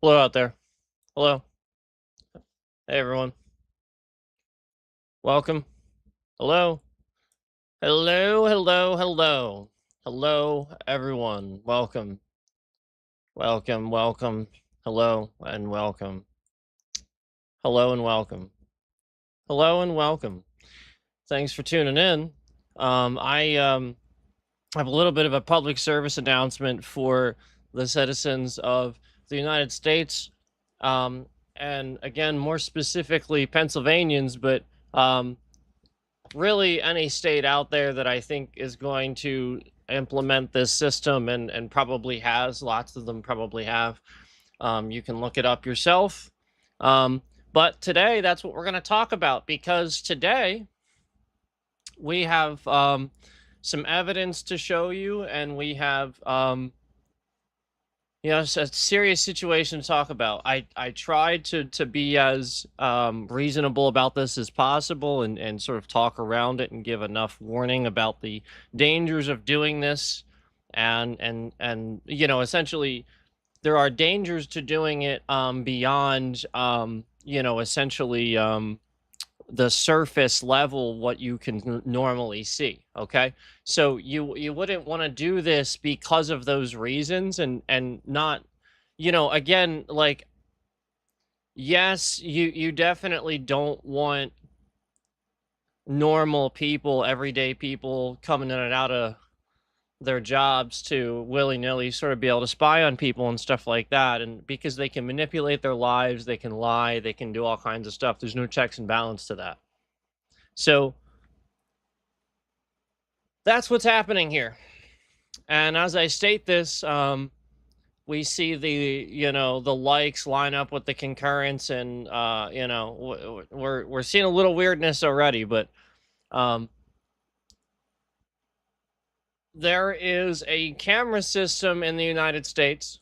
Hello out there. Hello. Hey everyone. Welcome. Hello. Hello, hello, hello. Hello everyone. Welcome. Welcome, welcome. Hello and welcome. Hello and welcome. Hello and welcome. Thanks for tuning in. I have a little bit of a public service announcement for the citizens of the United States. Um, and again, more specifically, Pennsylvanians, but really any state out there that I think is going to implement this system and probably has. Lots of them probably have. You can look it up yourself. But today, that's what we're going to talk about because today we have some evidence to show you, and we have it's a serious situation to talk about. I tried to be as reasonable about this as possible and sort of talk around it and give enough warning about the dangers of doing this, and essentially there are dangers to doing it beyond essentially the surface level what you can normally see. Okay, so you wouldn't want to do this because of those reasons, and not, again, like, yes, you definitely don't want normal people, everyday people coming in and out of their jobs to willy-nilly sort of be able to spy on people and stuff like that, and because they can manipulate their lives, they can lie, they can do all kinds of stuff. There's no checks and balance to that. So that's what's happening here. And as I state this, we see the likes line up with the concurrence, and we're seeing a little weirdness already. But there is a camera system in the United States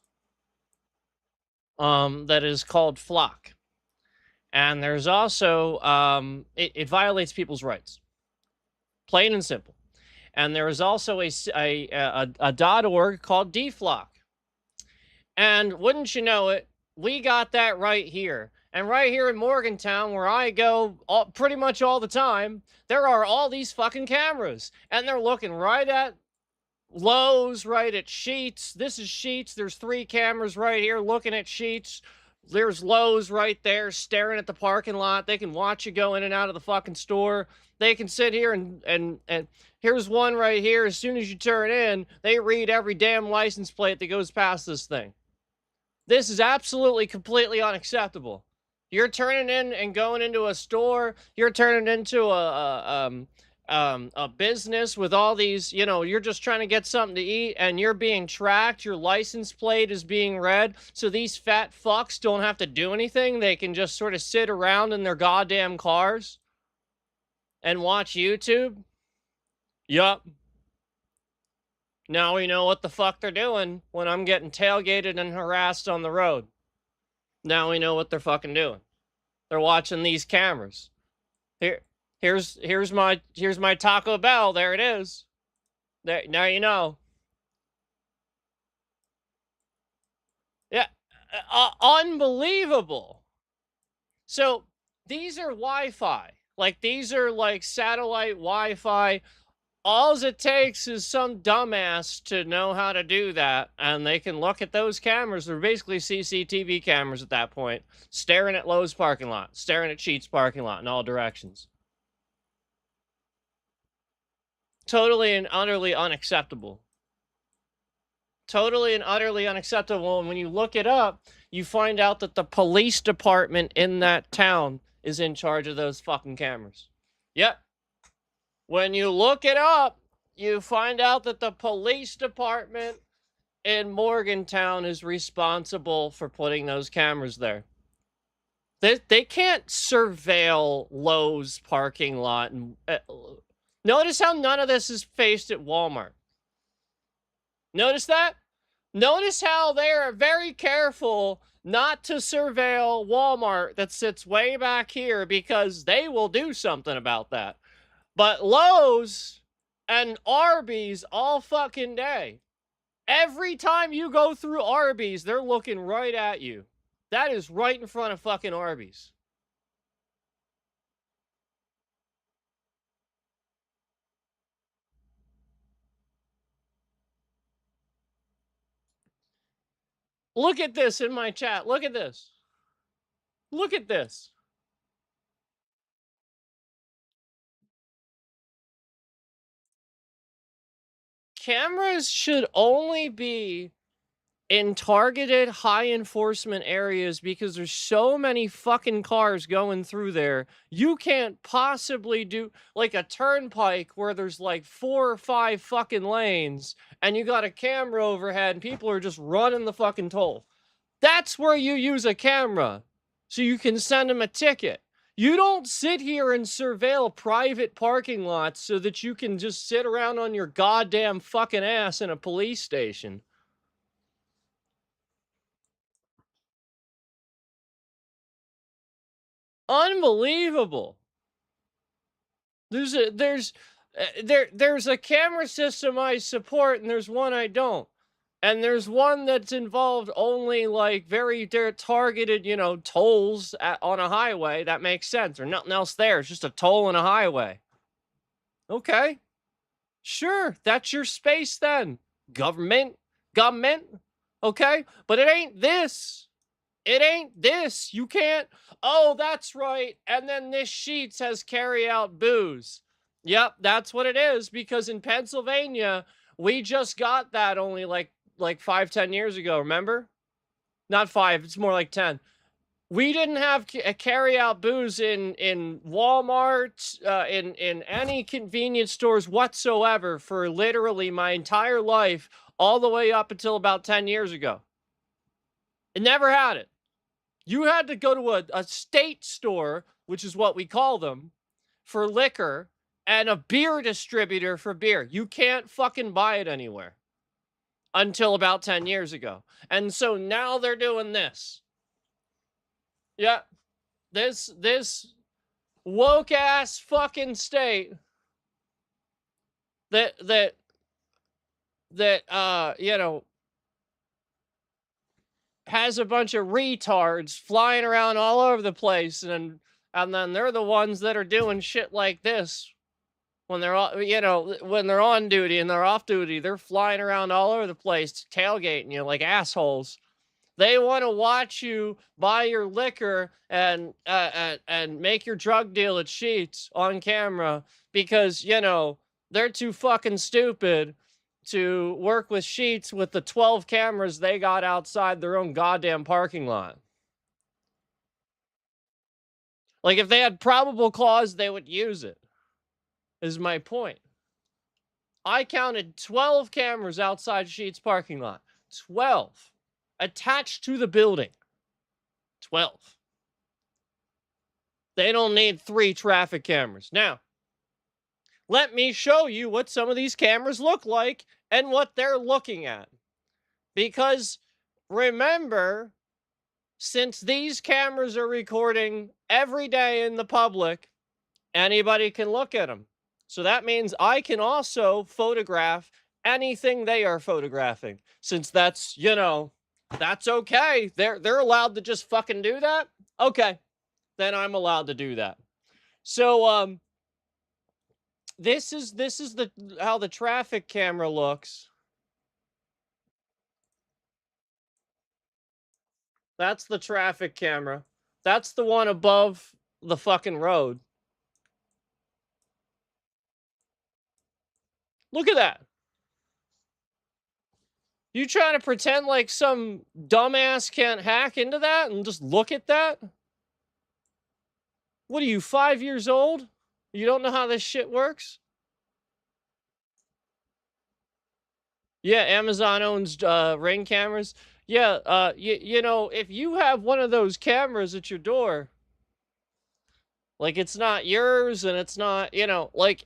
that is called Flock, and there's also it violates people's rights, plain and simple. And there is also a .org called DFlock. And wouldn't you know it, we got that right here. And right here in Morgantown, where I go pretty much all the time, there are all these fucking cameras. And they're looking right at Lowe's, right at Sheetz. This is Sheetz. There's 3 cameras right here looking at Sheetz. There's Lowe's right there staring at the parking lot. They can watch you go in and out of the fucking store. They can sit here and here's one right here. As soon as you turn in, they read every damn license plate that goes past this thing. This is absolutely, completely unacceptable. You're turning in and going into a store. You're turning into a business with all these, you're just trying to get something to eat, and you're being tracked. Your license plate is being read. So these fat fucks don't have to do anything. They can just sort of sit around in their goddamn cars and watch YouTube. Yup. Now we know what the fuck they're doing when I'm getting tailgated and harassed on the road. Now we know what they're fucking doing. They're watching these cameras. Here's my Taco Bell. There it is. There, now you know. Yeah, unbelievable. So these are Wi-Fi. Like, these are like satellite Wi-Fi. All it takes is some dumbass to know how to do that, and they can look at those cameras. They're basically CCTV cameras at that point, staring at Lowe's parking lot, staring at Sheetz parking lot in all directions. Totally and utterly unacceptable. Totally and utterly unacceptable. And when you look it up, you find out that the police department in that town is in charge of those fucking cameras. Yep. When you look it up, you find out that the police department in Morgantown is responsible for putting those cameras there. They can't surveil Lowe's parking lot. And notice how none of this is faced at Walmart. Notice that? Notice how they are very careful not to surveil Walmart that sits way back here, because they will do something about that. But Lowe's and Arby's all fucking day. Every time you go through Arby's, they're looking right at you. That is right in front of fucking Arby's. Look at this in my chat. Look at this. Look at this. Cameras should only be in targeted high enforcement areas because there's so many fucking cars going through there. You can't possibly do like a turnpike where there's like 4 or 5 fucking lanes and you got a camera overhead and people are just running the fucking toll. That's where you use a camera so you can send them a ticket. You don't sit here and surveil private parking lots so that you can just sit around on your goddamn fucking ass in a police station. Unbelievable. There's a camera system I support and there's one I don't. And there's one that's involved only like very targeted, you know, tolls on a highway. That makes sense. Or nothing else there. It's just a toll on a highway. Okay. Sure. That's your space then. Government. Okay. But it ain't this. It ain't this. You can't. Oh, that's right. And then this sheet says carry out booze. Yep. That's what it is. Because in Pennsylvania, we just got that only like 5-10 years ago, remember? Not 5, it's more like 10. We didn't have carry out booze in Walmart, in any convenience stores whatsoever for literally my entire life, all the way up until about 10 years ago. It never had it. You had to go to a state store, which is what we call them, for liquor, and a beer distributor for beer. You can't fucking buy it anywhere. Until about 10 years ago. And so now they're doing this. Yeah. This woke ass fucking state that you know, has a bunch of retards flying around all over the place, and then they're the ones that are doing shit like this. When they're, you know, when they're on duty and they're off duty, they're flying around all over the place, tailgating you like assholes. They want to watch you buy your liquor and make your drug deal at Sheetz on camera because, you know, they're too fucking stupid to work with Sheetz with the 12 cameras they got outside their own goddamn parking lot. Like, if they had probable cause, they would use it. Is my point. I counted 12 cameras outside Sheetz parking lot. 12. Attached to the building. 12. They don't need 3 traffic cameras. Now, let me show you what some of these cameras look like and what they're looking at. Because remember, since these cameras are recording every day in the public, anybody can look at them. So that means I can also photograph anything they are photographing. Since that's, you know, that's okay. They're allowed to just fucking do that? Okay. Then I'm allowed to do that. So this is the how the traffic camera looks. That's the traffic camera. That's the one above the fucking road. Look at that. You trying to pretend like some dumbass can't hack into that and just look at that? What are you, 5 years old? You don't know how this shit works? Yeah, Amazon owns Ring cameras. Yeah, you know, if you have one of those cameras at your door, like it's not yours and it's not, you know, like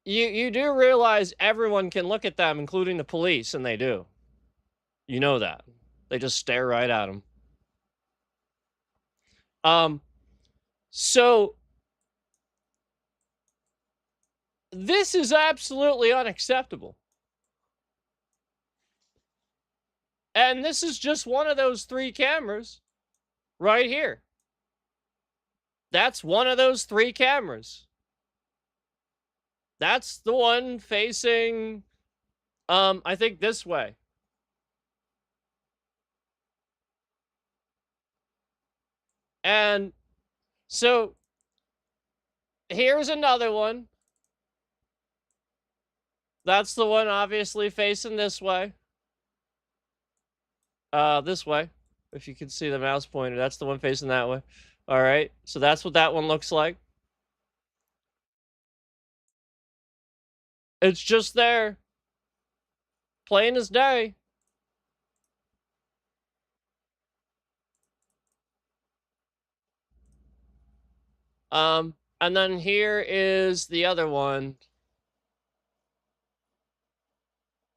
you do realize everyone can look at them, including the police, and they do. You know that. They just stare right at them. So this is absolutely unacceptable. And this is just one of those 3 cameras. right here. That's one of those 3 cameras. That's the one facing, I think this way. And so here's another one. That's the one obviously facing this way. This way. If you can see the mouse pointer, that's the one facing that way. All right. So that's what that one looks like. It's just there. Plain as day. And then here is the other one.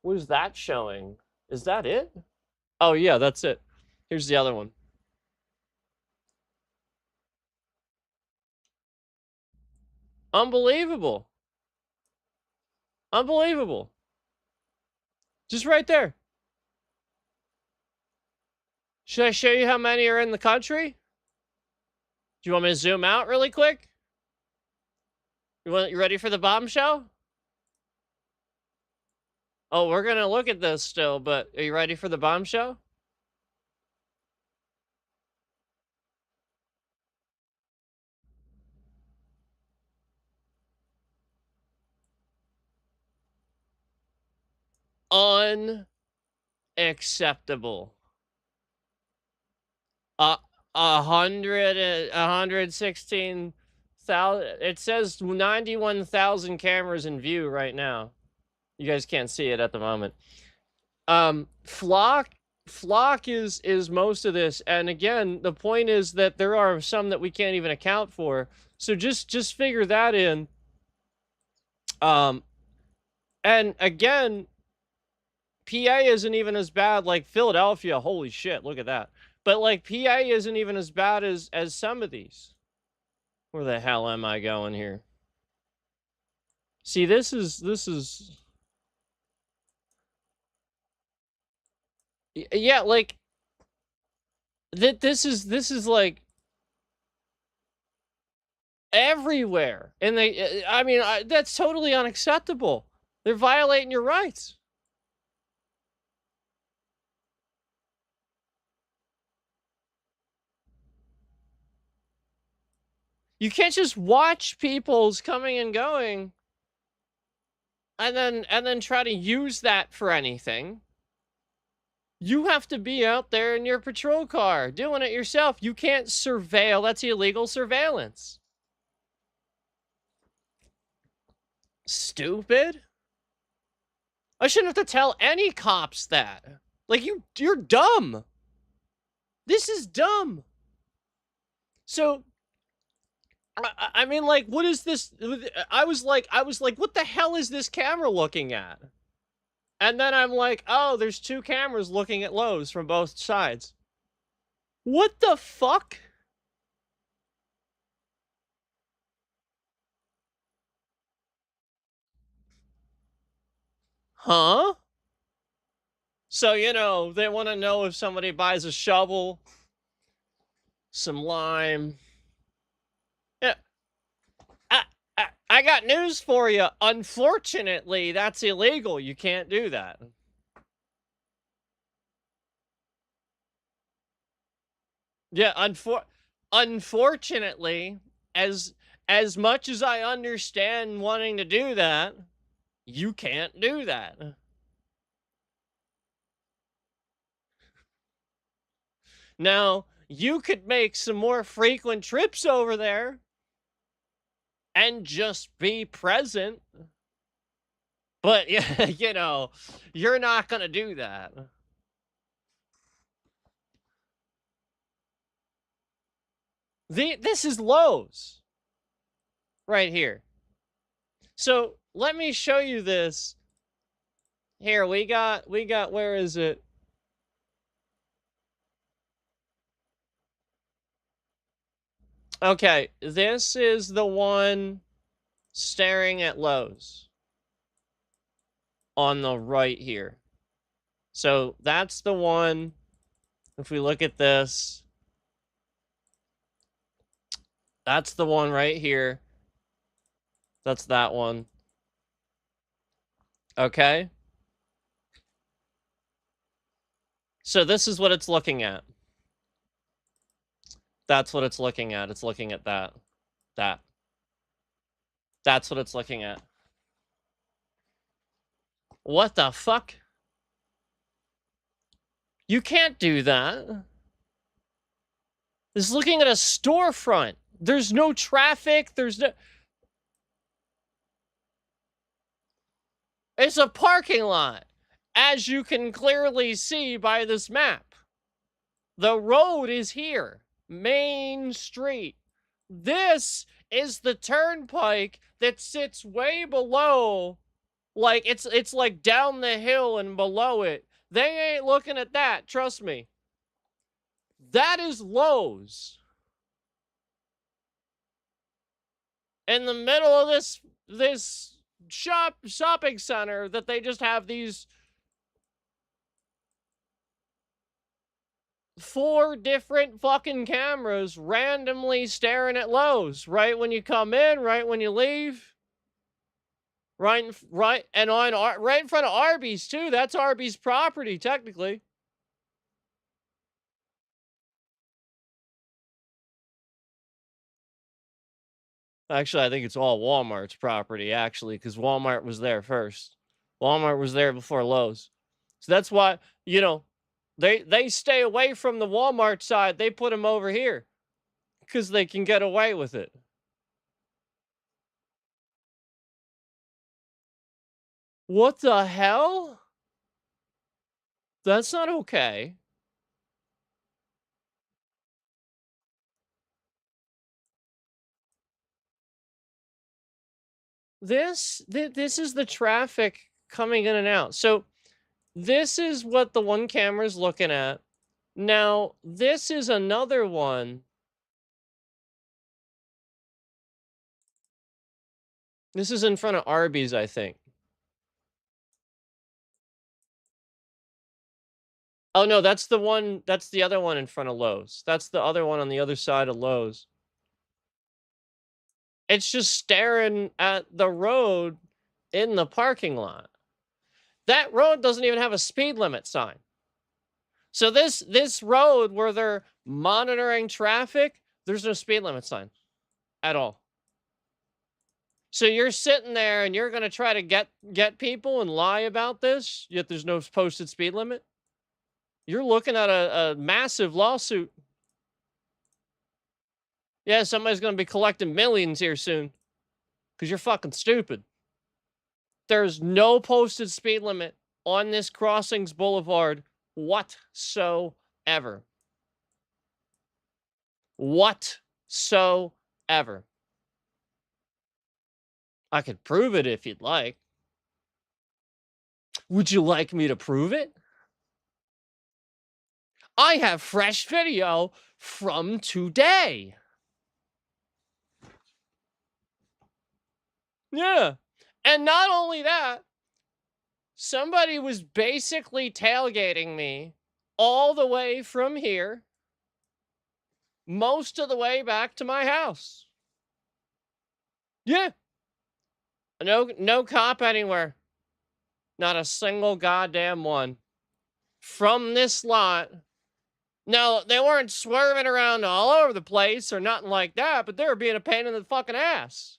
What is that showing? Is that it? Oh, yeah, that's it. Here's the other one. Unbelievable. Unbelievable. Just right there. Should I show you how many are in the country? Do you want me to zoom out really quick? You ready for the bombshell? Oh, we're gonna look at this still, but are you ready for the bombshell? Unacceptable. 116,000. It says 91,000 cameras in view right now. You guys can't see it at the moment. Flock is most of this, and again, the point is that there are some that we can't even account for. So just figure that in. And again, PA isn't even as bad. Like Philadelphia, holy shit, look at that. But like PA isn't even as bad as some of these. Where the hell am I going here? See, this is yeah, like this is like everywhere. And I mean, that's totally unacceptable. They're violating your rights. You can't just watch people's coming and going and then try to use that for anything. You have to be out there in your patrol car doing it yourself. You can't surveil. That's illegal surveillance. Stupid. I shouldn't have to tell any cops that. Like, you're dumb. This is dumb. So, I mean, like, what is this? I was like, what the hell is this camera looking at? And then I'm like, oh, there's 2 cameras looking at Lowe's from both sides. What the fuck? Huh? So, you know, they want to know if somebody buys a shovel, some lime. Yeah. I got news for you. Unfortunately, that's illegal. You can't do that. Yeah, unfortunately, as much as I understand wanting to do that, you can't do that. Now, you could make some more frequent trips over there and just be present. But, you know, you're not going to do that. This is Lowe's right here. So let me show you this. Here, we got, where is it? Okay, this is the one staring at Lowe's on the right here. So that's the one. If we look at this, That's the one right here. That's that one. Okay. So this is what it's looking at. That's what it's looking at. It's looking at that. That. That's what it's looking at. What the fuck? You can't do that. It's looking at a storefront. There's no traffic. There's no... It's a parking lot, as you can clearly see by this map. The road is here. Main Street. This is the turnpike that sits way below. Like, it's like down the hill and below it. They ain't looking at that, trust me. That is Lowe's. In the middle of this shopping center that they just have these 4 different fucking cameras randomly staring at Lowe's. Right when you come in, right when you leave. Right in front of Arby's too. That's Arby's property, technically. Actually, I think it's all Walmart's property, actually, because Walmart was there first. Walmart was there before Lowe's. So that's why, you know, they stay away from the Walmart side. They put them over here because they can get away with it. What the hell? That's not okay. This is the traffic coming in and out. So this is what the one camera's looking at. Now, this is another one. This is in front of Arby's, I think. Oh, no, that's the one. That's the other one in front of Lowe's. That's the other one on the other side of Lowe's. It's just staring at the road in the parking lot. That road doesn't even have a speed limit sign. So this road where they're monitoring traffic, there's no speed limit sign at all. So you're sitting there and you're going to try to get people and lie about this, yet there's no posted speed limit? You're looking at a massive lawsuit. Yeah, somebody's going to be collecting millions here soon because you're fucking stupid. There's no posted speed limit on this Crossings Boulevard whatsoever. Whatsoever. I could prove it if you'd like. Would you like me to prove it? I have fresh video from today. Yeah. And not only that, somebody was basically tailgating me all the way from here, most of the way back to my house. Yeah. No cop anywhere. Not a single goddamn one. From this lot. No, they weren't swerving around all over the place or nothing like that, but they were being a pain in the fucking ass.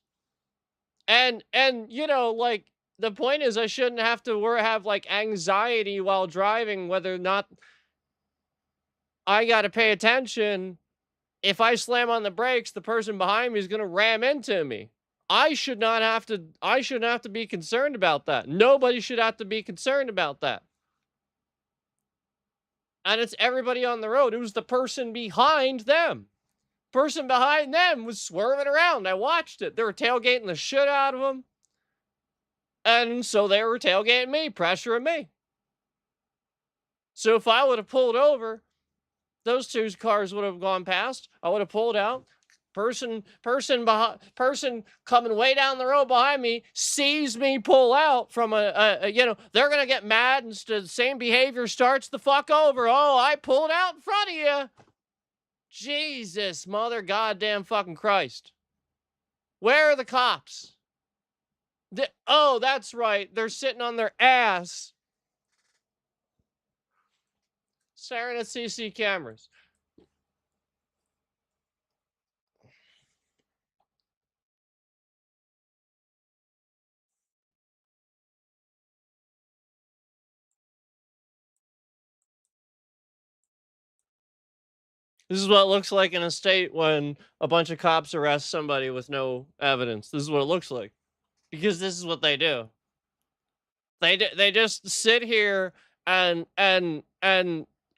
And you know, like, the point is I shouldn't have to have like anxiety while driving whether or not I got to pay attention. If I slam on the brakes, the person behind me is going to ram into me. I shouldn't have to be concerned about that. Nobody should have to be concerned about that. And it's everybody on the road. It was the person behind them. Person behind them was swerving around. I watched it. They were tailgating the shit out of them. And so they were tailgating me, pressuring me. So if I would have pulled over, those 2 cars would have gone past. I would have pulled out. Person coming way down the road behind me sees me pull out from you know, they're going to get mad and the same behavior starts the fuck over. Oh, I pulled out in front of you. Jesus, mother goddamn fucking Christ. Where are the cops? Oh, that's right. They're sitting on their ass staring at CC cameras. This is what it looks like in a state when a bunch of cops arrest somebody with no evidence. This is what it looks like. Because this is what they do. They just sit here and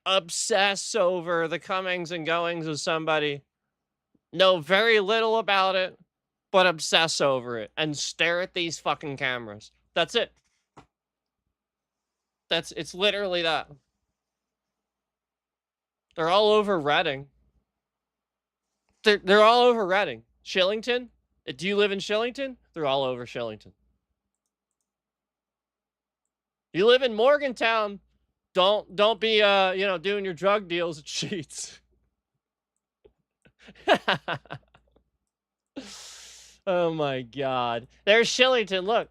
obsess over the comings and goings of somebody. Know very little about it, but obsess over it and stare at these fucking cameras. That's it. It's literally that. They're all over Reading. They're all over Reading. Shillington? Do you live in Shillington? They're all over Shillington. You live in Morgantown, don't be doing your drug deals at Sheets. Oh my god. There's Shillington.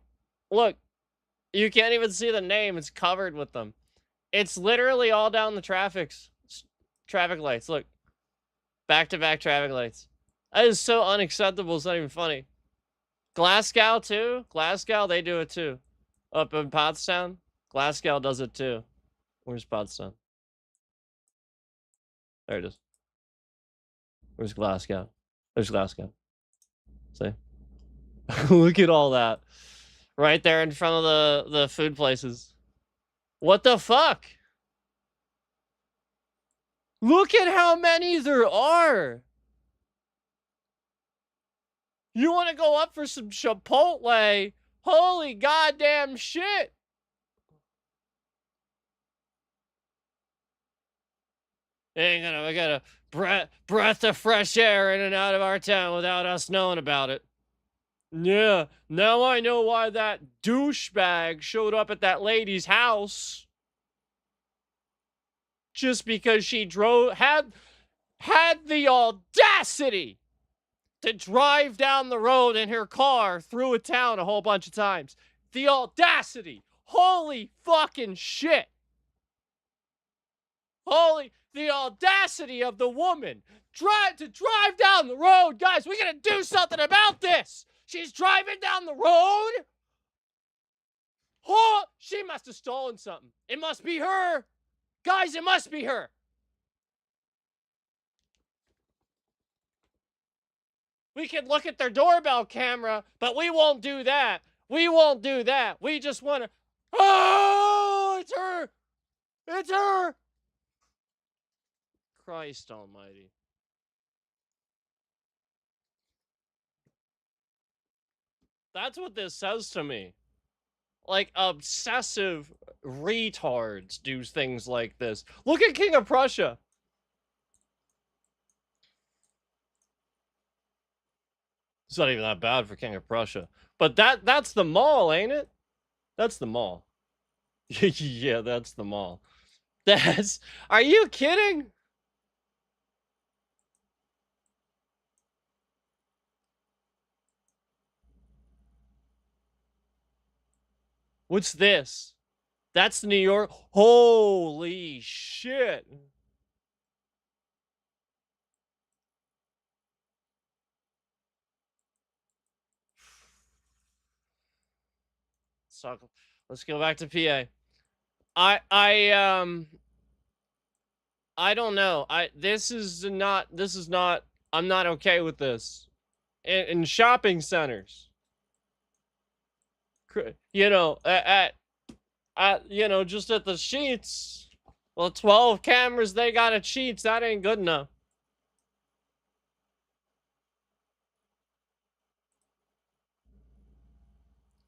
Look. You can't even see the name. It's covered with them. It's literally all down the traffic lights. Look. Back-to-back traffic lights. That is so unacceptable. It's not even funny. Glasgow, too? Glasgow, they do it, too. Up in Pottstown, Glasgow does it, too. Where's Pottstown? There it is. Where's Glasgow? There's Glasgow. See? Look at all that. Right there in front of the food places. What the fuck? Look at how many there are. You want to go up for some Chipotle? Holy goddamn shit. Ain't gonna, we got a breath of fresh air in and out of our town without us knowing about it. Yeah, now I know why that douchebag showed up at that lady's house. Just because she had the audacity to drive down the road in her car through a town a whole bunch of times. The audacity. Holy fucking shit. The audacity of the woman. To drive down the road. Guys, we gotta do something about this. She's driving down the road. Oh, she must have stolen something. It must be her. Guys, it must be her. We can look at their doorbell camera, but we won't do that. We won't do that. We just want to... Oh, it's her. It's her. Christ almighty. That's what this says to me. Like, obsessive retards do things like this. Look at King of Prussia. It's not even that bad for King of Prussia. But that's the mall, ain't it? That's the mall. Yeah, that's the mall. Are you kidding? What's this? That's New York. Holy shit. Let's go back to PA. I don't know. This is not, I'm not okay with this. In shopping centers. You know, just at the Sheets. Well, 12 cameras they got at Sheets, that ain't good enough.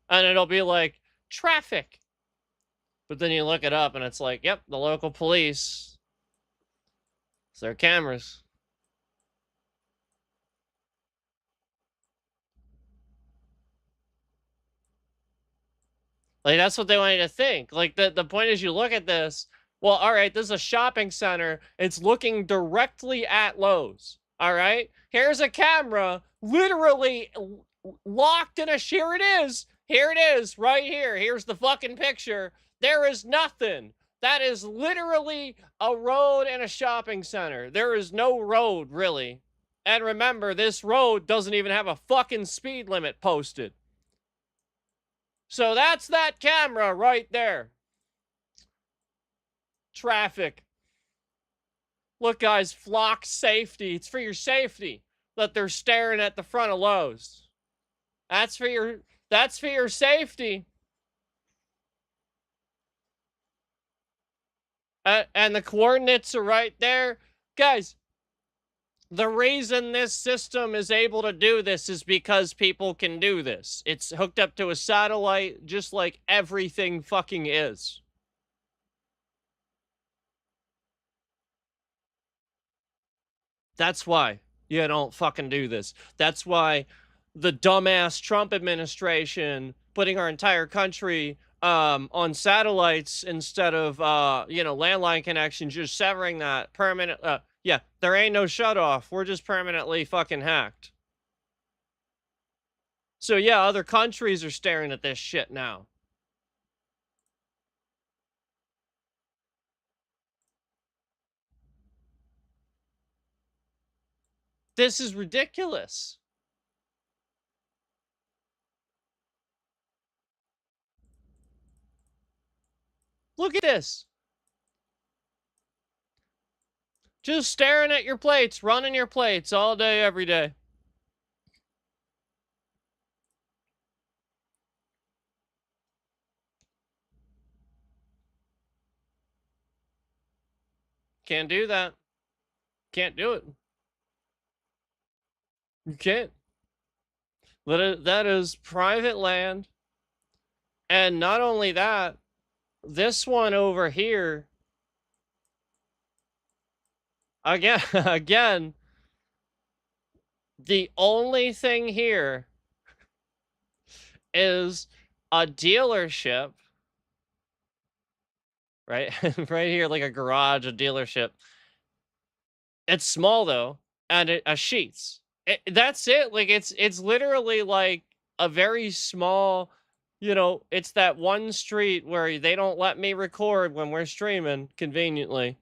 And it'll be like, traffic. But then you look it up and it's like, yep, the local police. It's their cameras. Like, that's what they want you to think. Like, the point is you look at this, Well, all right, this is a shopping center. It's looking directly at Lowe's. All right. Here's a camera literally locked in a. Here it is. Here it is right here. Here's the fucking picture. There is nothing. That is literally a road and a shopping center. There is no road, really. And remember, this road doesn't even have a fucking speed limit posted. So that's that camera right there. Traffic. Look, guys, flock safety. It's for your safety that they're staring at the front of Lowe's. That's for your safety. And the coordinates are right there. Guys, the reason this system is able to do this is because people can do this. It's hooked up to a satellite just like everything fucking is. That's why you don't fucking do this. That's why the dumbass Trump administration putting our entire country on satellites instead of landline connections, just severing that permanent. Yeah, there ain't no shut off. We're just permanently fucking hacked. So yeah, other countries are staring at this shit now. This is ridiculous. Look at this. Just staring at your plates, running your plates all day, every day. Can't do that. Can't do it. You can't. That is private land. And not only that, this one over here, again, again, the only thing here is a dealership, right? Right here, like a garage, a dealership. It's small though, and a Sheets. That's it. Like it's literally like a very small, it's that one street where they don't let me record when we're streaming conveniently.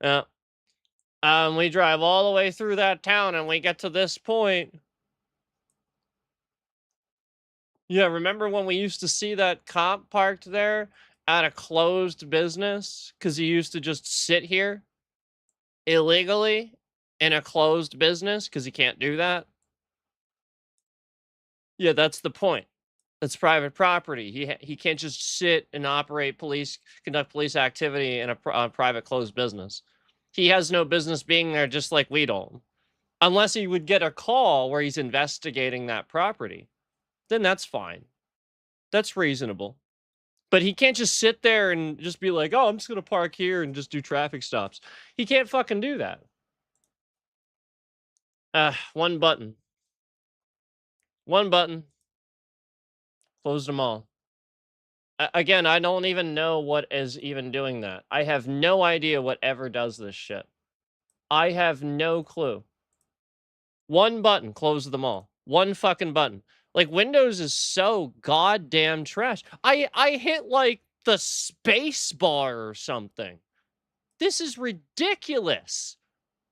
Yeah. We drive all the way through that town and we get to this point. Yeah, remember when we used to see that cop parked there at a closed business because he used to just sit here illegally in a closed business because he can't do that? Yeah, that's the point. That's private property. He can't just sit and conduct police activity in a private closed business. He has no business being there, just like we don't. Unless he would get a call where he's investigating that property, then that's fine. That's reasonable. But he can't just sit there and just be like, "Oh, I'm just gonna park here and just do traffic stops." He can't fucking do that. One button. One button. Closed them all. Again, I don't even know what is even doing that. I have no idea what ever does this shit. I have no clue. One button, close them all. One fucking button. Like Windows is so goddamn trash. I hit like the space bar or something. This is ridiculous.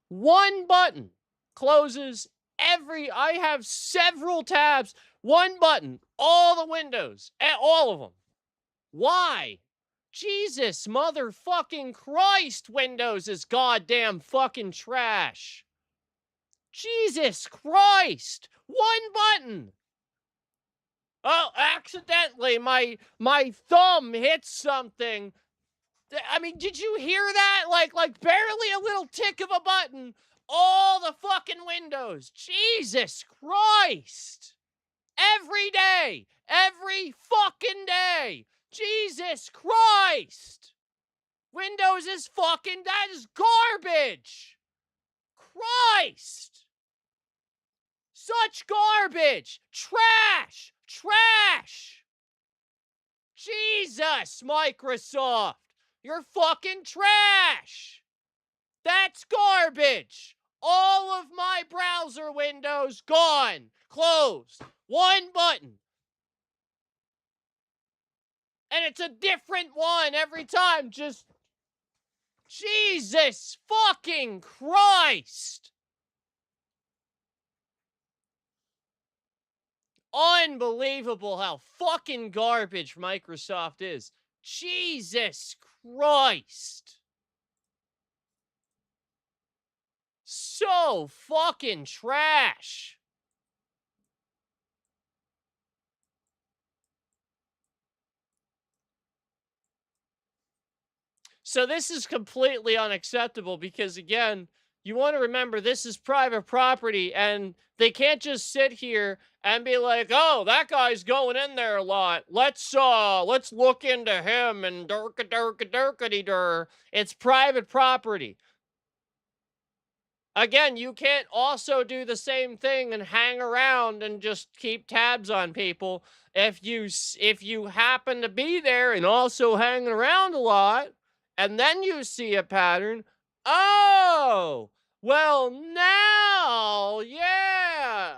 One button closes I have several tabs. One button, all the windows, all of them. Why? Jesus motherfucking Christ, Windows is goddamn fucking trash. Jesus Christ! One button! Oh, accidentally, my thumb hit something. I mean, did you hear that? Like barely a little tick of a button. All the fucking windows. Jesus Christ! Every day. Every fucking day. Jesus Christ! Windows is that is garbage! Christ! such garbage. Trash. Trash. Jesus, Microsoft. You're fucking trash. That's garbage. All of my browser windows gone. Closed. One button. And it's a different one every time. Just, Jesus fucking Christ. Unbelievable how fucking garbage Microsoft is. Jesus Christ. So fucking trash. So this is completely unacceptable because, again, you want to remember this is private property and they can't just sit here and be like, oh, that guy's going in there a lot. Let's look into him and durka-durka-durkity-dur. It's private property. Again, you can't also do the same thing and hang around and just keep tabs on people. If you happen to be there and also hanging around a lot, and then you see a pattern, oh, well now, yeah.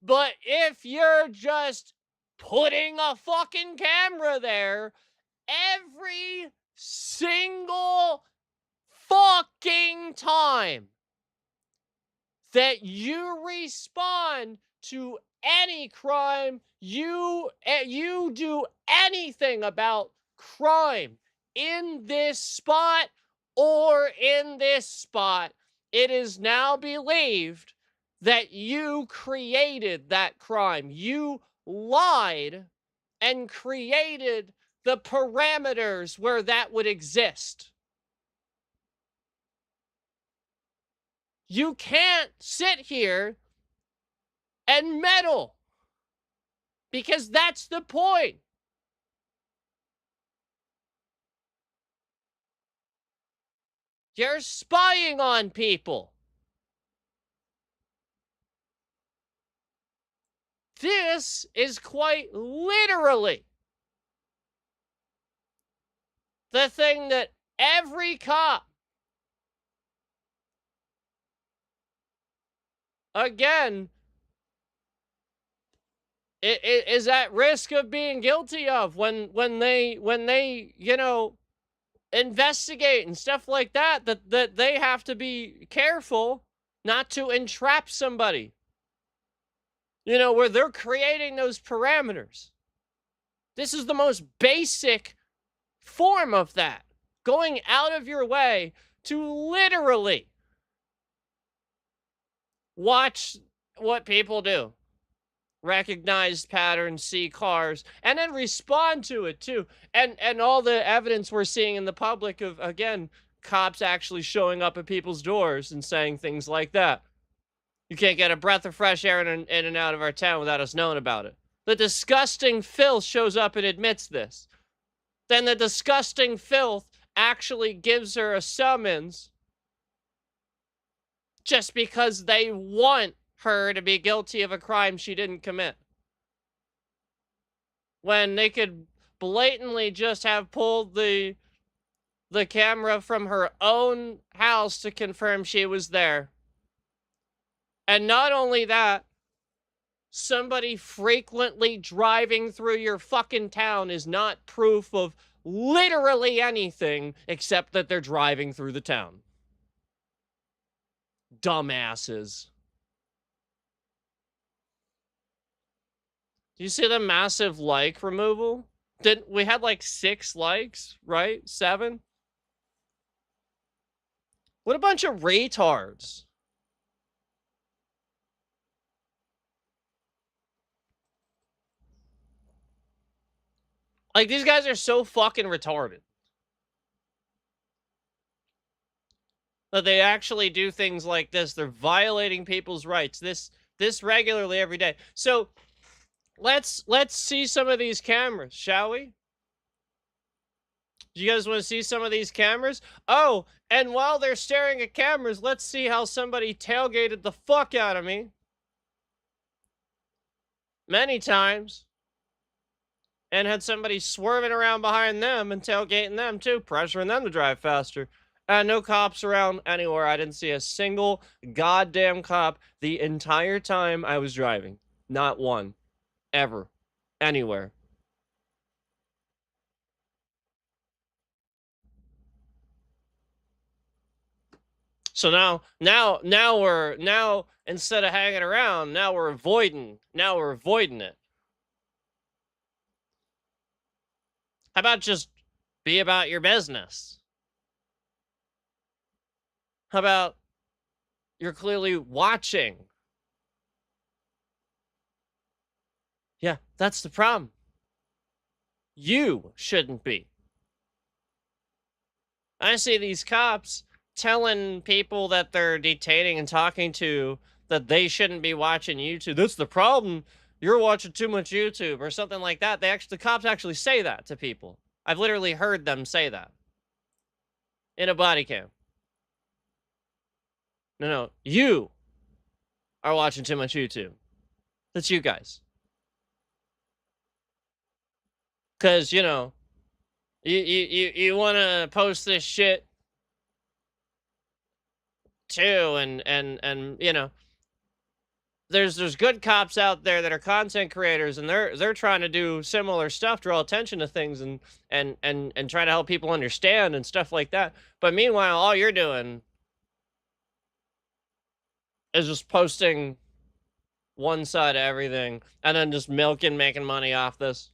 But if you're just putting a fucking camera there every single fucking time that you respond to any crime, you do anything about crime in this spot or in this spot, it is now believed that you created that crime. You lied and created the parameters where that would exist. You can't sit here and meddle because that's the point. You're spying on people. This is quite literally the thing that every cop, again, it is at risk of being guilty of when they investigate and stuff like that they have to be careful not to entrap somebody, where they're creating those parameters. This is the most basic form of that, going out of your way to literally watch what people do, recognize patterns, see cars, and then respond to it too. And all the evidence we're seeing in the public of, again, cops actually showing up at people's doors and saying things like that. You can't get a breath of fresh air in and out of our town without us knowing about it. The disgusting filth shows up and admits this. Then the disgusting filth actually gives her a summons just because they want her to be guilty of a crime she didn't commit. When they could blatantly just have pulled the camera from her own house to confirm she was there. And not only that, somebody frequently driving through your fucking town is not proof of literally anything except that they're driving through the town. Dumbasses. Do you see the massive like removal? We had like 6 likes, right? 7? What a bunch of retards. Like, these guys are so fucking retarded that they actually do things like this. They're violating people's rights. This regularly every day. So let's see some of these cameras, shall we? Do you guys want to see some of these cameras? Oh, and while they're staring at cameras, let's see how somebody tailgated the fuck out of me. many times and had somebody swerving around behind them and tailgating them too, pressuring them to drive faster. No cops around anywhere. I didn't see a single goddamn cop the entire time I was driving. Not one. Ever. Anywhere. So now instead of hanging around, now we're avoiding. Now we're avoiding it. How about just be about your business? How about you're clearly watching? Yeah, that's the problem. You shouldn't be. I see these cops telling people that they're detaining and talking to that they shouldn't be watching YouTube. That's the problem. You're watching too much YouTube or something like that. The cops actually say that to people. I've literally heard them say that in a body cam. No, you are watching too much YouTube. That's you guys. Cause you want to post this shit too, and there's good cops out there that are content creators, and they're trying to do similar stuff, draw attention to things, and try to help people understand and stuff like that. But meanwhile, all you're doing is just posting one side of everything, and then just milking, making money off this.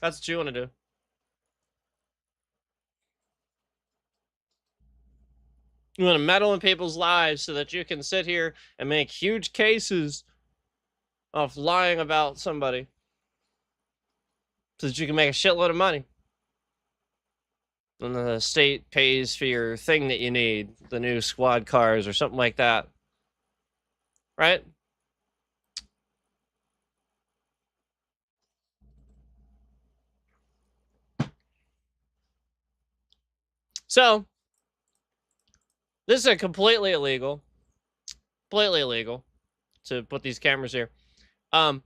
That's what you want to do. You want to meddle in people's lives so that you can sit here and make huge cases of lying about somebody so that you can make a shitload of money. And the state pays for your thing that you need, the new squad cars or something like that. Right? So, this is completely illegal. Completely illegal to put these cameras here. Now,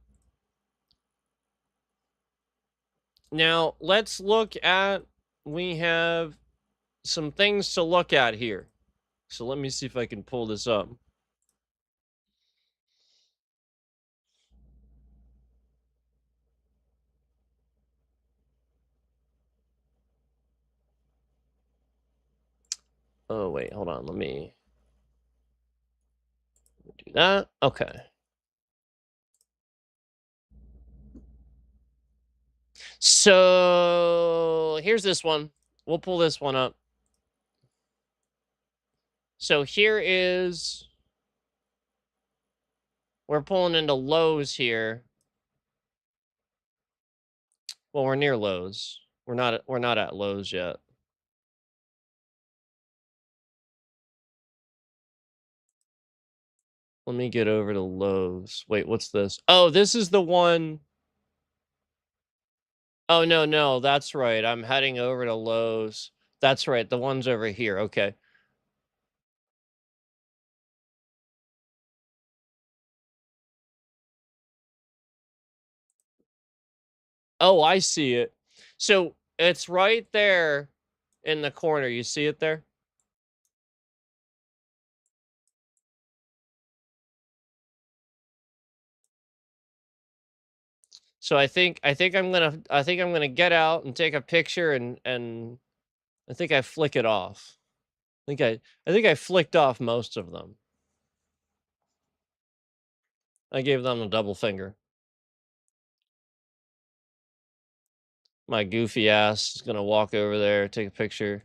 let's look at, we have some things to look at here. So let me see if I can pull this up. Oh, wait, hold on. Let me do that. Okay. So here's this one. We'll pull this one up. So here is, we're pulling into Lowe's here. Well, we're near Lowe's. We're not at Lowe's yet. Let me get over to Lowe's. Wait, what's this? Oh, this is the one. Oh, no, that's right. I'm heading over to Lowe's. That's right. The one's over here. Okay. Oh, I see it. So it's right there in the corner. You see it there? So I think I'm gonna get out and take a picture and I think I flick it off. I think I flicked off most of them. I gave them a double finger. My goofy ass is gonna walk over there, take a picture.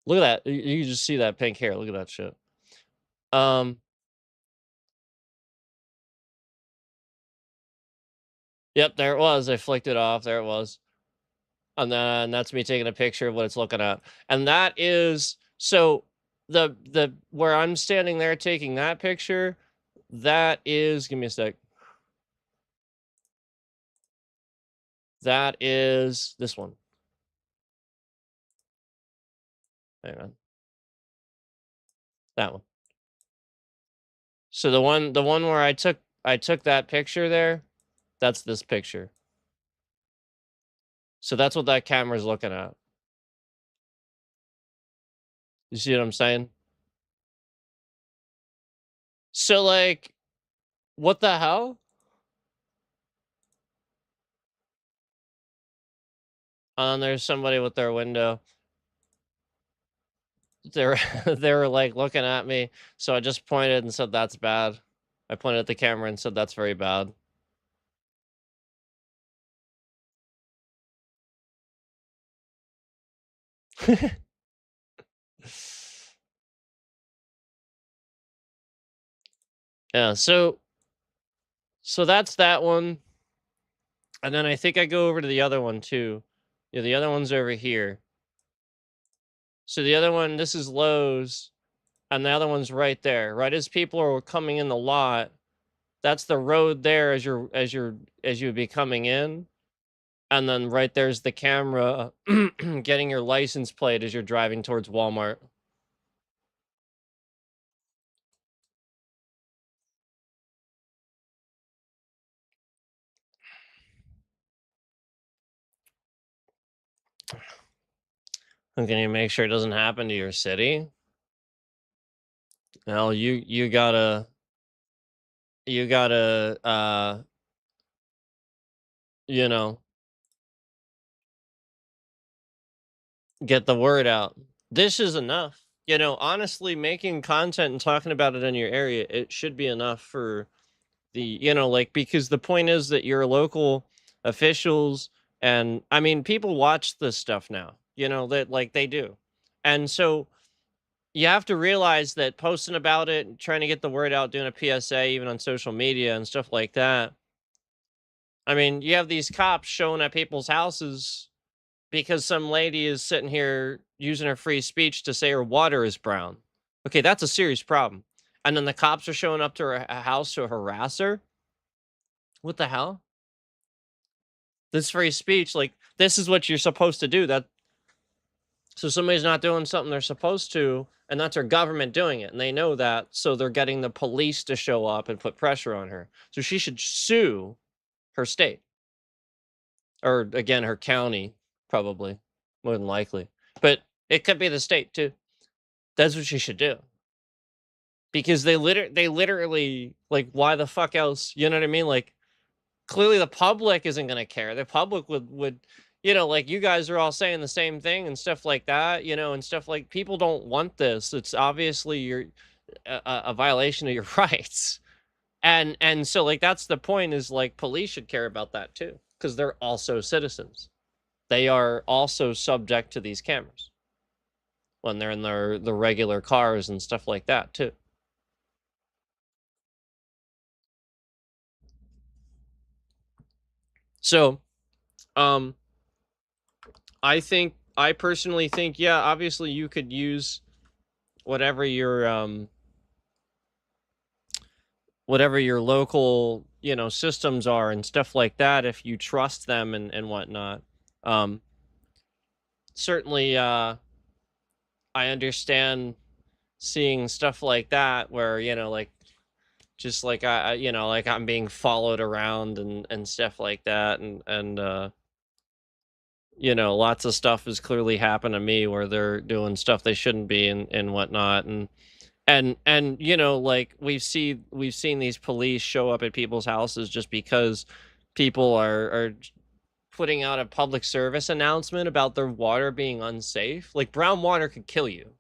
Look at that. You can just see that pink hair. Look at that shit. Um, yep, there it was. I flicked it off. There it was. And then that's me taking a picture of what it's looking at. And that is, so the where I'm standing there taking that picture, that is, give me a sec. That is this one. Hang on. That one. So the one where I took I took that picture there. That's this picture. So that's what that camera's looking at. You see what I'm saying? So, like, what the hell? And there's somebody with their window. They're they were like looking at me, so I just pointed and said that's bad. I pointed at the camera and said that's very bad. Yeah, so that's that one. And then I think I go over to the other one too. Yeah, the other one's over here. So the other one, this is Lowe's, and the other one's right there. Right as people are coming in the lot, that's the road there as you would be coming in. And then right there's the camera getting your license plate as you're driving towards Walmart. And can you make sure it doesn't happen to your city? Well, you gotta you know, get the word out. This is enough. You know, honestly, making content and talking about it in your area, it should be enough for like, because the point is that your local officials, and I mean, people watch this stuff now, that like they do. And so you have to realize that posting about it, and trying to get the word out, doing a PSA, even on social media and stuff like that. I mean, you have these cops showing at people's houses because some lady is sitting here using her free speech to say her water is brown. Okay, that's a serious problem. And then the cops are showing up to her house to harass her. What the hell? This free speech, like, this is what you're supposed to do. That so somebody's not doing something they're supposed to, and that's our government doing it, and they know that, so they're getting the police to show up and put pressure on her. So she should sue her state, or again her county, probably more than likely, but it could be the state too. That's what she should do, because they literally, like, why the fuck else? You know what I mean? Like, clearly the public isn't going to care. The public would like, you guys are all saying the same thing and stuff like that, and stuff like, people don't want this. It's obviously a violation of your rights. And so, like, that's the point, is like, police should care about that too, because they're also citizens. They are also subject to these cameras when they're in the regular cars and stuff like that too. So, um, I personally think, yeah, obviously you could use whatever your local, systems are and stuff like that, if you trust them and whatnot. Um, Certainly, I understand seeing stuff like that where, like, just like, like, I'm being followed around and stuff like that, and lots of stuff has clearly happened to me where they're doing stuff they shouldn't be and whatnot. And like, we've seen these police show up at people's houses just because people are putting out a public service announcement about their water being unsafe. Like, brown water could kill you.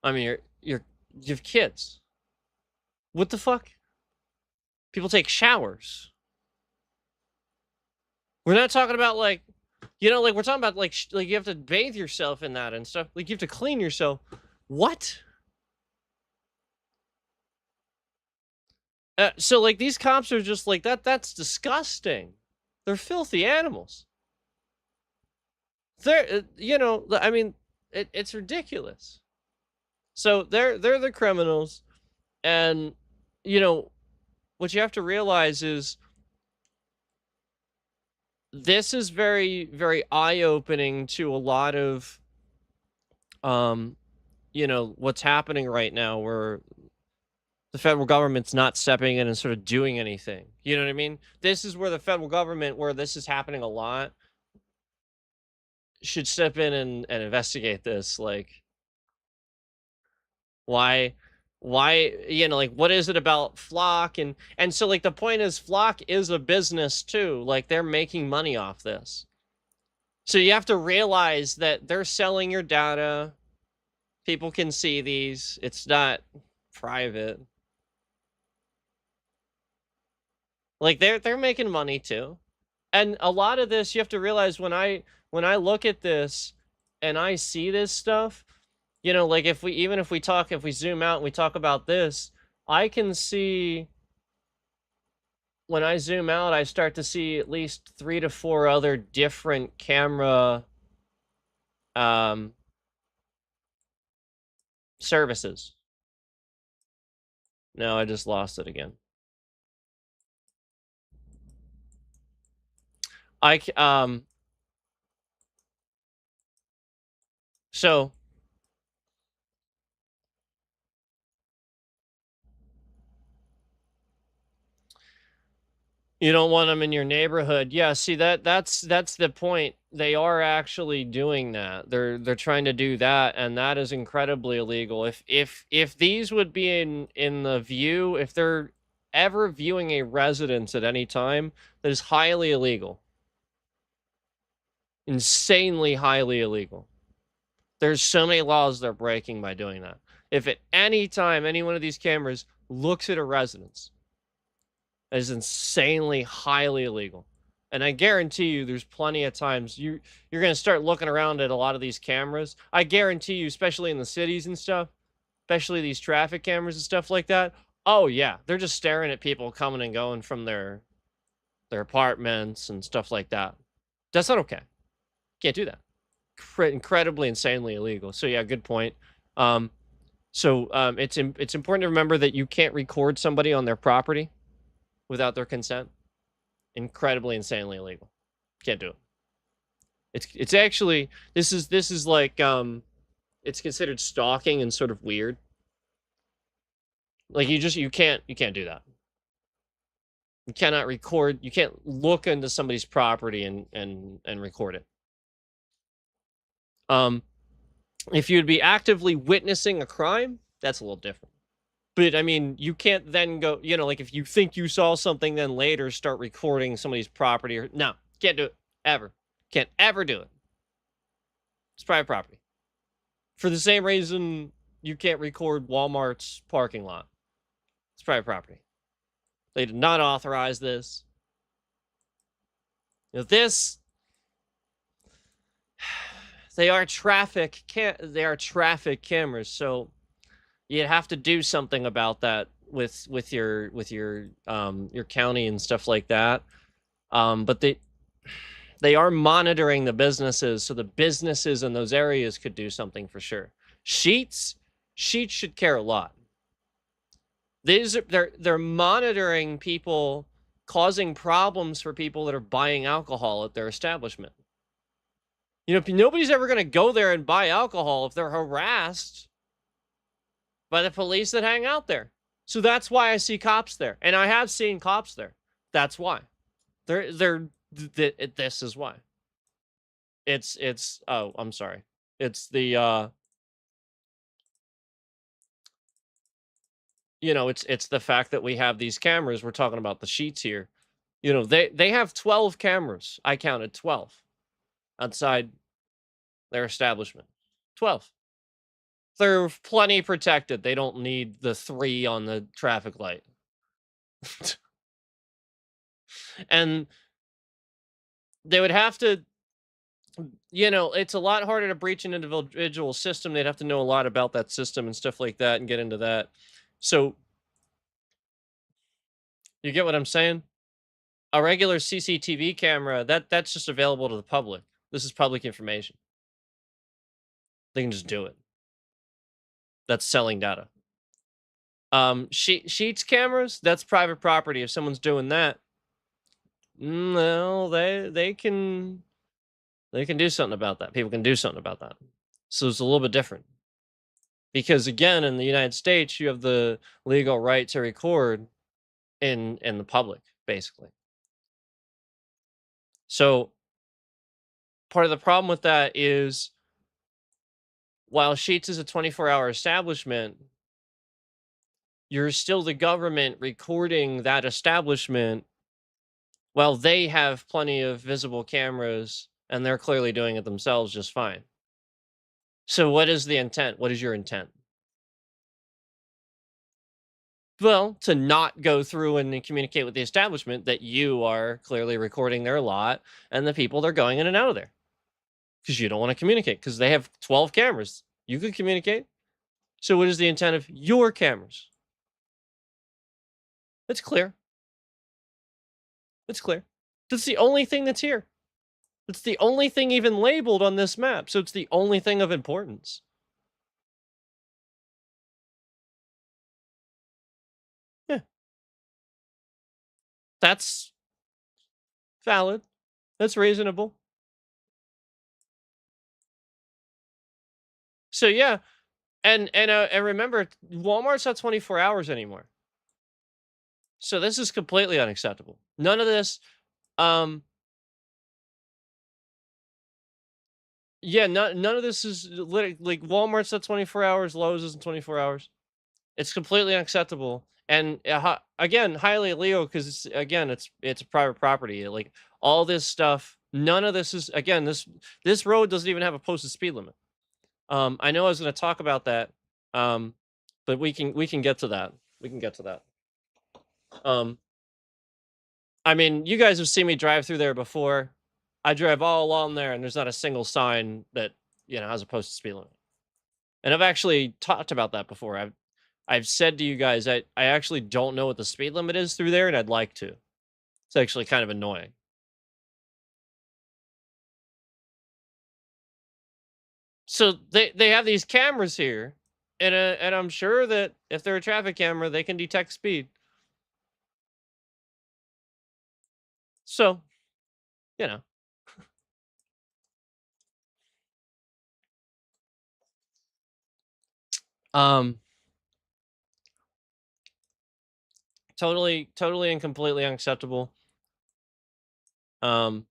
I mean, you have kids. What the fuck? People take showers. We're not talking about, like, like, we're talking about, like, like, you have to bathe yourself in that and stuff. Like, you have to clean yourself. What? So, like, these cops are just like that. That's disgusting. They're filthy animals. They're, I mean, it's ridiculous. So they're the criminals, and what you have to realize is this is very, very eye-opening to a lot of what's happening right now, where The federal government's not stepping in and sort of doing anything. You know what I mean? This is where the federal government, where this is happening a lot, should step in and investigate this. Like, why like, what is it about Flock? And so, like, the point is, Flock is a business too. Like, they're making money off this. So you have to realize that they're selling your data. People can see these. It's not private. Like, they're making money too. And a lot of this, you have to realize, when I look at this and I see this stuff, like, if we zoom out and we talk about this, I can see, when I zoom out, I start to see at least 3 to 4 other different camera services. No, I just lost it again. So you don't want them in your neighborhood. Yeah, see, that's the point. They are actually doing that. They're trying to do that, and that is incredibly illegal. If these would be in the view, if they're ever viewing a residence at any time, that is highly illegal. Insanely highly illegal. There's so many laws they're breaking by doing that. If at any time any one of these cameras looks at a residence, that is insanely highly illegal. And I guarantee you, there's plenty of times you're going to start looking around at a lot of these cameras. I guarantee you, especially in the cities and stuff, especially these traffic cameras and stuff like that. Oh yeah, they're just staring at people coming and going from their apartments and stuff like that. That's not okay. Can't do that. Incredibly, insanely illegal. So yeah, good point. It's important to remember that you can't record somebody on their property without their consent. Incredibly, insanely illegal. Can't do it. It's actually, this is like, it's considered stalking and sort of weird. Like, you can't do that. You cannot record, you can't look into somebody's property and record it. If you'd be actively witnessing a crime, that's a little different. But I mean, you can't then go, like, if you think you saw something, then later start recording somebody's property. No, can't do it ever. Can't ever do it. It's private property. For the same reason you can't record Walmart's parking lot. It's private property. They did not authorize this. This, they are traffic cameras, so you'd have to do something about that with your county and stuff like that. But they are monitoring the businesses, so the businesses in those areas could do something for sure. Sheets should care a lot. They're monitoring people, causing problems for people that are buying alcohol at their establishment. Nobody's ever going to go there and buy alcohol if they're harassed by the police that hang out there. So that's why I see cops there, and I have seen cops there. That's why. This is why. Oh, I'm sorry. It's the it's the fact that we have these cameras. We're talking about the sheets here. They have 12 cameras. I counted 12 outside their establishment. 12. They're plenty protected. They don't need the 3 on the traffic light. And they would have to, it's a lot harder to breach an individual system. They'd have to know a lot about that system and stuff like that and get into that. So, you get what I'm saying? A regular CCTV camera, that's just available to the public. This is public information. They can just do it. That's selling data. Sheets cameras, that's private property. If someone's doing that, well, they can do something about that. People can do something about that. So it's a little bit different. Because again, in the United States, you have the legal right to record in the public, basically. So part of the problem with that is while Sheets is a 24-hour establishment, you're still the government recording that establishment while they have plenty of visible cameras and they're clearly doing it themselves just fine. So what is the intent? What is your intent? Well, to not go through and communicate with the establishment that you are clearly recording their lot and the people they're going in and out of there. Because you don't want to communicate because they have 12 cameras. You could communicate. So what is the intent of your cameras? It's clear. It's clear. That's the only thing that's here. It's the only thing even labeled on this map. So it's the only thing of importance. Yeah. That's valid. That's reasonable. So yeah, and remember, Walmart's not 24 hours anymore. So this is completely unacceptable. None of this. Um. Yeah. None of this is like Walmart's not 24 hours. Lowe's isn't 24 hours. It's completely unacceptable. And again, highly illegal because it's a private property. Like all this stuff. None of this is again this road doesn't even have a posted speed limit. I know I was going to talk about that, um, but we can get to that. We can get to that. Um, I mean, you guys have seen me drive through there before. I drive all along there, and there's not a single sign that has a posted speed limit. And I've actually talked about that before. I've said to you guys I actually don't know what the speed limit is through there, and I'd like to. It's actually kind of annoying. So they have these cameras here, and I'm sure that if they're a traffic camera, they can detect speed. So, you know. Um, totally and completely unacceptable. Um,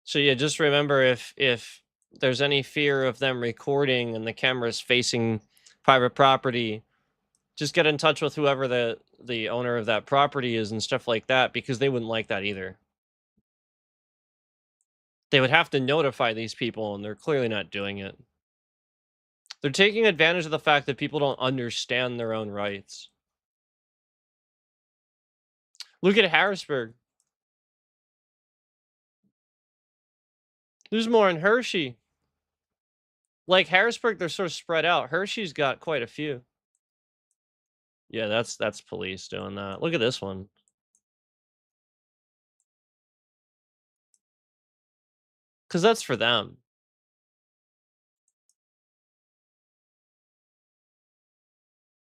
so yeah, just remember if there's any fear of them recording and the camera's facing private property, just get in touch with whoever the owner of that property is and stuff like that because they wouldn't like that either. They would have to notify these people and they're clearly not doing it. They're taking advantage of the fact that people don't understand their own rights. Look at Harrisburg. There's more in Hershey. Like Harrisburg, they're sort of spread out. Hershey's got quite a few. Yeah, that's police doing that. Look at this one. Because that's for them.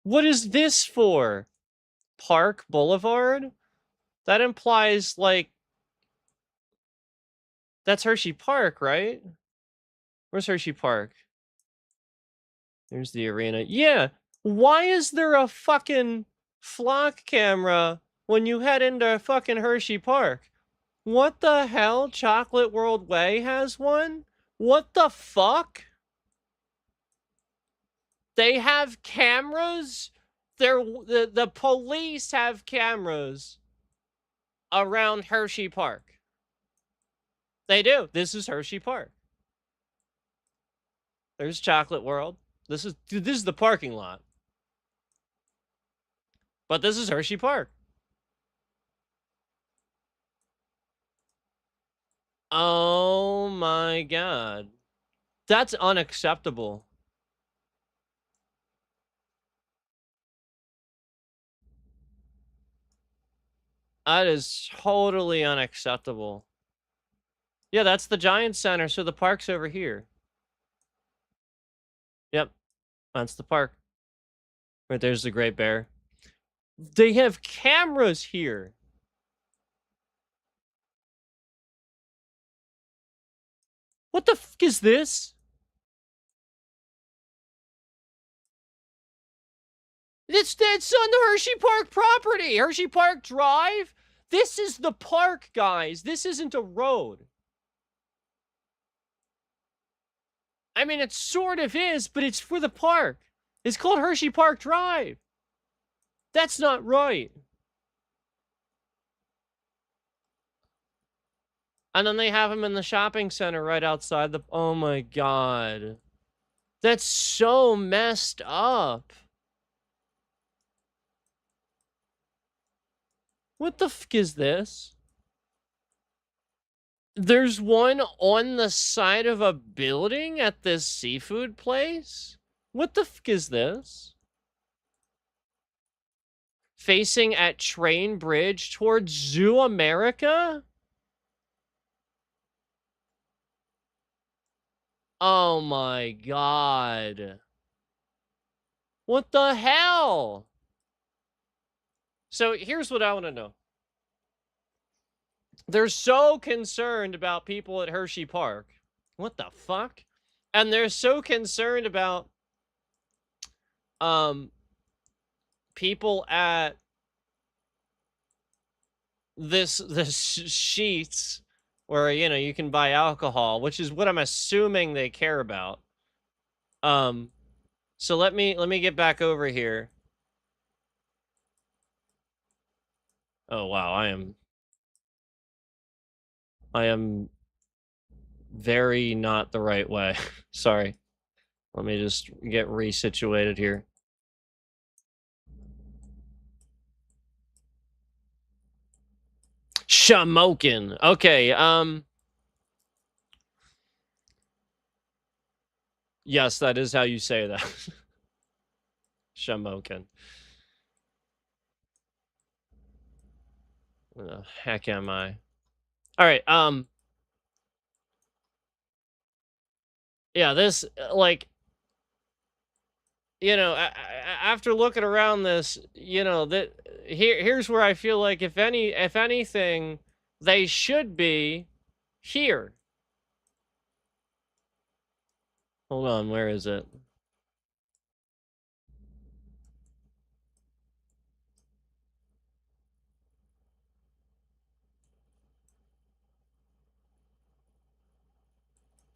What is this for? Park Boulevard? That implies, like, that's Hershey Park, right? Where's Hershey Park? There's the arena. Yeah. Why is there a fucking flock camera when you head into fucking Hershey Park? What the hell? Chocolate World Way has one? What the fuck? They have cameras? The police have cameras around Hershey Park. They do. This is Hershey Park. There's Chocolate World. This is the parking lot. But this is Hershey Park. Oh my god. That's unacceptable. That is totally unacceptable. Yeah, that's the Giant Center, so the park's over here. Yep, that's the park. Right there's the Great Bear. They have cameras here. What the fuck is this? It's on the Hershey Park property. Hershey Park Drive. This is the park, guys. This isn't a road. I mean, it sort of is, but it's for the park. It's called Hershey Park Drive. That's not right. And then they have him in the shopping center right outside the... Oh my god. That's so messed up. What the fuck is this? There's one on the side of a building at this seafood place? What the fuck is this? Facing at Train Bridge towards Zoo America? Oh my god. What the hell? So here's what I want to know. They're so concerned about people at Hershey Park. What the fuck? And they're so concerned about people at this Sheets where, you know, you can buy alcohol, which is what I'm assuming they care about. So let me get back over here. Oh wow, I am very not the right way. Sorry. Let me just get resituated here. Shamokin. Okay, yes, that is how you say that. Shamokin. Where the heck am I? All right, yeah, this, like, you know, after looking around this, you know, that here's where I feel like if anything, they should be here. Hold on, where is it?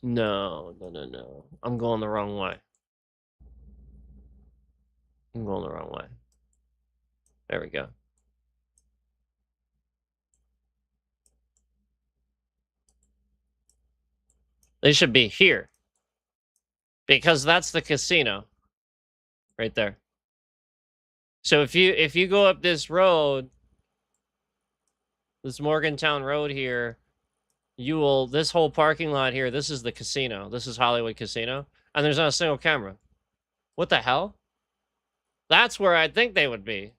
No. I'm going the wrong way. I'm going the wrong way. There we go. They should be here. Because that's the casino. Right there. So if you go up this road, this Morgantown Road here, you will, this whole parking lot here, this is the casino. This is Hollywood Casino. And there's not a single camera. What the hell? That's where I think they would be.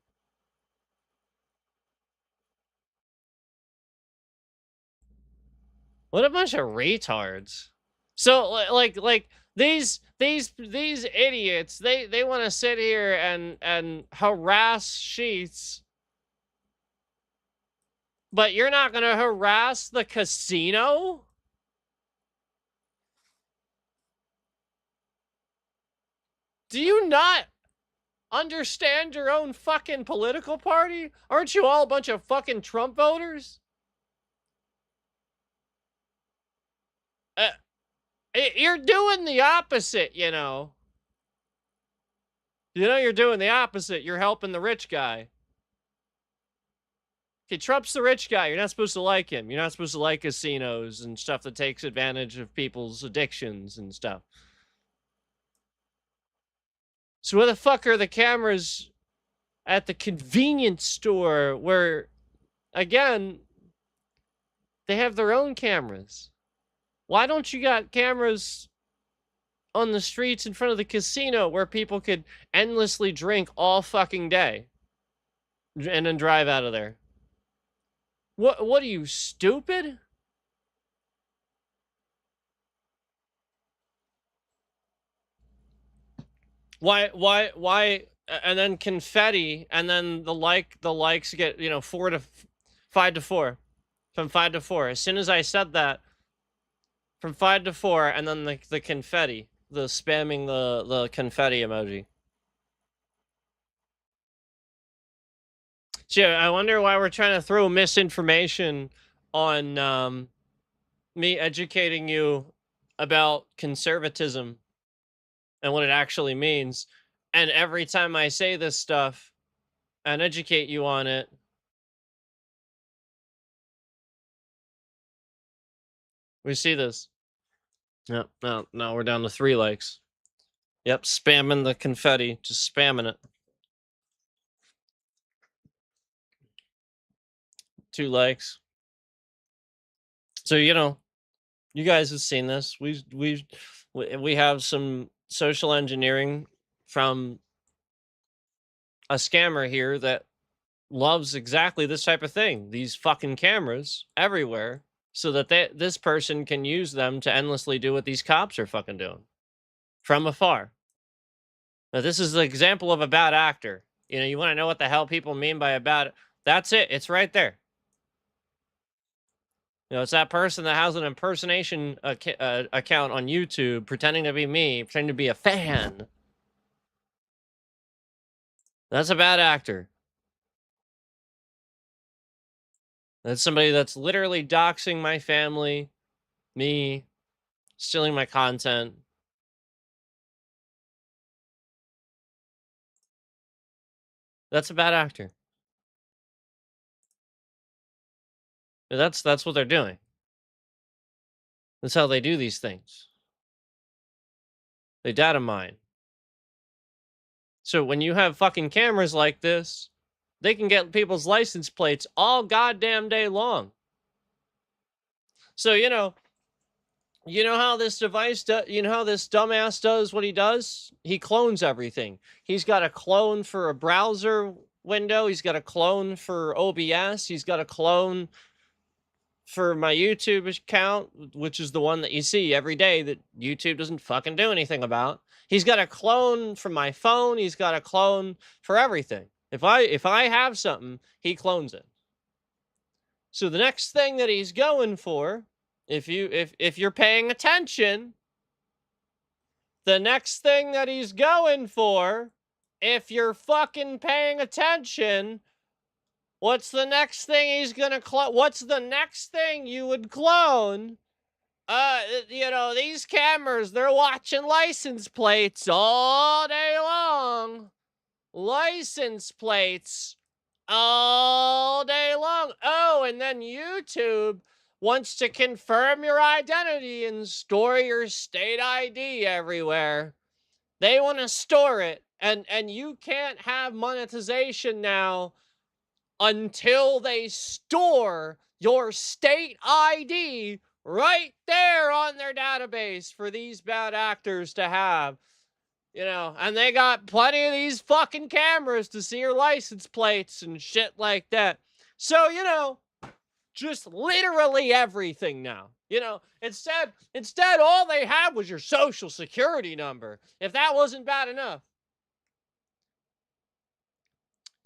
What a bunch of retards. So like these idiots, they want to sit here and harass Sheets. But you're not going to harass the casino? Do you not understand your own fucking political party? Aren't you all a bunch of fucking Trump voters? You're doing the opposite, you know. You know you're doing the opposite. You're helping the rich guy. Okay, Trump's the rich guy. You're not supposed to like him. You're not supposed to like casinos and stuff that takes advantage of people's addictions and stuff. So where the fuck are the cameras at the convenience store where, again, they have their own cameras? Why don't you got cameras on the streets in front of the casino where people could endlessly drink all fucking day and then drive out of there? What are you, stupid? Why, and then confetti, and then the likes get, you know, 5 to 4. From 5 to 4. As soon as I said that, from 5 to 4, and then the confetti, the spamming the confetti emoji. Gee, I wonder why we're trying to throw misinformation on me educating you about conservatism and what it actually means. And every time I say this stuff and educate you on it, we see this. No, no, no, we're down to 3 likes. Yep, spamming the confetti, just spamming it. 2 likes. So, you guys have seen this. We have some social engineering from a scammer here that loves exactly this type of thing. These fucking cameras everywhere so that this person can use them to endlessly do what these cops are fucking doing from afar. Now, this is the example of a bad actor. You want to know what the hell people mean by a bad. That's it. It's right there. It's that person that has an impersonation account on YouTube, pretending to be me, pretending to be a fan. That's a bad actor. That's somebody that's literally doxing my family, me, stealing my content. That's a bad actor. That's what they're doing. That's how they do these things. They data mine. So when you have fucking cameras like this, they can get people's license plates all goddamn day long. So, you know how this device you know how this dumbass does what he does? He clones everything. He's got a clone for a browser window. He's got a clone for OBS. He's got a clone for my YouTube account, which is the one that you see every day that YouTube doesn't fucking do anything about. He's got a clone for my phone. He's got a clone for everything. If I have something, he clones it. So the next thing that he's going for, if you're paying attention, the next thing that he's going for, if you're fucking paying attention, what's the next thing he's gonna clone? What's the next thing you would clone? These cameras, they're watching license plates all day long. License plates all day long. Oh, and then YouTube wants to confirm your identity and store your state ID everywhere. They want to store it, and you can't have monetization now until they store your state ID right there on their database for these bad actors to have. And they got plenty of these fucking cameras to see your license plates and shit like that. So, just literally everything now. Instead all they had was your social security number. If that wasn't bad enough.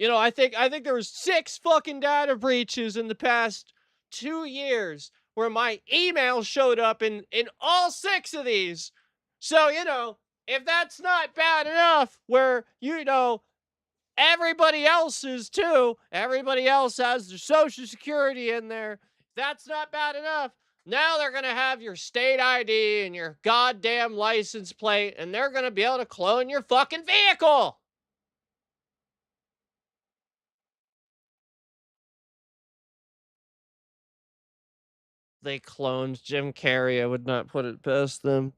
I think there was 6 fucking data breaches in the past 2 years where my email showed up in all 6 of these. So, if that's not bad enough, where, everybody else is too, everybody else has their social security in there, that's not bad enough. Now they're going to have your state ID and your goddamn license plate, and they're going to be able to clone your fucking vehicle. They cloned Jim Carrey. I would not put it past them.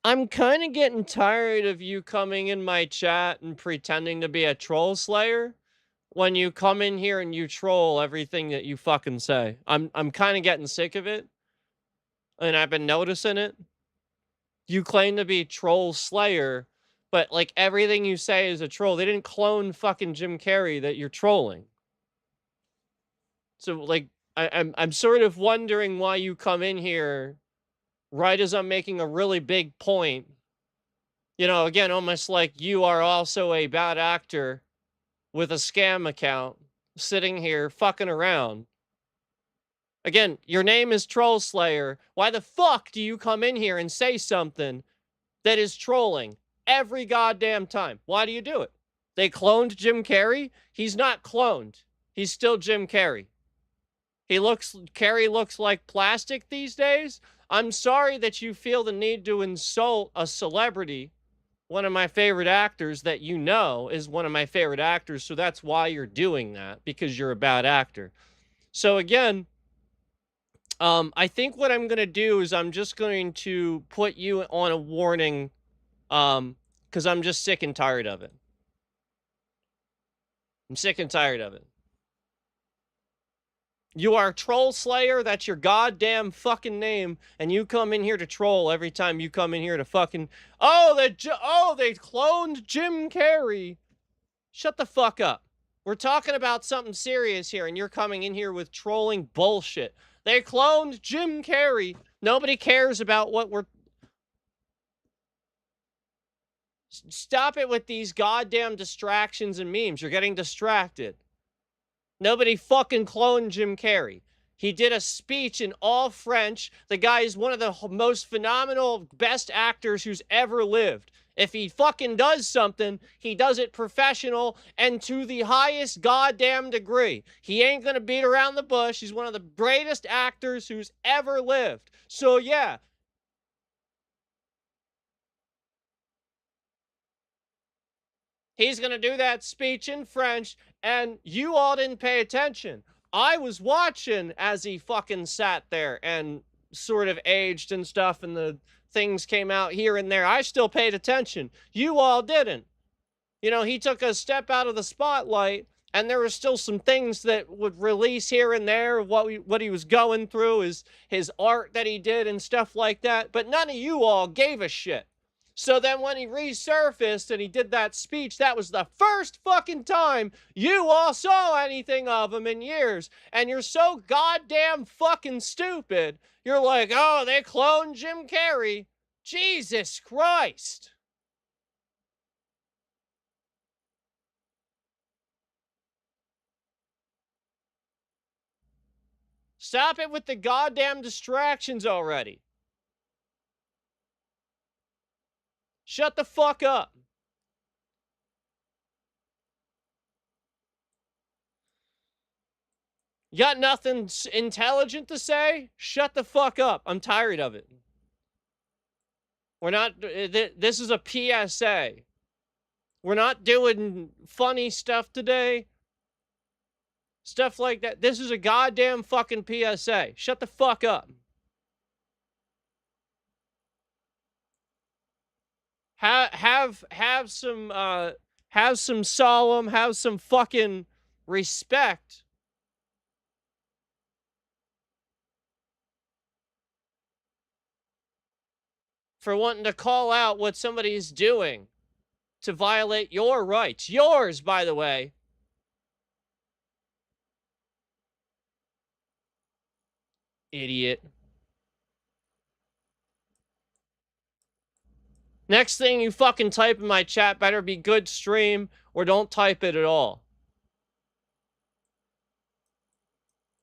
I'm kind of getting tired of you coming in my chat and pretending to be a troll slayer when you come in here and you troll everything that you fucking say. I'm kind of getting sick of it. And I've been noticing it. You claim to be troll slayer, but like everything you say is a troll. They didn't clone fucking Jim Carrey that you're trolling. So like I'm sort of wondering why you come in here right as I'm making a really big point. Again, almost like you are also a bad actor with a scam account sitting here fucking around. Again, your name is Troll Slayer. Why the fuck do you come in here and say something that is trolling every goddamn time? Why do you do it? They cloned Jim Carrey. He's not cloned. He's still Jim Carrey. Carrey looks like plastic these days. I'm sorry that you feel the need to insult a celebrity, one of my favorite actors that you know is one of my favorite actors. So that's why you're doing that, because you're a bad actor. So again, I think what I'm going to do is I'm just going to put you on a warning, because I'm just sick and tired of it. I'm sick and tired of it. You are Troll Slayer. That's your goddamn fucking name, and you come in here to troll every time you come in here to fucking. Oh, they cloned Jim Carrey. Shut the fuck up. We're talking about something serious here, and you're coming in here with trolling bullshit. They cloned Jim Carrey. Nobody cares about what we're. Stop it with these goddamn distractions and memes. You're getting distracted. Nobody fucking cloned Jim Carrey. He did a speech in all French. The guy is one of the most phenomenal, best actors who's ever lived. If he fucking does something, he does it professional and to the highest goddamn degree. He ain't gonna beat around the bush. He's one of the greatest actors who's ever lived. So yeah. He's gonna do that speech in French, and you all didn't pay attention. I was watching as he fucking sat there and sort of aged and stuff, and the things came out here and there. I still paid attention. You all didn't. You know, he took a step out of the spotlight, and there were still some things that would release here and there, what he was going through, his art that he did and stuff like that. But none of you all gave a shit. So then when he resurfaced and he did that speech, that was the first fucking time you all saw anything of him in years. And you're so goddamn fucking stupid. You're like, oh, they cloned Jim Carrey. Jesus Christ. Stop it with the goddamn distractions already. Shut the fuck up. You got nothing intelligent to say? Shut the fuck up. I'm tired of it. We're not, this is a PSA. We're not doing funny stuff today. Stuff like that. This is a goddamn fucking PSA. Shut the fuck up. Have some solemn, have some fucking respect. For wanting to call out what somebody's doing to violate your rights. Yours, by the way. Idiot. Next thing you fucking type in my chat better be good stream or don't type it at all.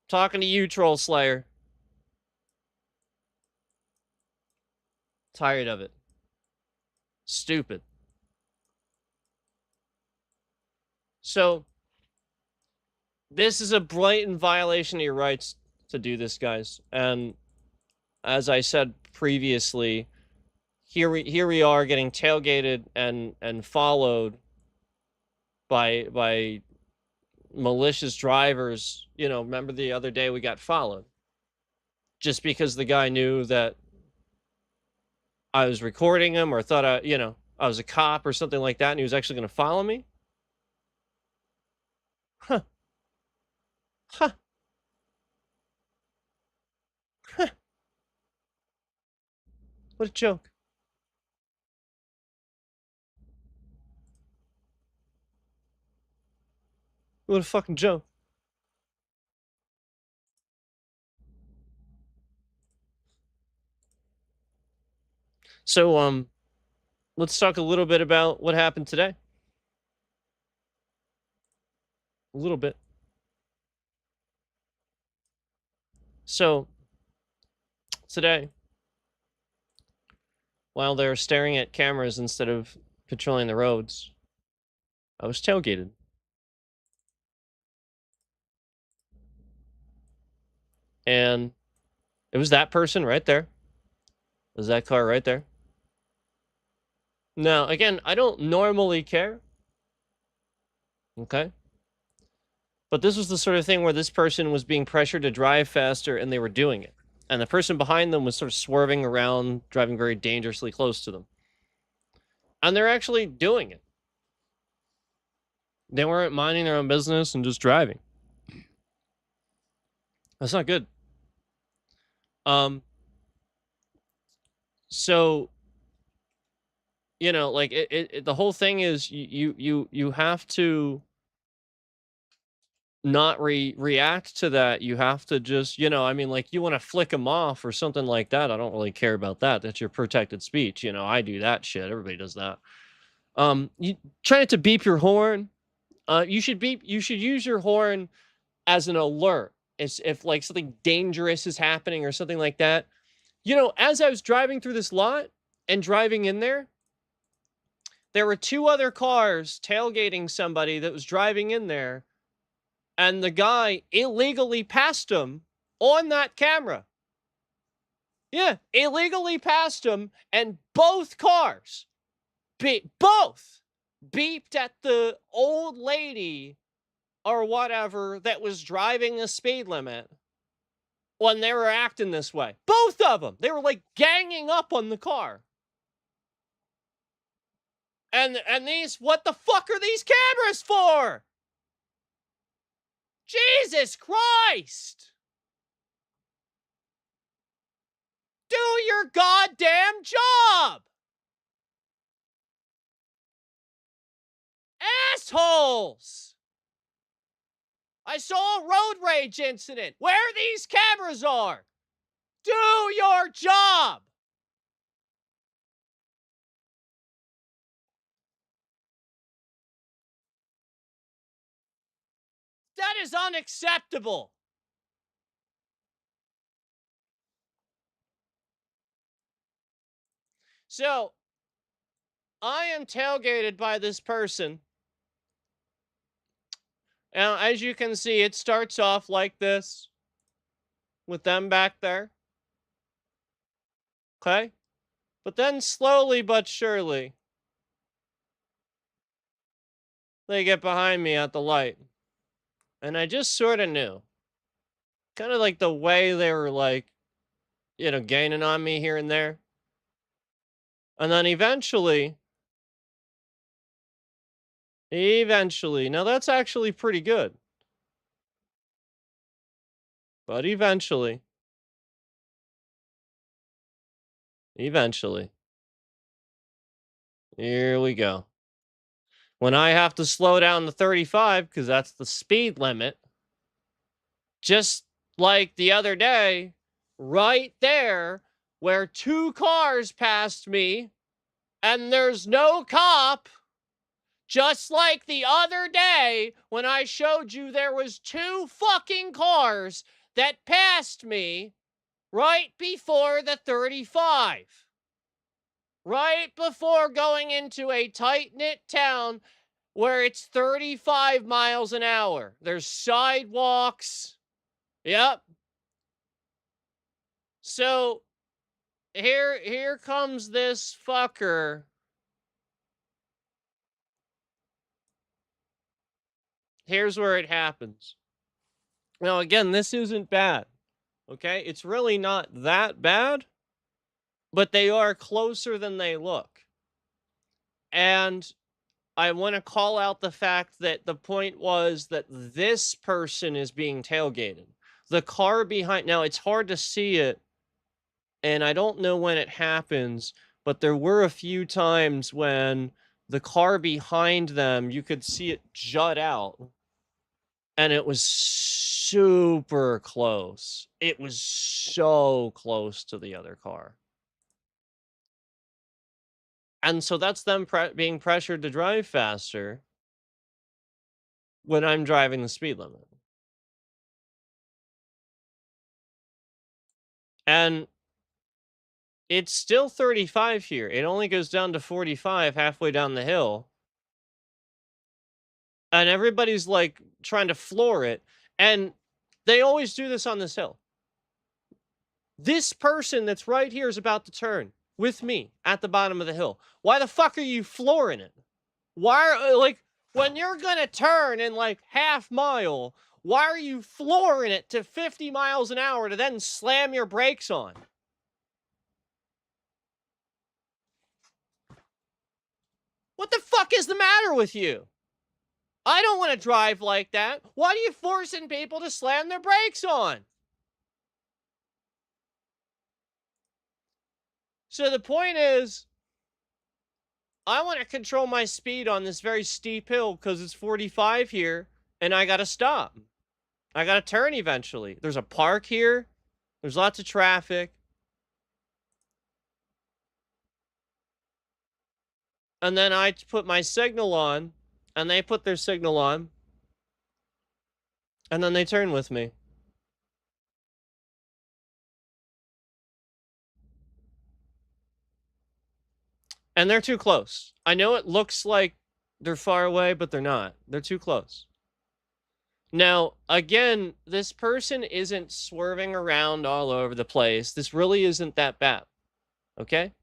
Talking to you, Troll Slayer. Tired of it. Stupid. So, this is a blatant violation of your rights to do this, guys. And as I said previously, here we are getting tailgated and followed by malicious drivers. You know, remember the other day we got followed just because the guy knew that I was recording him or thought I was a cop or something like that, and he was actually going to follow me. Huh. Huh. Huh. What a joke. What a fucking joke. So, let's talk a little bit about what happened today. A little bit. So, today, while they're staring at cameras instead of patrolling the roads, I was tailgated. And it was that person right there. It was that car right there. Now, again, I don't normally care. Okay. But this was the sort of thing where this person was being pressured to drive faster and they were doing it. And the person behind them was sort of swerving around, driving very dangerously close to them. And they're actually doing it. They weren't minding their own business and just driving. That's not good. So, you know, like the whole thing is you have to not react to that. You have to just, you know, I mean, like you want to flick them off or something like that. I don't really care about that. That's your protected speech. You know, I do that shit. Everybody does that. You try not to beep your horn. You should beep. You should use your horn as an alert. It's if like something dangerous is happening or something like that. You know, as I was driving through this lot and driving in there were two other cars tailgating somebody that was driving in there, and the guy illegally passed him on that camera. Yeah, illegally passed him, and both cars, both beeped at the old lady or whatever that was driving the speed limit when they were acting this way. Both of them. They were like ganging up on the car. And these, what the fuck are these cameras for? Jesus Christ! Do your goddamn job! Assholes! I saw a road rage incident. Where these cameras are? Do your job! That is unacceptable. So, I am tailgated by this person. Now, as you can see, it starts off like this with them back there. Okay? But then slowly but surely, they get behind me at the light. And I just sort of knew. Kind of like the way they were like, you know, gaining on me here and there. And then eventually, now that's actually pretty good. But eventually, here we go. When I have to slow down to 35, because that's the speed limit, just like the other day, right there, where two cars passed me, and there's no cop. Just like the other day when I showed you there was two fucking cars that passed me right before the 35. Right before going into a tight-knit town where it's 35 miles an hour. There's sidewalks. Yep. So here comes this fucker. Here's where it happens. Now, again, this isn't bad. Okay? It's really not that bad, but they are closer than they look. And I want to call out the fact that the point was that this person is being tailgated. The car behind, now it's hard to see it, and I don't know when it happens, but there were a few times when the car behind them, you could see it jut out, and it was super close. It was so close to the other car. And so that's them being pressured to drive faster when I'm driving the speed limit. And it's still 35 here. It only goes down to 45 halfway down the hill. and everybody's like trying to floor it. And they always do this on this hill. This person that's right here is about to turn with me at the bottom of the hill. Why the fuck are you flooring it? Why are, like, when you're gonna turn in like half mile, why are you flooring it to 50 miles an hour to then slam your brakes on? What the fuck is the matter with you? I don't want to drive like that. Why are you forcing people to slam their brakes on? So the point is, I want to control my speed on this very steep hill because it's 45 here, and I got to stop. I got to turn eventually. There's a park here. There's lots of traffic. And then I put my signal on, and they put their signal on, and then they turn with me. And they're too close. I know it looks like they're far away, but they're not. They're too close. Now, again, this person isn't swerving around all over the place. This really isn't that bad. Okay?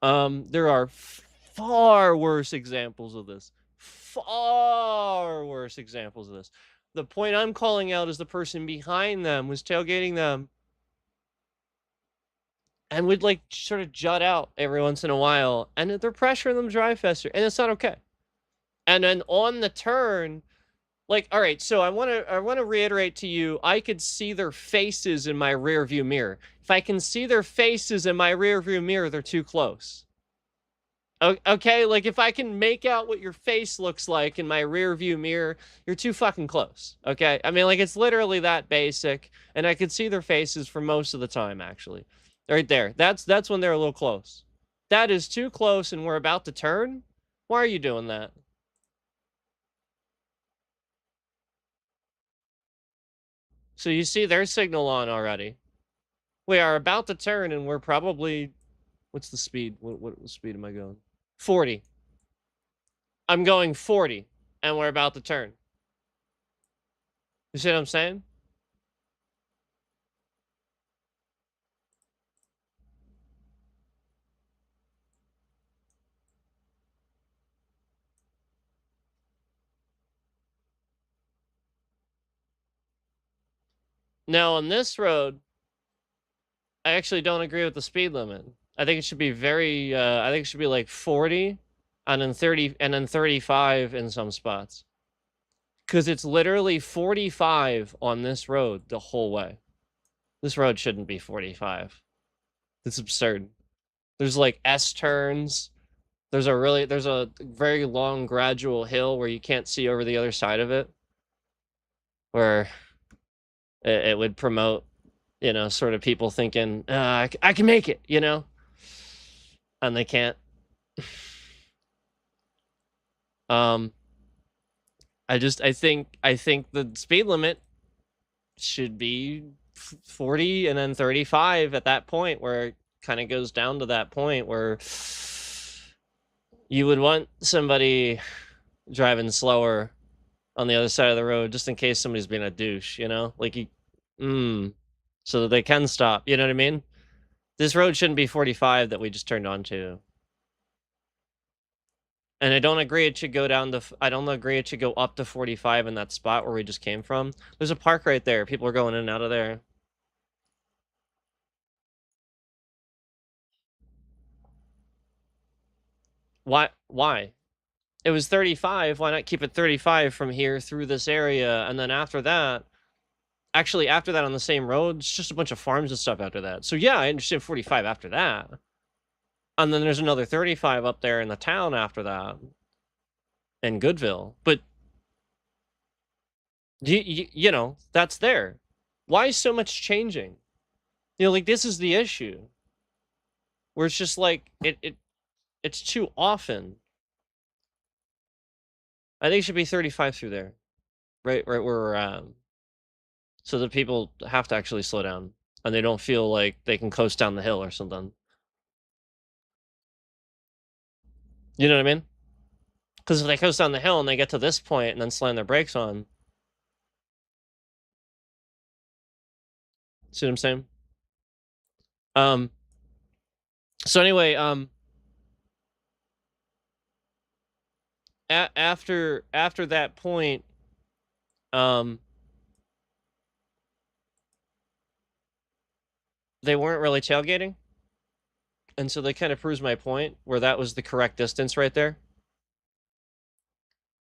There are far worse examples of this. Far worse examples of this. The point I'm calling out is the person behind them was tailgating them and would like sort of jut out every once in a while, and they're pressuring them to drive faster, and it's not okay. And then on the turn, like, all right, so I want to reiterate to you, I could see their faces in my rear view mirror. If I can see their faces in my rear view mirror, they're too close. Okay, like if I can make out what your face looks like in my rear view mirror, you're too fucking close. Okay, I mean, like, it's literally that basic, and I could see their faces for most of the time, actually. Right there. That's when they're a little close. That is too close, and we're about to turn. Why are you doing that? So you see their signal on already. We are about to turn, and we're probably, what's the speed? What speed am I going? 40. I'm going 40, and we're about to turn. You see what I'm saying? Now, on this road, I actually don't agree with the speed limit. I think it should be I think it should be like 40 and then 30 and then 35 in some spots. Because it's literally 45 on this road the whole way. This road shouldn't be 45. It's absurd. There's like S turns. There's a very long gradual hill where you can't see over the other side of it. Where it would promote, you know, sort of people thinking, I can make it, you know? And they can't. I think the speed limit should be 40 and then 35 at that point, where it kind of goes down to that point where you would want somebody driving slower on the other side of the road just in case somebody's being a douche, you know? Like, so that they can stop, you know what I mean? This road shouldn't be 45 that we just turned onto. And I don't agree it should go down to, I don't agree it should go up to 45 in that spot where we just came from. There's a park right there. People are going in and out of there. Why? It was 35. Why not keep it 35 from here through this area? And then after that, actually after that on the same road, it's just a bunch of farms and stuff after that. So yeah, I understand 45 after that. And then there's another 35 up there in the town after that. In Goodville. But, you know, that's there. Why is so much changing? You know, like, this is the issue. Where it's just like, it's too often. I think it should be 35 through there. Right where we're at. So that people have to actually slow down. And they don't feel like they can coast down the hill or something. You know what I mean? Because if they coast down the hill and they get to this point and then slam their brakes on, see what I'm saying? Um. So anyway, after that point, um, they weren't really tailgating, and so they kind of proves my point where that was the correct distance right there.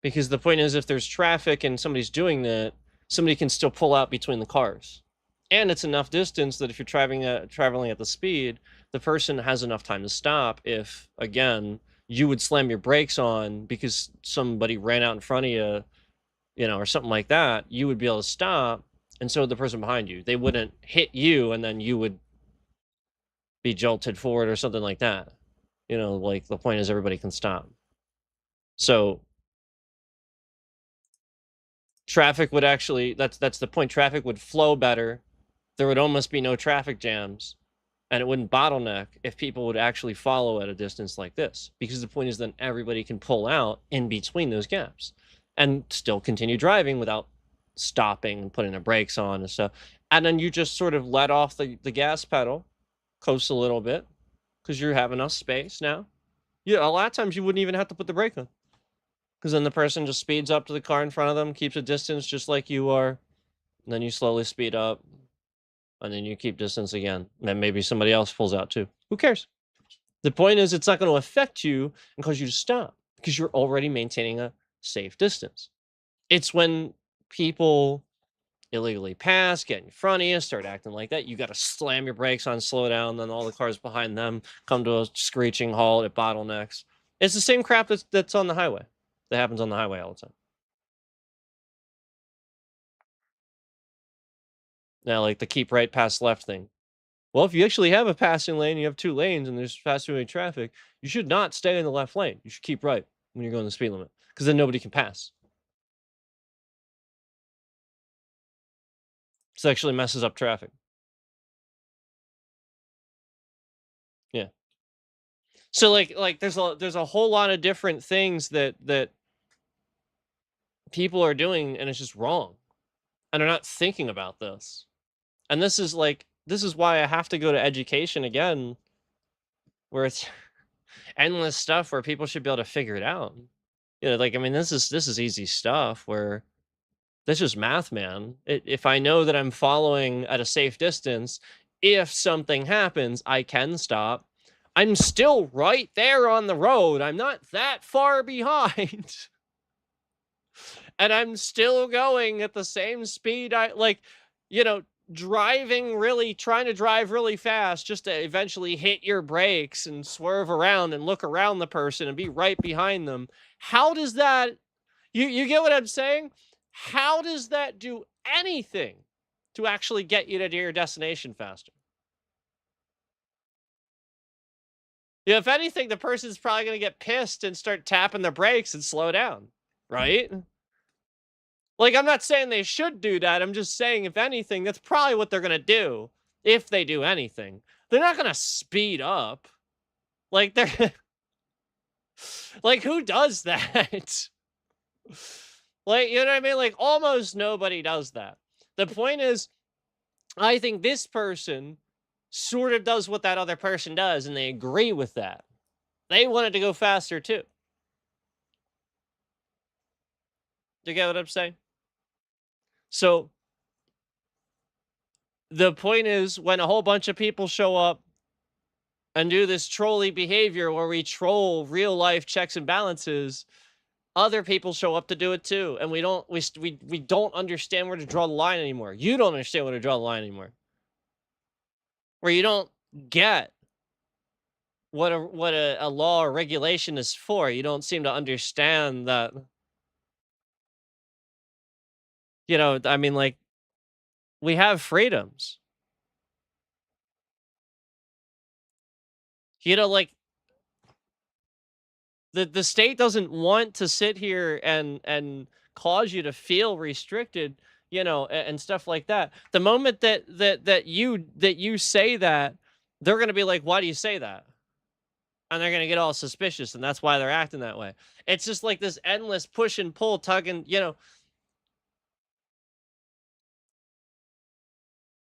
Because the point is, if there's traffic and somebody's doing that, somebody can still pull out between the cars, and it's enough distance that if you're traveling at the speed, the person has enough time to stop. If again you would slam your brakes on because somebody ran out in front of you, or something like that, you would be able to stop, and so would the person behind you. They wouldn't hit you, and then you would be jolted forward or something like that. Like the point is everybody can stop. So traffic would actually that's the point. Traffic would flow better. There would almost be no traffic jams, and it wouldn't bottleneck if people would actually follow at a distance like this. Because the point is then everybody can pull out in between those gaps and still continue driving without stopping and putting the brakes on and stuff. And then you just sort of let off the gas pedal, coast a little bit, because you have enough space now. Yeah, a lot of times you wouldn't even have to put the brake on, because then the person just speeds up to the car in front of them, keeps a distance just like you are, and then you slowly speed up, and then you keep distance again. And then maybe somebody else pulls out too. Who cares? The point is, it's not going to affect you and cause you to stop because you're already maintaining a safe distance. It's when people illegally pass, get in front of you, start acting like that, you got to slam your brakes on, slow down, then all the cars behind them come to a screeching halt at bottlenecks. It's the same crap that's on the highway. That happens on the highway all the time. Now, like the keep right, pass left thing. Well, if you actually have a passing lane, you have two lanes, and there's fast-moving traffic, you should not stay in the left lane. You should keep right when you're going the speed limit, because then nobody can pass. This actually messes up traffic. Yeah. So like there's a whole lot of different things that people are doing, and it's just wrong, and they're not thinking about this. And this is why I have to go to education again, where it's endless stuff where people should be able to figure it out. Like I mean, this is easy stuff where that's just math, man. If I know that I'm following at a safe distance, if something happens, I can stop. I'm still right there on the road. I'm not that far behind. And I'm still going at the same speed trying to drive really fast just to eventually hit your brakes and swerve around and look around the person and be right behind them. How does that, you get what I'm saying? How does that do anything to actually get you to your destination faster? If anything, the person's probably going to get pissed and start tapping the brakes and slow down, right? Like, I'm not saying they should do that. I'm just saying, if anything, that's probably what they're going to do if they do anything. They're not going to speed up. Like, they're like, who does that? Like, you know what I mean? Like, almost nobody does that. The point is, I think this person sort of does what that other person does, and they agree with that. They wanted to go faster too. Do you get what I'm saying? So the point is, when a whole bunch of people show up and do this trolly behavior where we troll real life checks and balances, other people show up to do it too, and we don't understand where to draw the line anymore. You don't understand where to draw the line anymore. Where you don't get what a law or regulation is for. You don't seem to understand that. I mean, like, we have freedoms. Like, the state doesn't want to sit here and cause you to feel restricted, and stuff like that. The moment that you say that, they're going to be like, why do you say that? and they're gonna get all suspicious, and that's why they're acting that way. It's just like this endless push and pull, tugging,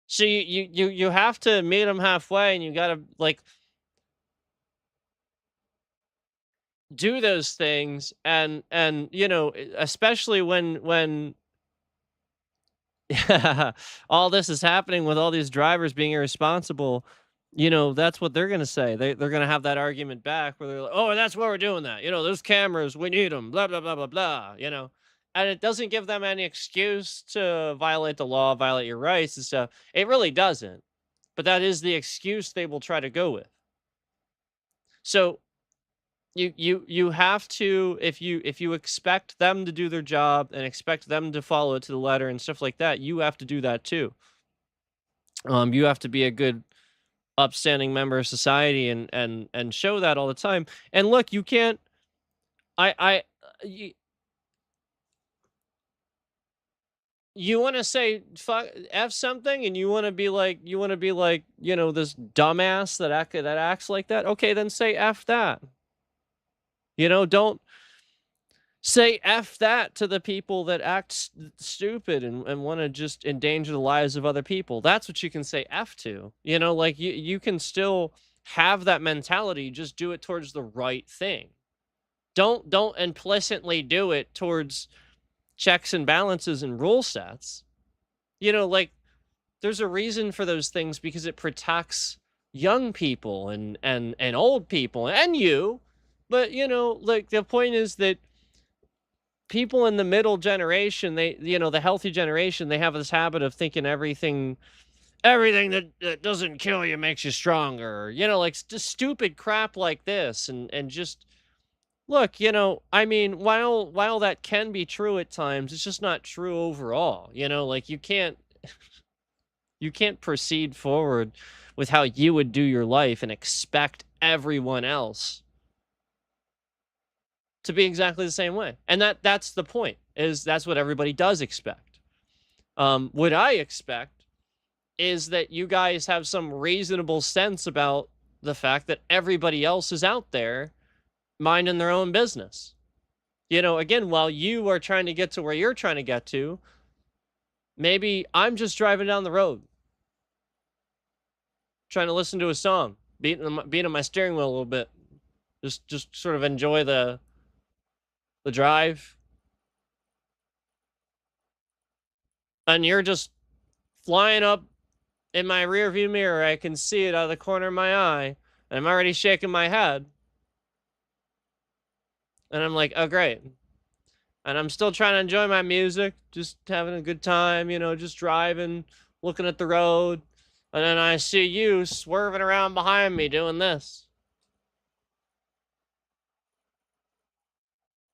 so you have to meet them halfway, and you gotta, like, do those things, and, especially when all this is happening with all these drivers being irresponsible, that's what they're gonna say. They're gonna have that argument back where they're like, "Oh, that's why we're doing that. Those cameras, we need them, blah, blah, blah, blah, blah." And it doesn't give them any excuse to violate the law, violate your rights and stuff. It really doesn't. But that is the excuse they will try to go with. So you have to, if you expect them to do their job and expect them to follow it to the letter and stuff like that, you have to do that too. You have to be a good upstanding member of society and show that all the time. And look, you can't I you, you want to say fuck f something, and you want to be like this dumbass that acts like that. Okay, then say f that. Don't say F that to the people that act stupid and want to just endanger the lives of other people. That's what you can say F to. Like, you can still have that mentality, just do it towards the right thing. Don't implicitly do it towards checks and balances and rule sets. Like, there's a reason for those things, because it protects young people and old people and you. But like, the point is that people in the middle generation, the healthy generation, they have this habit of thinking everything that doesn't kill you makes you stronger. Like, just stupid crap like this, and just look. I mean, while that can be true at times, it's just not true overall. Like, you can't proceed forward with how you would do your life and expect everyone else to be exactly the same way. And that's the point, is that's what everybody does expect. What I expect is that you guys have some reasonable sense about the fact that everybody else is out there minding their own business. Again, while you are trying to get to where you're trying to get to, maybe I'm just driving down the road, trying to listen to a song, beating on my steering wheel a little bit, just sort of enjoy the drive, and you're just flying up in my rear view mirror. I can see it out of the corner of my eye, and I'm already shaking my head, and I'm like, oh great. And I'm still trying to enjoy my music, just having a good time, just driving, looking at the road, and then I see you swerving around behind me doing this.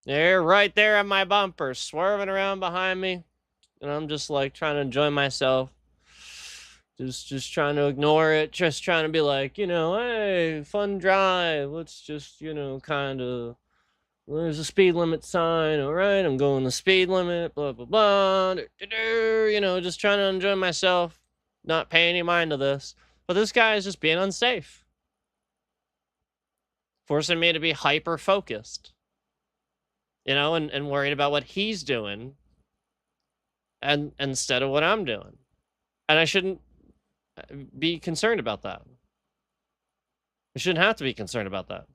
They're right there on my bumper, swerving around behind me. And I'm just like trying to enjoy myself. Just trying to ignore it. Just trying to be like, hey, fun drive. Let's just, kind of, there's a speed limit sign. All right, I'm going the speed limit, blah, blah, blah. Just trying to enjoy myself. Not paying any mind to this. But this guy is just being unsafe, forcing me to be hyper focused. And worried about what he's doing, and instead of what I'm doing. And I shouldn't be concerned about that. I shouldn't have to be concerned about that.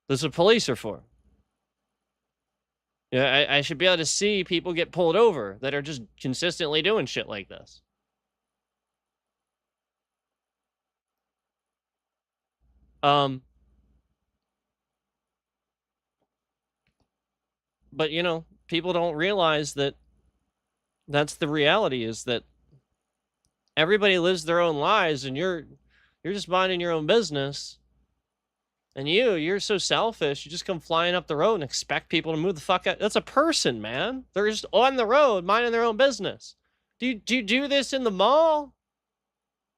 That's what police are for. I should be able to see people get pulled over that are just consistently doing shit like this. But people don't realize that that's the reality, is that everybody lives their own lives, and you're just minding your own business. And you're so selfish. You just come flying up the road and expect people to move the fuck out. That's a person, man. They're just on the road minding their own business. Do you do this in the mall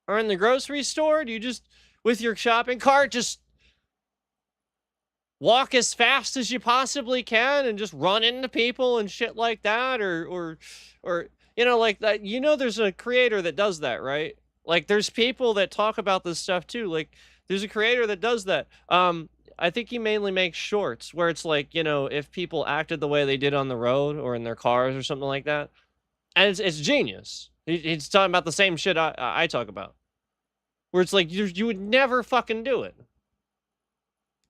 or in the grocery store? Do you just, with your shopping cart, just walk as fast as you possibly can and just run into people and shit like that? Or like that? There's a creator that does that, right? Like, there's people that talk about this stuff too. Like, there's a creator that does that. I think he mainly makes shorts where it's like, if people acted the way they did on the road or in their cars or something like that. And it's genius. He's talking about the same shit I talk about. Where it's like you would never fucking do it.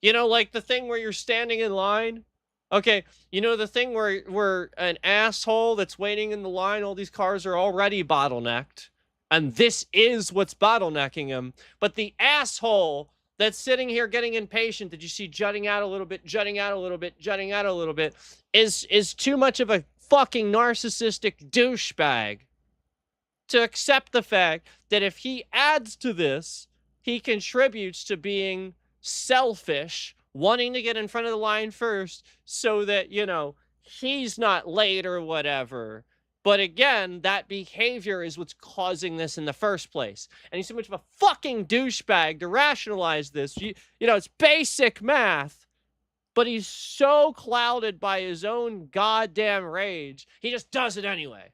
Like the thing where you're standing in line. Okay, the thing where an asshole that's waiting in the line, all these cars are already bottlenecked, and this is what's bottlenecking him. But the asshole that's sitting here getting impatient that you see jutting out a little bit, jutting out a little bit, jutting out a little bit, is too much of a fucking narcissistic douchebag to accept the fact that if he adds to this, he contributes to being selfish, wanting to get in front of the line first so that, he's not late or whatever. But again, that behavior is what's causing this in the first place. And he's so much of a fucking douchebag to rationalize this. It's basic math. But he's so clouded by his own goddamn rage, he just does it anyway.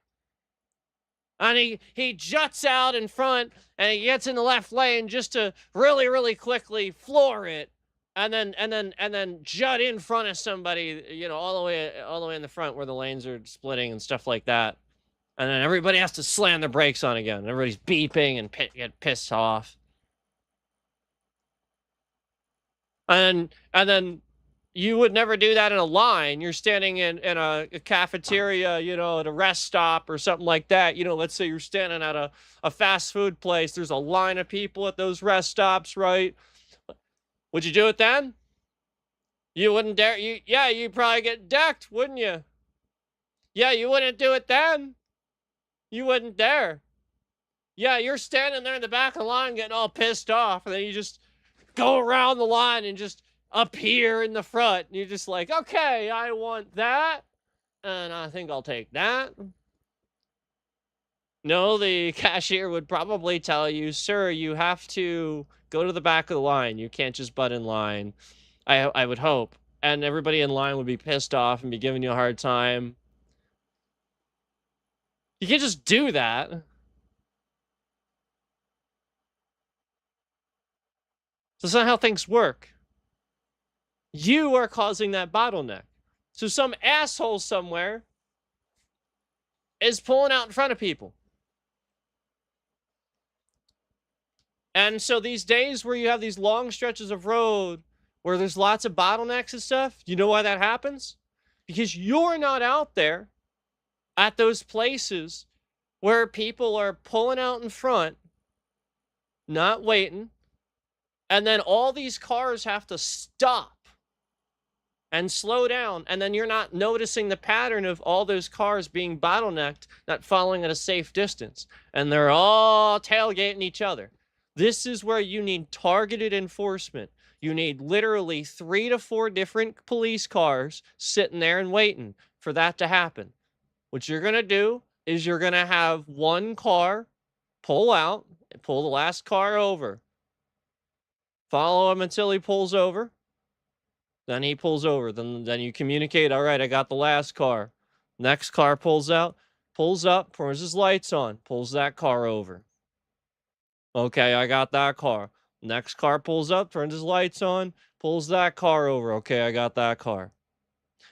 And he juts out in front and he gets in the left lane just to really, really quickly floor it. And then jut in front of somebody, all the way in the front where the lanes are splitting and stuff like that. And then everybody has to slam the brakes on again. Everybody's beeping and get pissed off. And then you would never do that in a line. You're standing in a cafeteria, at a rest stop or something like that. Let's say you're standing at a fast food place. There's a line of people at those rest stops, right? Would you do it then? You wouldn't dare. You'd probably get decked, wouldn't you? Yeah, you wouldn't do it then. You wouldn't dare. Yeah, you're standing there in the back of the line getting all pissed off, and then you just go around the line and just appear in the front. And you're just like, okay, I want that, and I think I'll take that. No, the cashier would probably tell you, sir, you have to go to the back of the line. You can't just butt in line. I would hope. And everybody in line would be pissed off and be giving you a hard time. You can't just do that. That's not how things work. You are causing that bottleneck. So some asshole somewhere is pulling out in front of people. And so these days where you have these long stretches of road where there's lots of bottlenecks and stuff, you know why that happens? Because you're not out there at those places where people are pulling out in front, not waiting, and then all these cars have to stop and slow down, and then you're not noticing the pattern of all those cars being bottlenecked, not following at a safe distance, and they're all tailgating each other. This is where you need targeted enforcement. You need literally 3 to 4 different police cars sitting there and waiting for that to happen. What you're going to do is you're going to have one car pull out and pull the last car over. Follow him until he pulls over. Then he pulls over. Then you communicate, all right, I got the last car. Next car pulls out, pulls up, turns his lights on, pulls that car over. Okay, I got that car. Next car pulls up, turns his lights on, pulls that car over. Okay, I got that car.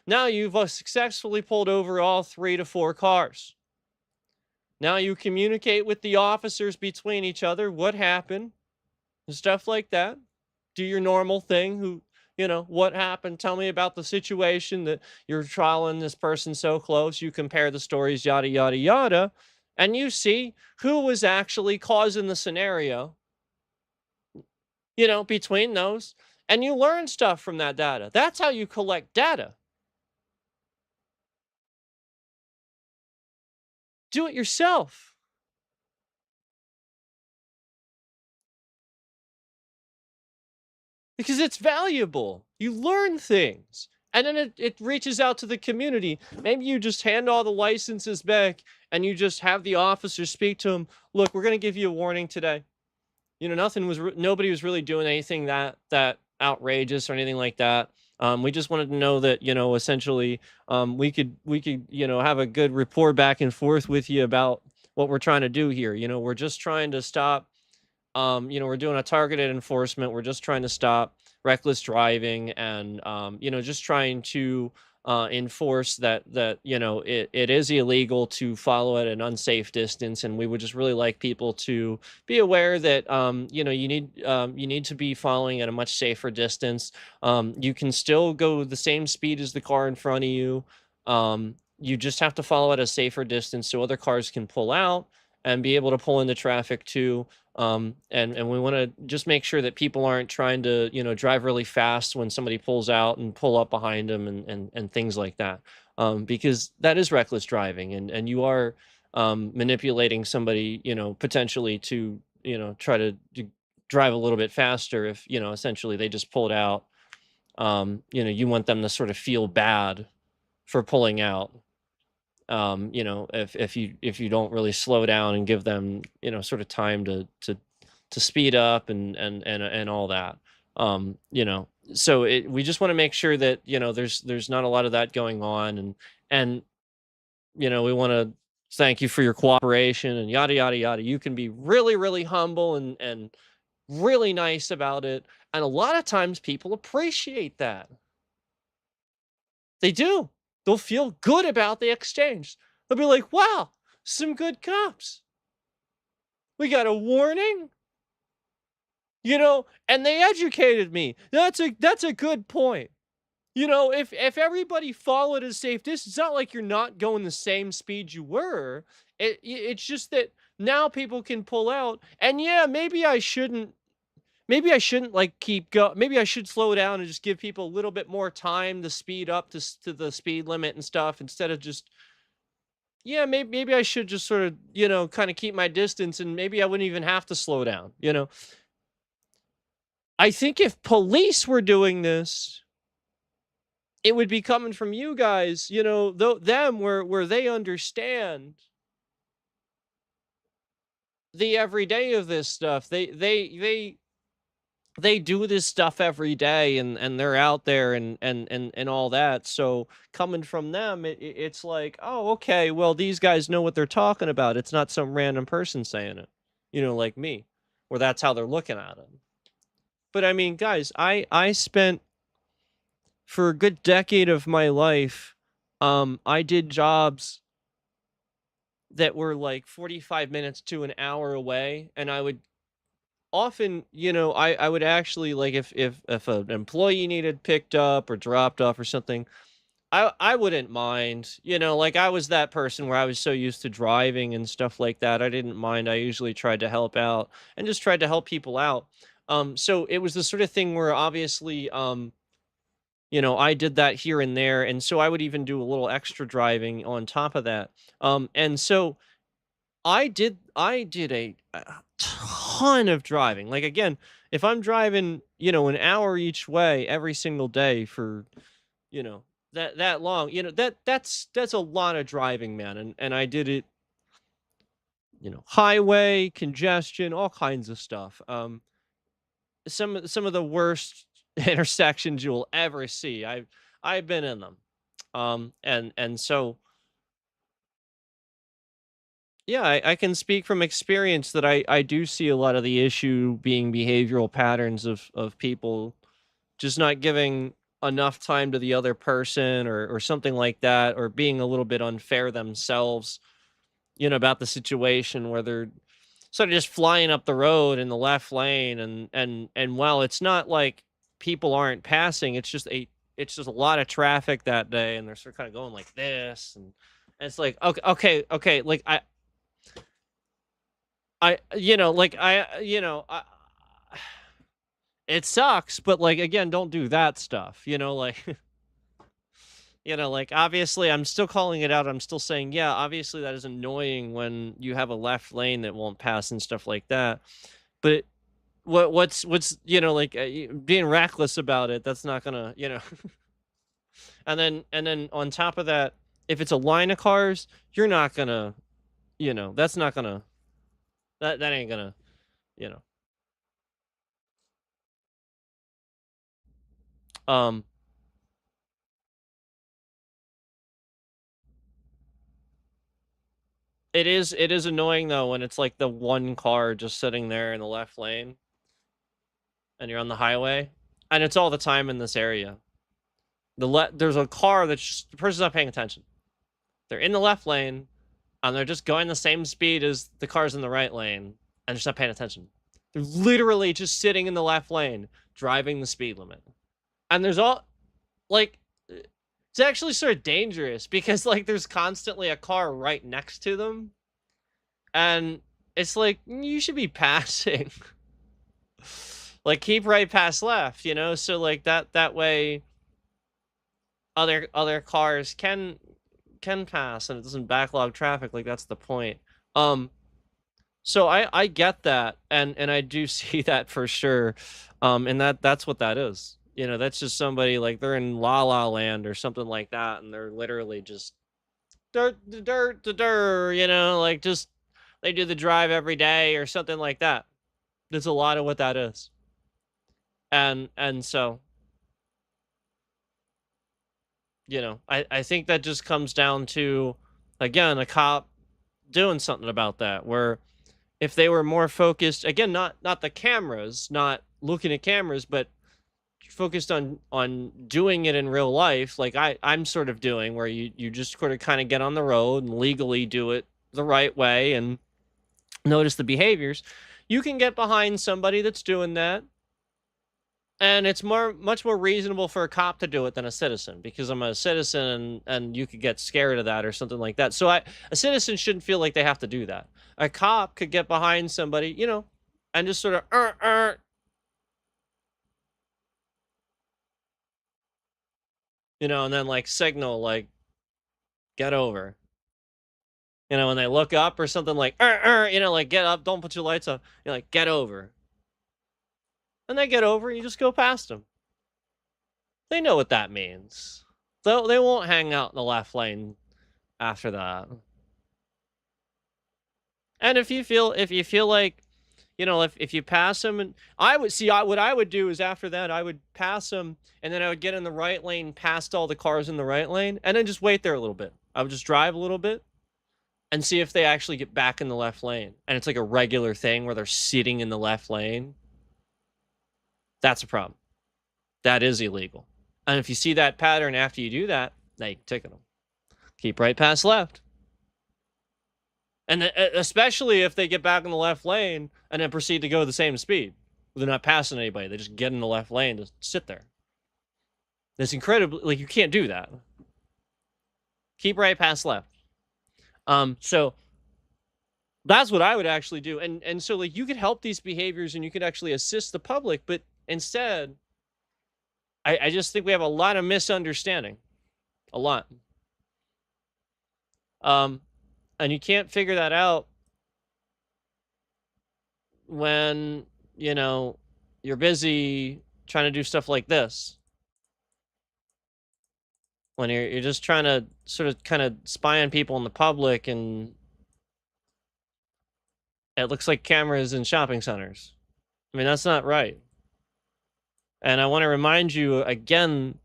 Now you've successfully pulled over all 3 to 4 cars. Now you communicate with the officers between each other, what happened, and stuff like that. Do your normal thing, what happened? Tell me about the situation that you're trialing this person so close. You compare the stories, yada, yada, yada. And you see who was actually causing the scenario, between those. And you learn stuff from that data. That's how you collect data. Do it yourself. Because it's valuable. You learn things. And then it reaches out to the community. Maybe you just hand all the licenses back and you just have the officers speak to them. Look, we're going to give you a warning today. Nobody was really doing anything that outrageous or anything like that. We just wanted to know that, essentially, we could, have a good rapport back and forth with you about what we're trying to do here. We're just trying to stop, we're doing a targeted enforcement. We're just trying to stop reckless driving, and just trying to enforce that it is illegal to follow at an unsafe distance. And we would just really like people to be aware that you need to be following at a much safer distance. You can still go the same speed as the car in front of you. You just have to follow at a safer distance so other cars can pull out and be able to pull into traffic too. And we want to just make sure that people aren't trying to drive really fast when somebody pulls out and pull up behind them, and things like that. Because that is reckless driving, and you are manipulating somebody, potentially to try to drive a little bit faster if essentially they just pulled out. You want them to sort of feel bad for pulling out. If you don't really slow down and give them sort of time to speed up, and all that. So we just want to make sure that there's not a lot of that going on. And we want to thank you for your cooperation, and yada yada yada. You can be really really humble and really nice about it, and a lot of times people appreciate that. They do. They'll feel good about the exchange. They'll be like, wow, some good cops. We got a warning, and they educated me. That's a good point. If everybody followed a safe distance, it's not like you're not going the same speed you were. It's just that now people can pull out. And yeah, maybe I shouldn't like keep go. Maybe I should slow down and just give people a little bit more time to speed up to the speed limit and stuff, instead of just, yeah, maybe I should just sort of, kind of keep my distance, and maybe I wouldn't even have to slow down. I think if police were doing this, it would be coming from you guys, them, where they understand the everyday of this stuff. They do this stuff every day, and they're out there, and all that. So coming from them, it's like, oh, okay, well, these guys know what they're talking about. It's not some random person saying it, like me, or that's how they're looking at it. But I mean, guys, I spent, for a good decade of my life, I did jobs that were like 45 minutes to an hour away, and I would often, I would actually, like, if an employee needed picked up or dropped off or something, I wouldn't mind. Like, I was that person where I was so used to driving and stuff like that. I didn't mind. I usually tried to help out and just tried to help people out. So it was the sort of thing where, obviously, I did that here and there, and so I would even do a little extra driving on top of that. And so I did a ton of driving. Like, again, if I'm driving, an hour each way every single day for, that long, that's a lot of driving, man. And I did it, highway, congestion, all kinds of stuff. Some of the worst intersections you'll ever see. I've been in them. And so, yeah, I can speak from experience that I do see a lot of the issue being behavioral patterns of people just not giving enough time to the other person, or something like that, or being a little bit unfair themselves, about the situation, where they're sort of just flying up the road in the left lane. And while it's not like people aren't passing, it's just a lot of traffic that day, and they're sort of kind of going like this. And it's like, okay, okay, okay, like, like, it sucks, but, like, again, don't do that stuff, like, like, obviously, I'm still calling it out. I'm still saying, yeah, obviously that is annoying when you have a left lane that won't pass and stuff like that. But what's like, being reckless about it, that's not gonna, and then on top of that, if it's a line of cars, you're not gonna, that's not gonna, that ain't gonna, you know. Um, it is annoying though when it's like the one car just sitting there in the left lane and you're on the highway. and it's all the time in this area. There's a car the person's not paying attention. They're in the left lane, and they're just going the same speed as the cars in the right lane, and just not paying attention. They're literally just sitting in the left lane, driving the speed limit. And there's all, like, it's actually sort of dangerous because, like, there's constantly a car right next to them. And it's like, you should be passing. Like, keep right past left, you know? So, like, that way other cars can pass and it doesn't backlog traffic. Like, that's the point. So I get that, and I do see that for sure. And that's what that is. You know, that's just somebody, like, they're in La La Land or something like that, and they're literally just dirt, dirt, dirt, you know, like, just they do the drive every day or something like that. That's a lot of what that is. And so, you know, I think that just comes down to, again, a cop doing something about that, where if they were more focused, again, not the cameras, not looking at cameras, but focused on doing it in real life, like I'm sort of doing, where you just sort of kind of get on the road and legally do it the right way and notice the behaviors, you can get behind somebody that's doing that. And it's much more reasonable for a cop to do it than a citizen, because I'm a citizen, and you could get scared of that or something like that. So a citizen shouldn't feel like they have to do that. A cop could get behind somebody, you know, and just sort of you know, and then, like, signal, like, get over. You know, when they look up or something, like, you know, like, get up, don't put your lights on. You're like, get over. And they get over, and you just go past them. They know what that means. They won't hang out in the left lane after that. And if you feel like, you know, if you pass them, and I would see, what I would do is, after that, I would pass them, and then I would get in the right lane past all the cars in the right lane, and then just wait there a little bit. I would just drive a little bit and see if they actually get back in the left lane. And it's like a regular thing where they're sitting in the left lane. That's a problem. That is illegal. And if you see that pattern after you do that, now you can ticket them. Keep right past left. And especially if they get back in the left lane and then proceed to go the same speed. They're not passing anybody. They just get in the left lane to sit there. It's incredibly, like, you can't do that. Keep right past left. So that's what I would actually do. And so, like, you could help these behaviors and you could actually assist the public, but instead, I just think we have a lot of misunderstanding. A lot. And you can't figure that out when, you know, you're busy trying to do stuff like this. When you're just trying to sort of kind of spy on people in the public, and it looks like cameras in shopping centers. I mean, that's not right. And I want to remind you again,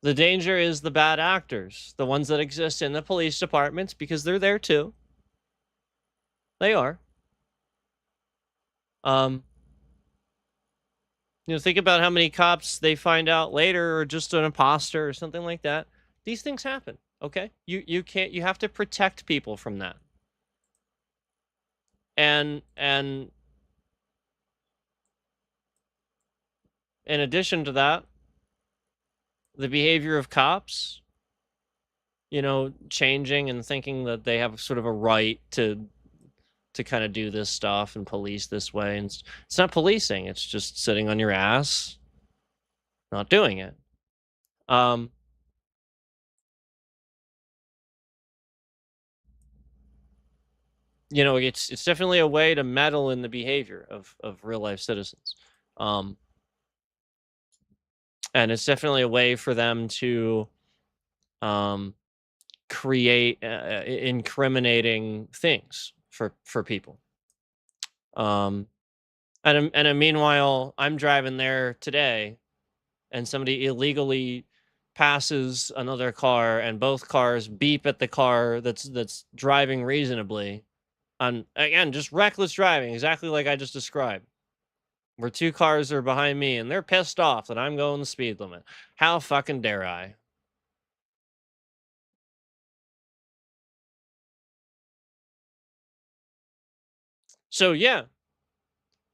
the danger is the bad actors, the ones that exist in the police departments, because they're there too. They are. You know, think about how many cops they find out later are just an imposter or something like that. These things happen, okay? You can't, you have to protect people from that. And in addition to that, the behavior of cops, you know, changing and thinking that they have sort of a right to kind of do this stuff and police this way. And it's not policing. It's just sitting on your ass, not doing it. You know, it's definitely a way to meddle in the behavior of real life citizens. And it's definitely a way for them to create incriminating things for people. And meanwhile, I'm driving there today, and somebody illegally passes another car, and both cars beep at the car that's driving reasonably, On again, just reckless driving, exactly like I just described, where 2 cars are behind me and they're pissed off that I'm going the speed limit. How fucking dare I? So, yeah,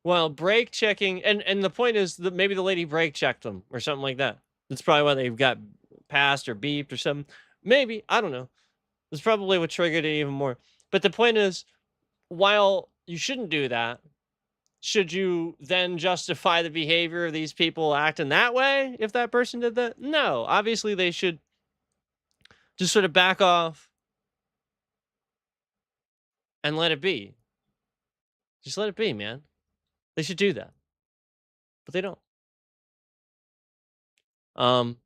well, brake checking and the point is that maybe the lady brake checked them or something like that. That's probably why they've got passed or beeped or something. Maybe, I don't know. That's probably what triggered it even more. But the point is, while you shouldn't do that, should you then justify the behavior of these people acting that way if that person did that? No. Obviously, they should just sort of back off and let it be. Just let it be, man. They should do that, but they don't. Um,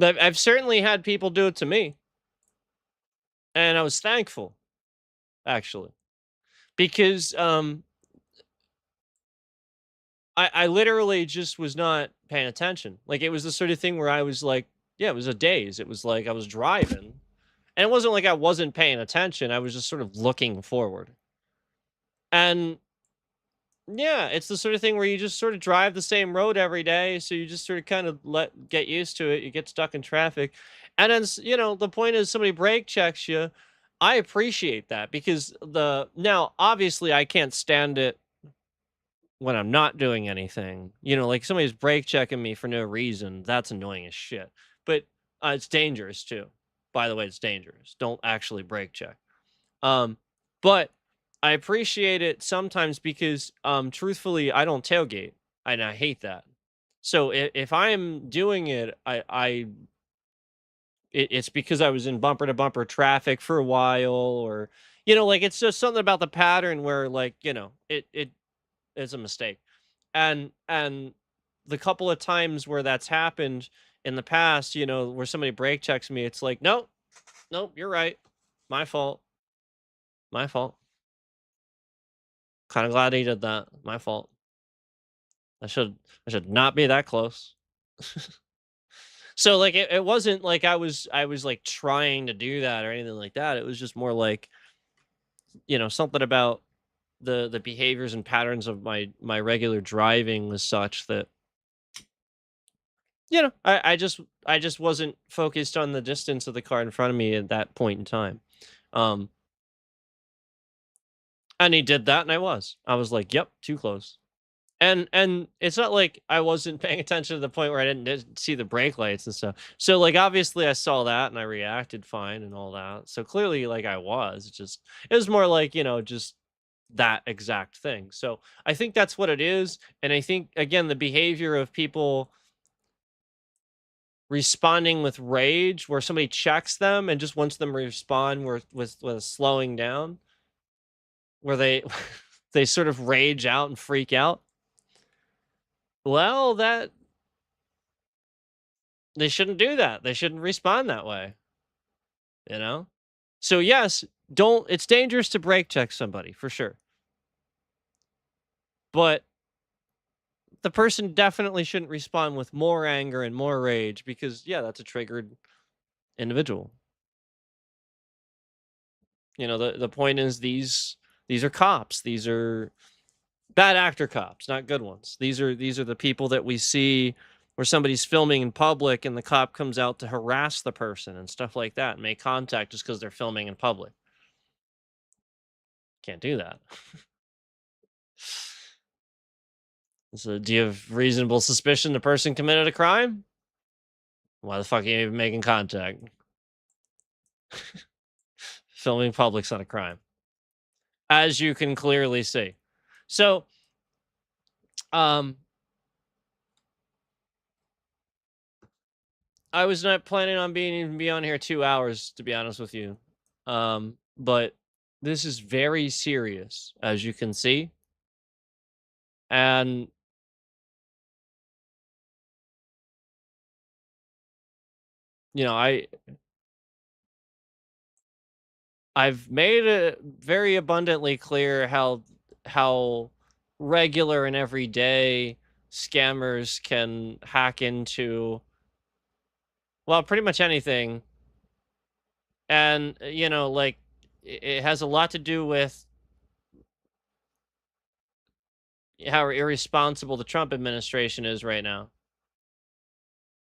I've certainly had people do it to me, and I was thankful actually because I literally just was not paying attention. Like it was the sort of thing where I was like, yeah, it was a daze. It was like I was driving, and it wasn't like I wasn't paying attention. I was just sort of looking forward, and yeah, it's the sort of thing where you just sort of drive the same road every day, so you just sort of kind of get used to it. You get stuck in traffic, and then the point is somebody brake checks you. I appreciate that because the now obviously I can't stand it when I'm not doing anything. Like somebody's brake checking me for no reason. That's annoying as shit. But it's dangerous too. By the way, it's dangerous. Don't actually brake check. Um, but I appreciate it sometimes because, truthfully, I don't tailgate, and I hate that. So if I'm doing it, it's because I was in bumper to bumper traffic for a while, or like it's just something about the pattern where like it is a mistake, and the couple of times where that's happened in the past, where somebody brake checks me, it's like nope, nope, you're right, my fault, my fault. Kinda glad he did that. My fault. I should I should not be that close. So, like, it wasn't like I was, like, trying to do that or anything like that. It was just more like, something about the behaviors and patterns of my regular driving was such that, I just wasn't focused on the distance of the car in front of me at that point in time. Um, and he did that, and I was. I was like, "Yep, too close." And it's not like I wasn't paying attention to the point where I didn't see the brake lights and stuff. So, like, obviously, I saw that and I reacted fine and all that. So clearly, like, I was just it was more like, just that exact thing. So I think that's what it is. And I think again, the behavior of people responding with rage where somebody checks them and just wants them to respond with slowing down, where they they sort of rage out and freak out. Well, that they shouldn't do that. They shouldn't respond that way, you know? So yes, don't it's dangerous to brake check somebody for sure. But the person definitely shouldn't respond with more anger and more rage because yeah, that's a triggered individual. The point is these are cops. These are bad actor cops, not good ones. These are the people that we see where somebody's filming in public and the cop comes out to harass the person and stuff like that and make contact just because they're filming in public. Can't do that. So, do you have reasonable suspicion the person committed a crime? Why the fuck are you even making contact? Filming in public's not a crime, as you can clearly see. So, um, I was not planning on being even be on here 2 hours, to be honest with you. But this is very serious, as you can see, and I've made it very abundantly clear how regular and everyday scammers can hack into, well, pretty much anything. And, like, it has a lot to do with how irresponsible the Trump administration is right now.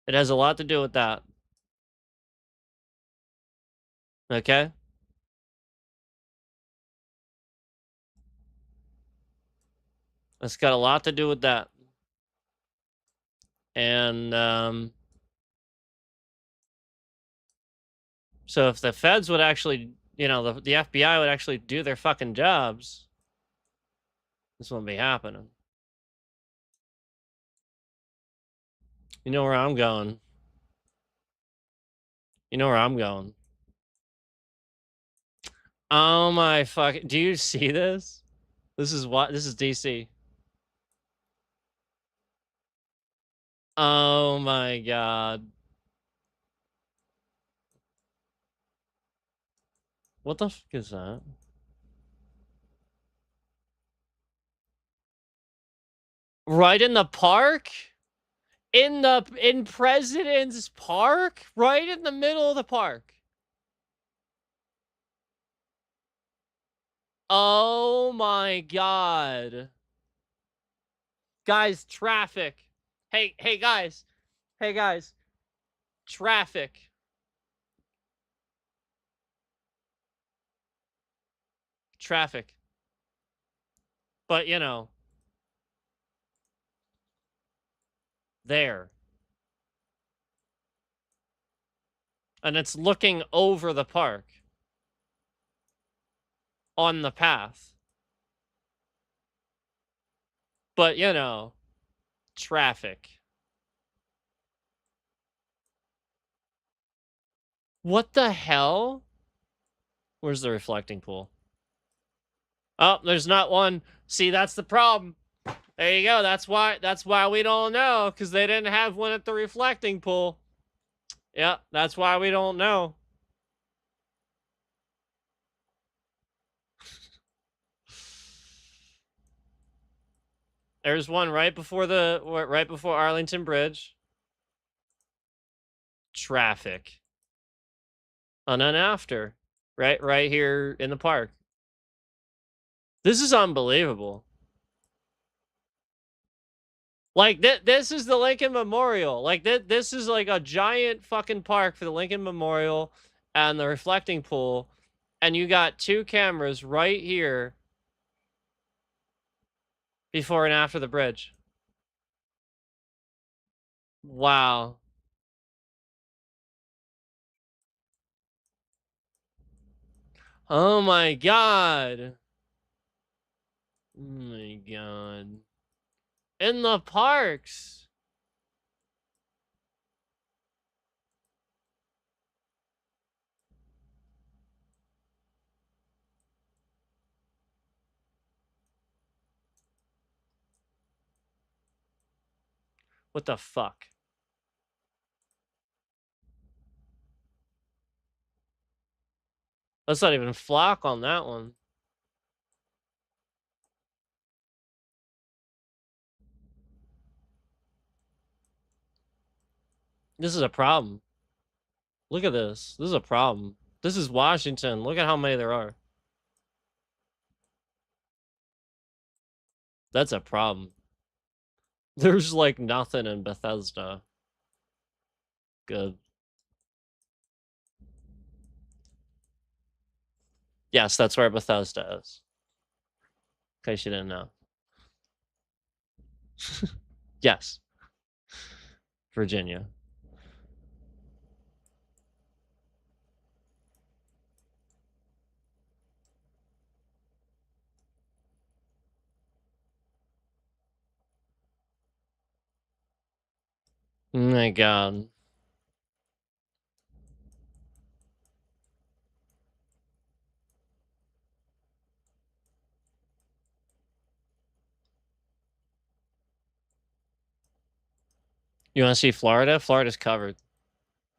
It has a lot to do with that. Okay? It's got a lot to do with that. And so if the feds would actually, the FBI would actually do their fucking jobs, this wouldn't be happening. You know where I'm going. You know where I'm going. Oh my fuck. Do you see this? This is what? This is DC. Oh my god. What the fuck is that? Right in the park? In President's Park? Right in the middle of the park. Oh my god. Guys, traffic. Hey guys. Hey guys. Traffic. Traffic. But, there. And it's looking over the park. On the path. But, traffic. What the hell? Where's the reflecting pool? Oh, there's not one. See, that's the problem. There you go. That's why we don't know, because they didn't have one at the reflecting pool. Yeah, that's why we don't know. There's one right before Arlington Bridge. Traffic. And then after, right here in the park. This is unbelievable. Like, this is the Lincoln Memorial. Like, this is like a giant fucking park for the Lincoln Memorial and the reflecting pool. And you got two cameras right here before and after the bridge. Wow. Oh my god. Oh my god. In the parks. What the fuck? Let's not even flock on that one. This is a problem. Look at this. This is a problem. This is Washington. Look at how many there are. That's a problem. There's like nothing in Bethesda. Good. Yes, that's where Bethesda is. In case you didn't know. Yes. Virginia. Oh my god. You want to see Florida? Florida's covered.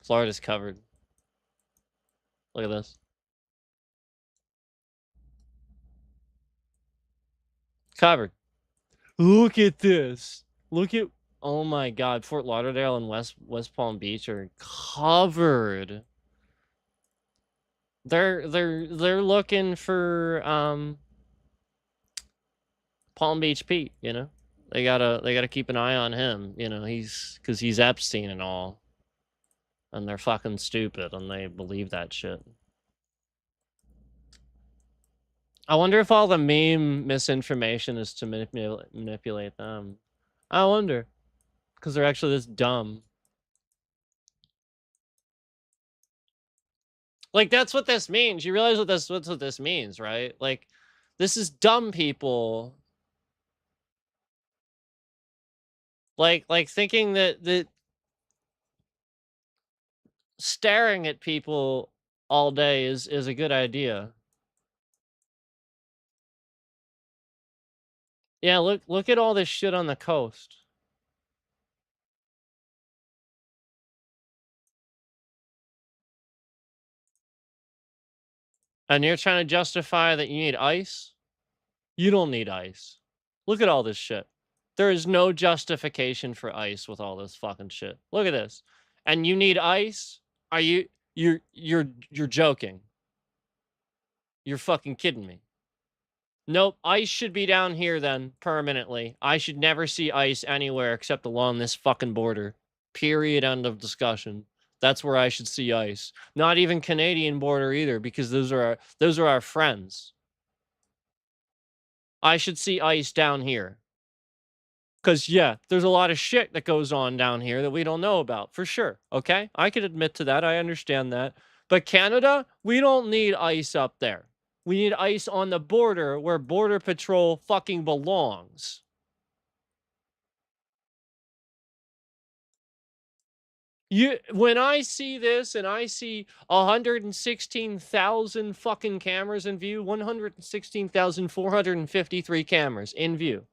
Florida's covered. Look at this. Covered. Look at this. Look at, oh my God, Fort Lauderdale and West Palm Beach are covered. They're looking for Palm Beach Pete, you know? They gotta keep an eye on him, you know, cause he's Epstein and all. And they're fucking stupid and they believe that shit. I wonder if all the meme misinformation is to manipulate them. I wonder. Because they're actually this dumb. Like, that's what this means. You realize what this means, right? Like, this is dumb people. Like thinking that staring at people all day is a good idea. Yeah, look at all this shit on the coast. And you're trying to justify that you need ice? You don't need ice. Look at all this shit. There is no justification for ice with all this fucking shit. Look at this. And you need ice? Are you're joking. You're fucking kidding me. Nope, ice should be down here then, permanently. I should never see ice anywhere except along this fucking border. Period, end of discussion. That's where I should see ice. Not even Canadian border either, because those are our friends. I should see ice down here. Because, yeah, there's a lot of shit that goes on down here that we don't know about, for sure. Okay? I can admit to that. I understand that. But Canada, we don't need ice up there. We need ice on the border where Border Patrol fucking belongs. When I see this and I see 116,000 fucking cameras in view, 116,453 cameras in view,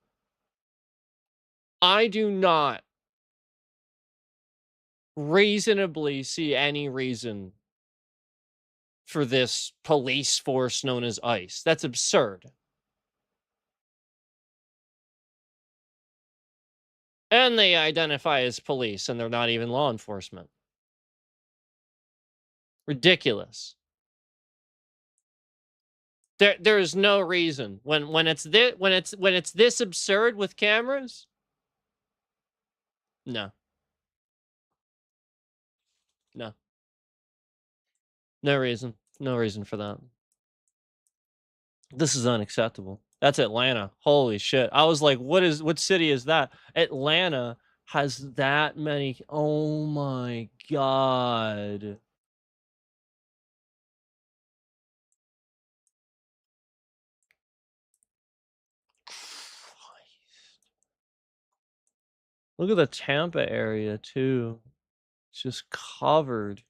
I do not reasonably see any reason for this police force known as ICE. That's absurd. And they identify as police and they're not even law enforcement. Ridiculous. There is no reason when it's this absurd with cameras. No. No. No reason. No reason for that. This is unacceptable. That's Atlanta. Holy shit. I was like, what city is that? Atlanta has that many. Oh my God. Look at the Tampa area too. It's just covered.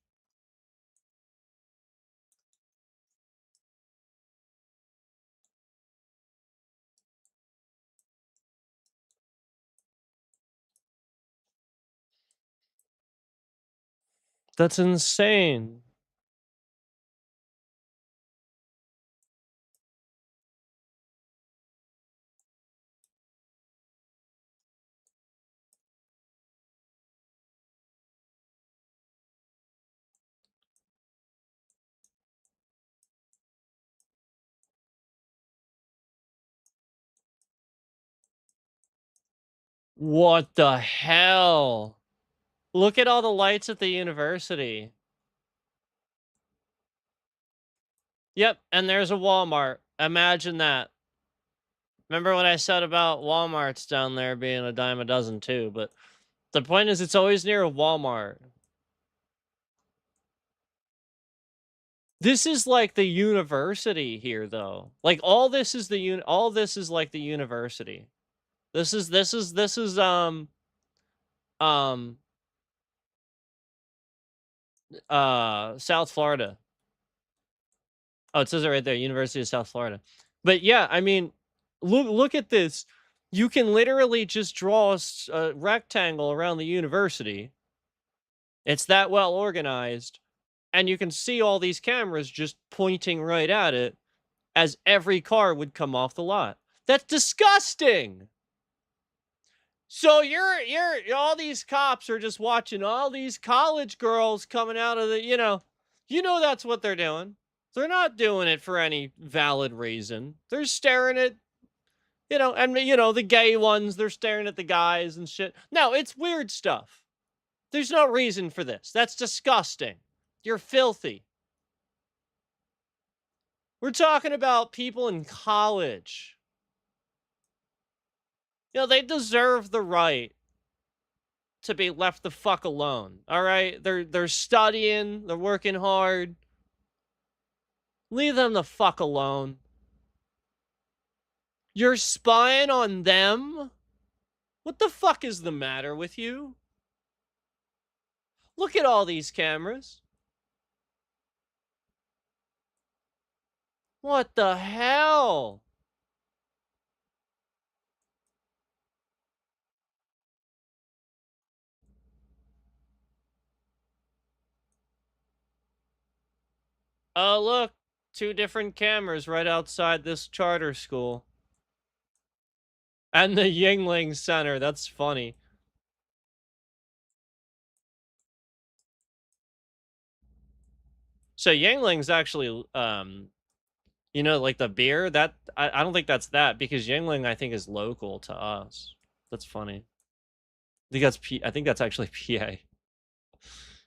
That's insane. What the hell? Look at all the lights at the university. Yep, and there's a Walmart. Imagine that. Remember what I said about Walmarts down there being a dime a dozen too, but the point is it's always near a Walmart. This is like the university here though. Like all this is all this is like the university. This is um South Florida. Oh, it says it right there, University of South Florida. But yeah, I mean, look at this. You can literally just draw a rectangle around the university. It's that well organized, and you can see all these cameras just pointing right at it as every car would come off the lot. That's disgusting. So all these cops are just watching all these college girls coming out of the, that's what they're doing. They're not doing it for any valid reason. They're staring at, the gay ones, they're staring at the guys and shit. No, it's weird stuff. There's no reason for this. That's disgusting. You're filthy. We're talking about people in college. They deserve the right to be left the fuck alone. All right? They're studying, they're working hard. Leave them the fuck alone. You're spying on them? What the fuck is the matter with you? Look at all these cameras. What the hell? Oh, look. 2 different cameras right outside this charter school. And the Yingling Center. That's funny. So Yingling's actually, like the beer, that I don't think that's that, because Yingling I think is local to us. That's funny. I think that's actually PA.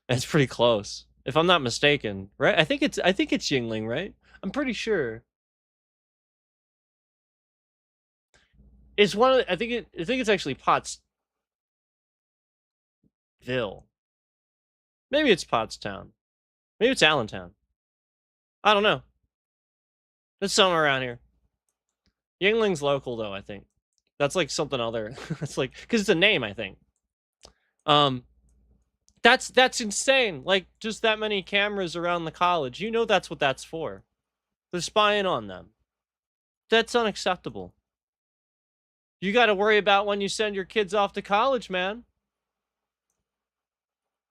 It's pretty close, if I'm not mistaken, right? I think it's Yingling, right? I'm pretty sure. It's one of I think it's actually Pottsville. Maybe it's Pottstown. Maybe it's Allentown. I don't know. It's somewhere around here. Yingling's local though, I think. That's like something other. It's like, because it's a name, I think. That's insane. Like, just that many cameras around the college. That's what that's for. They're spying on them. That's unacceptable. You got to worry about when you send your kids off to college, man.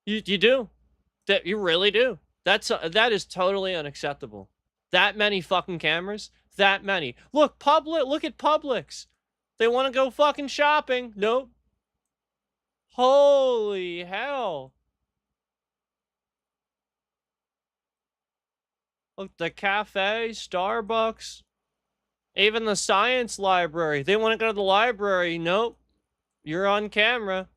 You do. That you really do. That is totally unacceptable. That many fucking cameras? That many. Look at Publix. They want to go fucking shopping. Nope. Holy hell. Look, the cafe, Starbucks, even the science library. They want to go to the library. Nope. You're on camera.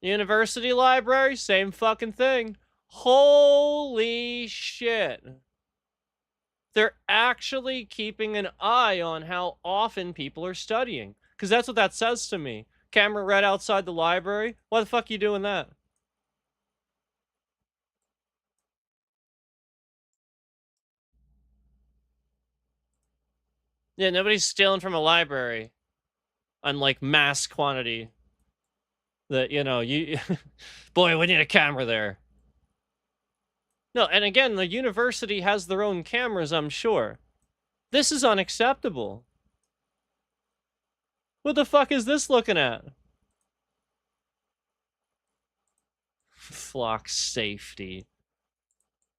University library, same fucking thing. Holy shit. They're actually keeping an eye on how often people are studying. Because that's what that says to me. Camera right outside the library. Why the fuck are you doing that? Yeah, nobody's stealing from a library. Unlike mass quantity. That, you... Boy, we need a camera there. No, and again, the university has their own cameras, I'm sure. This is unacceptable. What the fuck is this looking at? Flock safety.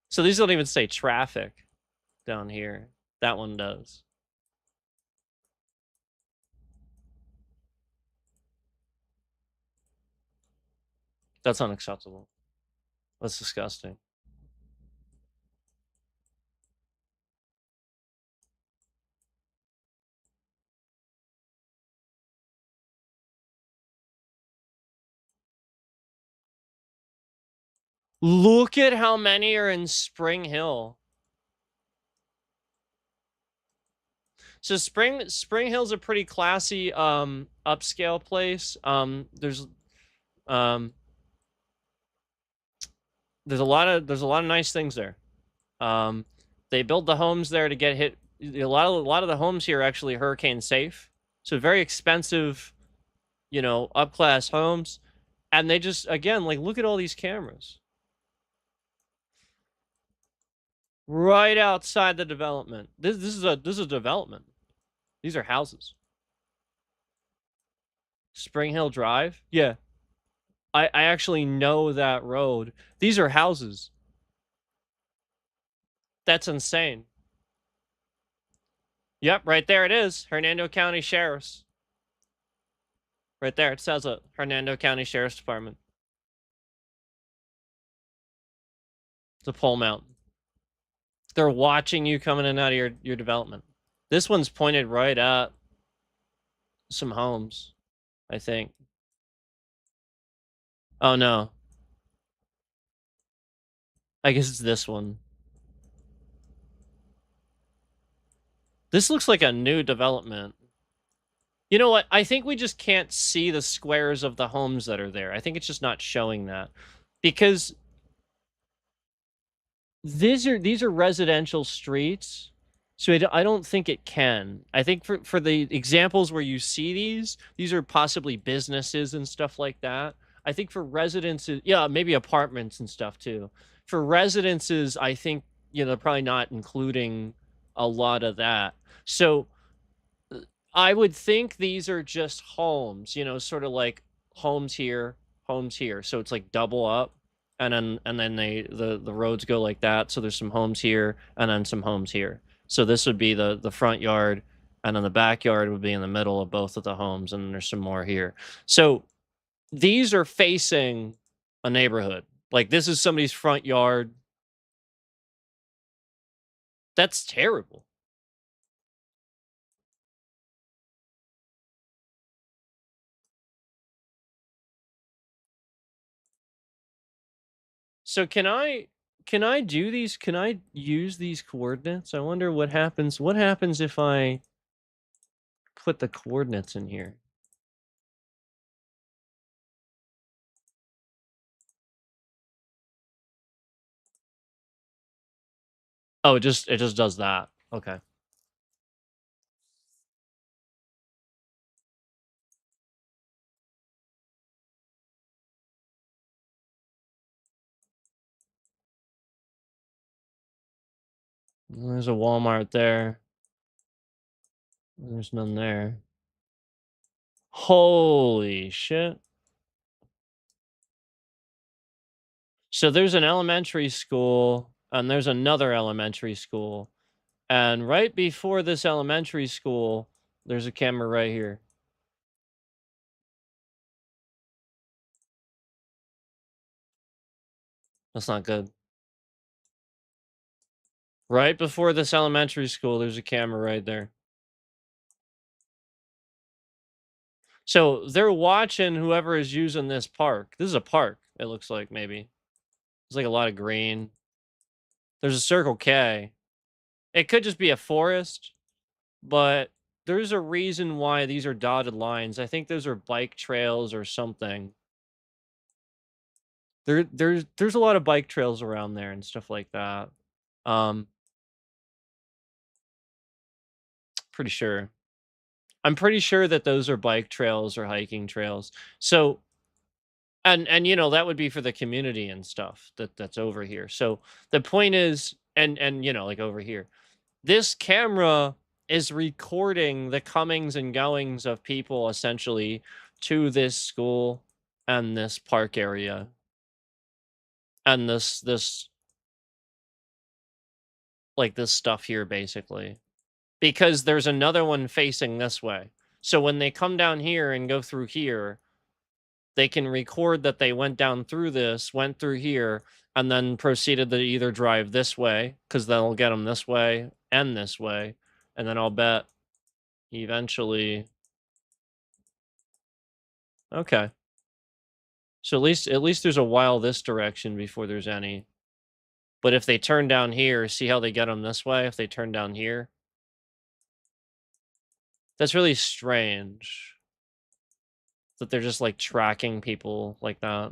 So these don't even say traffic down here. That one does. That's unacceptable. That's disgusting. Look at how many are in Spring Hill. So Spring Hill's a pretty classy upscale place. There's a lot of nice things there. They build the homes there to get hit. A lot of the homes here are actually hurricane safe. So very expensive, up-class homes. And they just, again, like, look at all these cameras. Right outside the development. This is a development. These are houses. Spring Hill Drive? Yeah. I actually know that road. These are houses. That's insane. Yep, right there it is. Hernando County Sheriff's. Right there. It says it. Hernando County Sheriff's Department. It's a pole mount. They're watching you coming in and out of your development. This one's pointed right at some homes, I think. Oh no. I guess it's this one. This looks like a new development. You know what? I think we just can't see the squares of the homes that are there. I think it's just not showing that. Because these are residential streets, so I don't think it can. I think for the examples where you see these are possibly businesses and stuff like that. I think for residences, yeah, maybe apartments and stuff too. For residences, I think, they're probably not including a lot of that. So I would think these are just homes, sort of like homes here, homes here. So it's like double up, and then the roads go like that. So there's some homes here and then some homes here. So this would be the front yard, and then the backyard would be in the middle of both of the homes, and there's some more here. So these are facing a neighborhood. Like this is somebody's front yard. That's terrible. So can I do these? Can I use these coordinates? I wonder what happens. What happens if I put the coordinates in here? Oh, it just does that. Okay. There's a Walmart there. There's none there. Holy shit. So there's an elementary school and there's another elementary school. And right before this elementary school, there's a camera right here. That's not good. Right before this elementary school, there's a camera right there. So they're watching whoever is using this park. This is a park, it looks like, maybe. There's like a lot of green. There's a Circle K. It could just be a forest, but there's a reason why these are dotted lines. I think those are bike trails or something. There's a lot of bike trails around there and stuff like that. Um, pretty sure. I'm pretty sure that those are bike trails or hiking trails. So and that would be for the community and stuff that's over here. So the point is, and like over here, this camera is recording the comings and goings of people essentially to this school and this park area and this like this stuff here basically, because there's another one facing this way. So when they come down here and go through here, they can record that they went down through this, went through here, and then proceeded to either drive this way, because that'll get them this way and this way. And then I'll bet eventually. Okay. So at least there's a while this direction before there's any. But if they turn down here, see how they get them this way? If they turn down here, that's really strange that they're just like tracking people like that.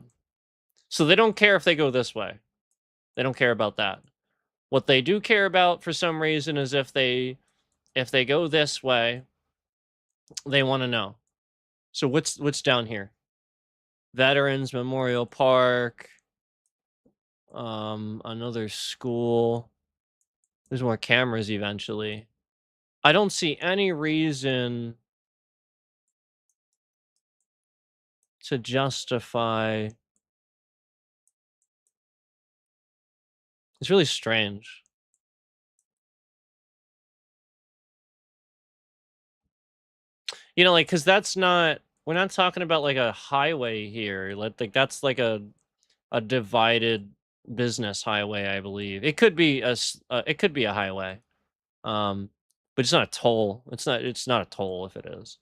So they don't care if they go this way. They don't care about that. What they do care about for some reason is if they go this way, they want to know. So what's down here? Veterans Memorial Park, another school. There's more cameras eventually. I don't see any reason to justify. It's really strange. Like, because that's not We're not talking about like a highway here. Like that's like a divided business highway, I believe. It could be it could be a highway. But it's not a toll. It's not a toll if it is.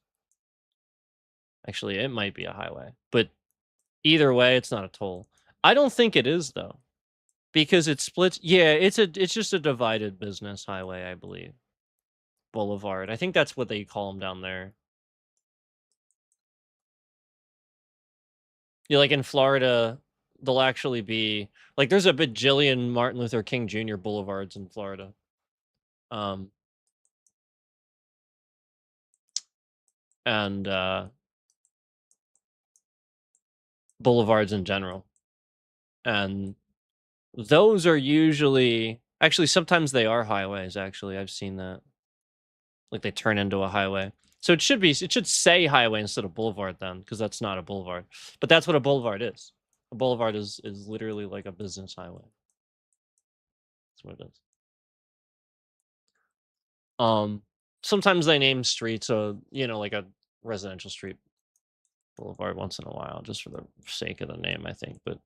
Actually, it might be a highway. But either way, it's not a toll. I don't think it is though. Because it splits. Yeah, it's just a divided business highway, I believe. Boulevard. I think that's what they call them down there. Yeah, like in Florida, there'll actually be like there's a bajillion Martin Luther King Jr. boulevards in Florida. Um and boulevards in general. And those are usually actually sometimes they are highways actually. I've seen that. Like they turn into a highway. So it should say highway instead of boulevard then because that's not a boulevard. But that's what a boulevard is. A boulevard is literally like a business highway. That's what it is. Um, Sometimes they name streets, like a residential street boulevard once in a while, just for the sake of the name, I think. But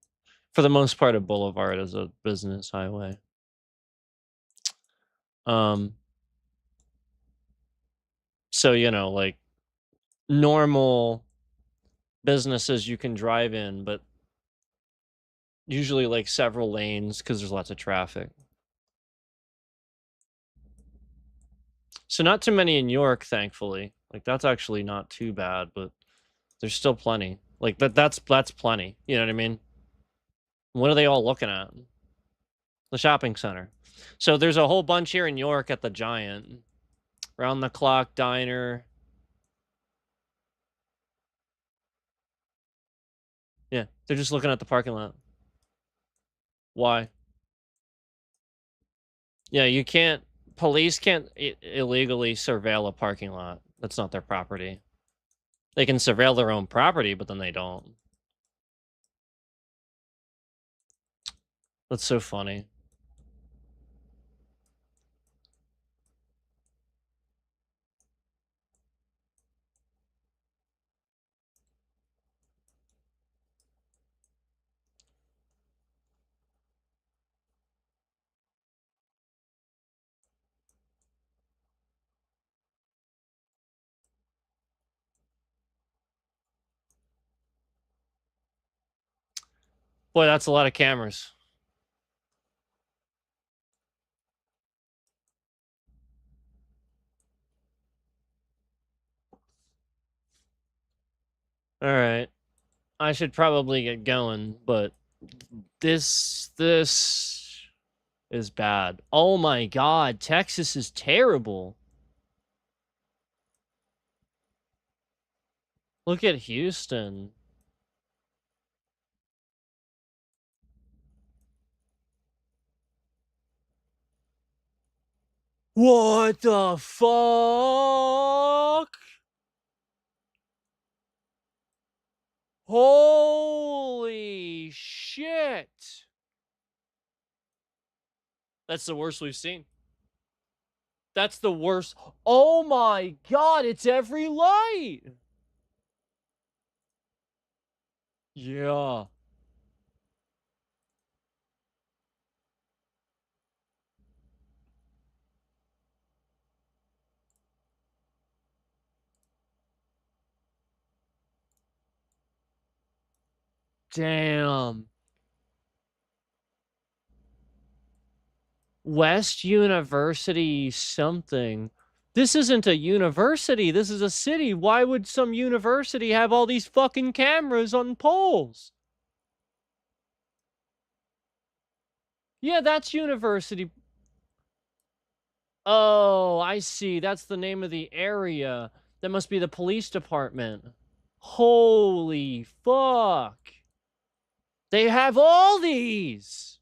for the most part, a boulevard is a business highway. Um, so like normal businesses you can drive in, but usually like several lanes because there's lots of traffic. So not too many in York, thankfully. Like that's actually not too bad, but there's still plenty. Like that's plenty. You know what I mean? What are they all looking at? The shopping center. So there's a whole bunch here in York at the Giant. Round the clock diner. Yeah, they're just looking at the parking lot. Why? Yeah, you can't. Police can't illegally surveil a parking lot. That's not their property. They can surveil their own property, but then they don't. That's so funny. Boy, that's a lot of cameras. All right. I should probably get going, but this is bad. Oh my god, Texas is terrible. Look at Houston. What the fuck? Holy shit. That's the worst we've seen. That's the worst. Oh my god, it's every light. Yeah. Damn. West University something. This isn't a university. This is a city. Why would some university have all these fucking cameras on poles? Yeah, that's university. Oh, I see. That's the name of the area. That must be the police department. Holy fuck. They have all these.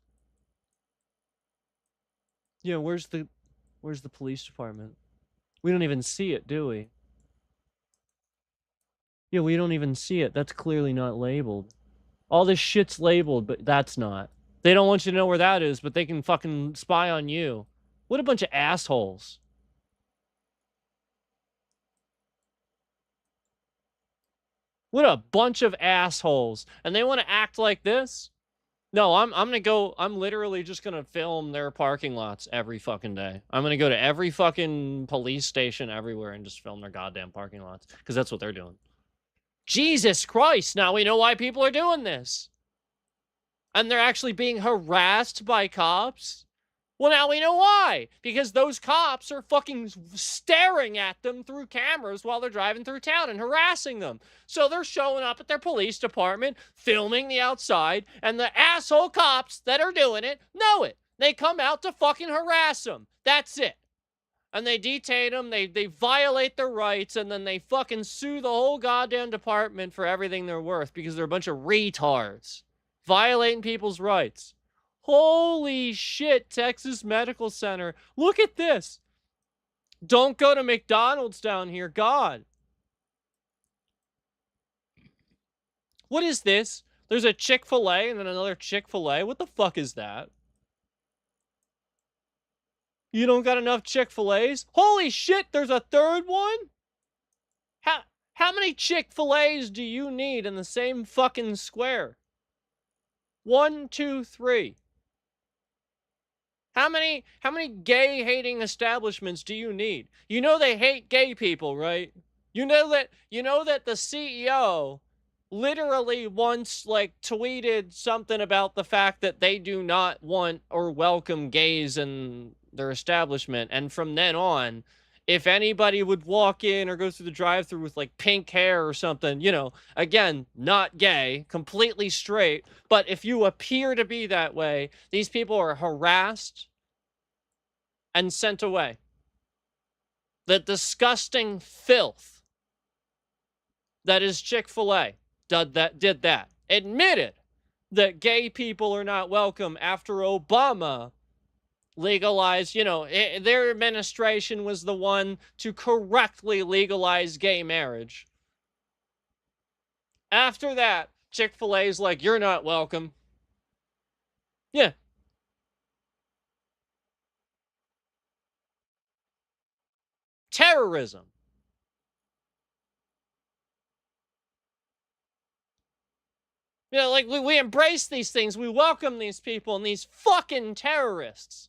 Yeah, where's the police department? We don't even see it, do we? Yeah, we don't even see it. That's clearly not labeled. All this shit's labeled, but that's not. They don't want you to know where that is, but they can fucking spy on you. What a bunch of assholes. What a bunch of assholes. And they want to act like this? No, I'm literally just gonna film their parking lots every fucking day. I'm gonna go to every fucking police station everywhere and just film their goddamn parking lots. Because that's what they're doing. Jesus Christ, now we know why people are doing this. And they're actually being harassed by cops? Well, now we know why. Because those cops are fucking staring at them through cameras while they're driving through town and harassing them. So they're showing up at their police department, filming the outside, and the asshole cops that are doing it know it. They come out to fucking harass them. That's it. And they detain them, they violate their rights, and then they fucking sue the whole goddamn department for everything they're worth because they're a bunch of retards violating people's rights. Holy shit, Texas Medical Center. Look at this. Don't go to McDonald's down here. God. What is this? There's a Chick-fil-A and then another Chick-fil-A. What the fuck is that? You don't got enough Chick-fil-A's? Holy shit, there's a third one? How many Chick-fil-A's do you need in the same fucking square? 1, 2, 3. How many gay-hating establishments do you need? You know they hate gay people, right? You know that the CEO literally once like tweeted something about the fact that they do not want or welcome gays in their establishment, and from then on, if anybody would walk in or go through the drive-through with like pink hair or something, you know, again, not gay, completely straight, but if you appear to be that way, these people are harassed and sent away. The disgusting filth that is Chick-fil-A did that. Admitted that gay people are not welcome after Obama legalized, you know, their administration was the one to correctly legalize gay marriage. After that, Chick-fil-A's like, you're not welcome. Yeah. Terrorism. You know, like, we embrace these things. We welcome these people, and these fucking terrorists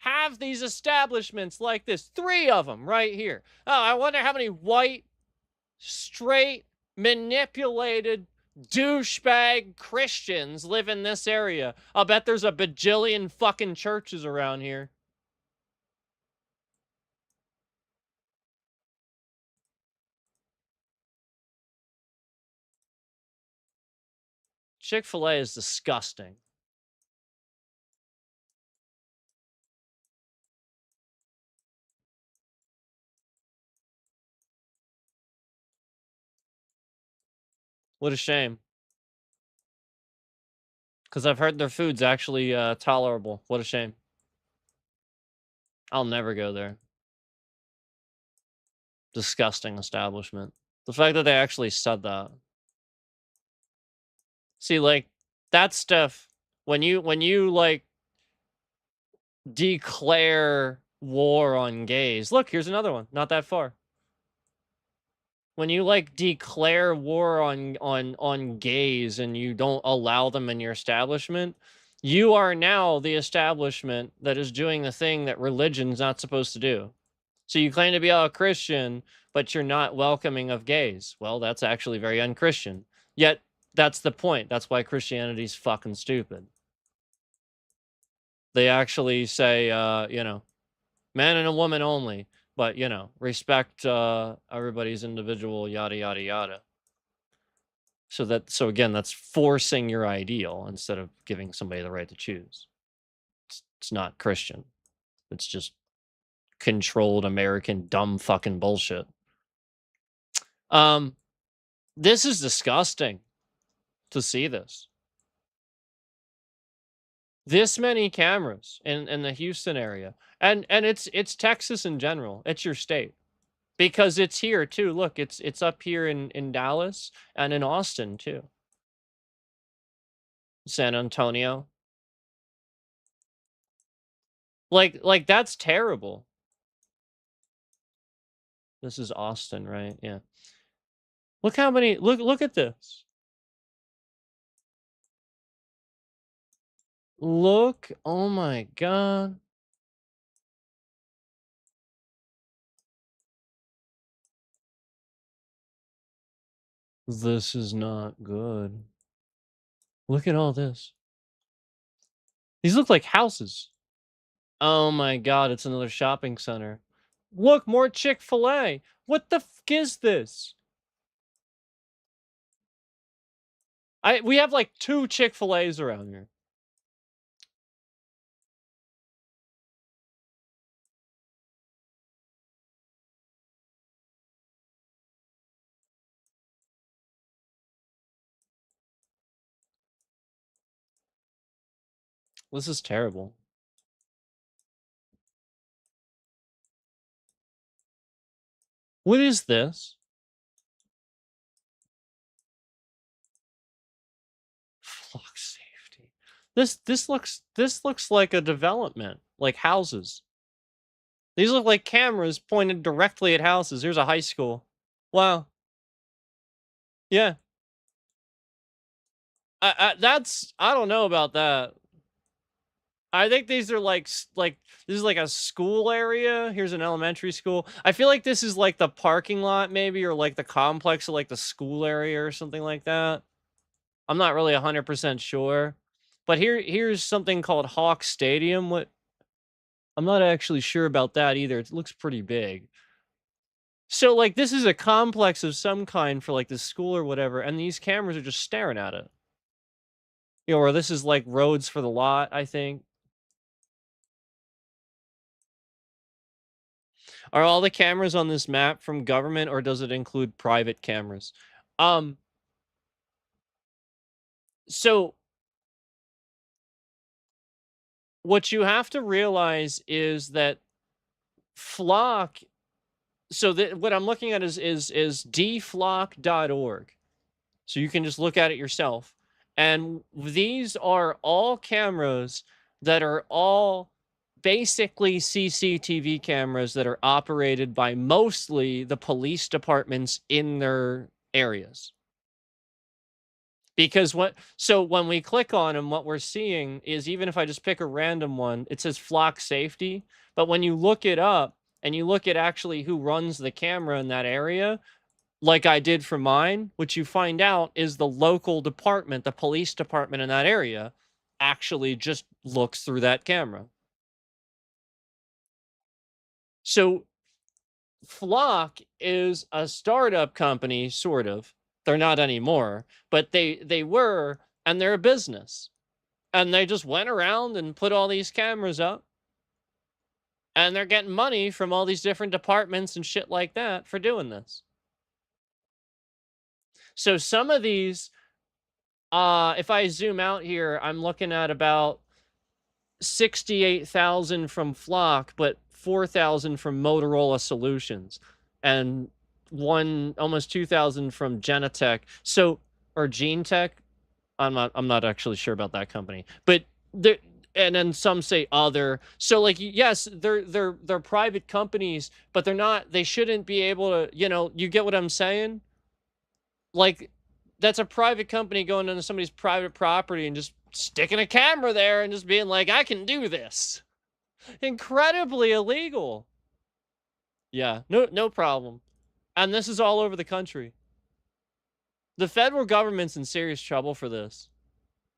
have these establishments like this. 3 of them right here. Oh, I wonder how many white, straight, manipulated, douchebag Christians live in this area. I'll bet there's a bajillion fucking churches around here. Chick-fil-A is disgusting. What a shame. Because I've heard their food's actually tolerable. What a shame. I'll never go there. Disgusting establishment. The fact that they actually said that. See, like, that stuff, when you like declare war on gays. Look, here's another one. Not that far. When you like declare war on gays and you don't allow them in your establishment, you are now the establishment that is doing the thing that religion's not supposed to do. So you claim to be a Christian, but you're not welcoming of gays. Well, that's actually very unchristian. Yet that's the point. That's why Christianity's fucking stupid. They actually say, you know, man and a woman only, but, you know, respect everybody's individual, yada, yada, yada. So again, that's forcing your ideal instead of giving somebody the right to choose. It's not Christian. It's just controlled American dumb fucking bullshit. This is disgusting to see this. This many cameras in the Houston area. And it's Texas in general. It's your state. Because it's here too. Look, it's up here in Dallas and in Austin too. San Antonio. Like that's terrible. This is Austin, right? Yeah. Look how many, look at this. Look, oh my god. This is not good. Look at all this. These look like houses. Oh my god, it's another shopping center. Look, more Chick-fil-A. What the f is this? We have like 2 Chick-fil-A's around here. This is terrible. What is this? Flock safety. This looks like a development, like houses. These look like cameras pointed directly at houses. Here's a high school. Wow. Yeah. I don't know about that. I think these are like this is like a school area. Here's an elementary school. I feel like this is like the parking lot maybe, or like the complex of like the school area or something like that. I'm not really 100% sure. But here's something called Hawk Stadium. What, I'm not actually sure about that either. It looks pretty big. So like this is a complex of some kind for like the school or whatever, and these cameras are just staring at it. You know, or this is like roads for the lot, I think. Are all the cameras on this map from government, or does it include private cameras? Um, so what you have to realize is that Flock, so that what I'm looking at is dflock.org. So you can just look at it yourself. And these are all cameras that are all basically CCTV cameras that are operated by mostly the police departments in their areas. Because when we click on them, what we're seeing is, even if I just pick a random one, it says flock safety. But when you look it up and you look at actually who runs the camera in that area, like I did for mine, what you find out is the local department, the police department in that area, actually just looks through that camera. So Flock is a startup company, sort of. They're not anymore, but they were, and they're a business. And they just went around and put all these cameras up, and they're getting money from all these different departments and shit like that for doing this. So some of these, if I zoom out here, I'm looking at about 68,000 from Flock, but 4,000 from Motorola Solutions, and almost 2,000 from Genetech. So, or GeneTech. I'm not actually sure about that company, but there, and then some say other. So like, yes, they're private companies, but they're not, they shouldn't be able to, you get what I'm saying? Like, that's a private company going into somebody's private property and just sticking a camera there and just being like, I can do this. Incredibly illegal. Yeah, no problem. And this is all over the country. The federal government's in serious trouble for this.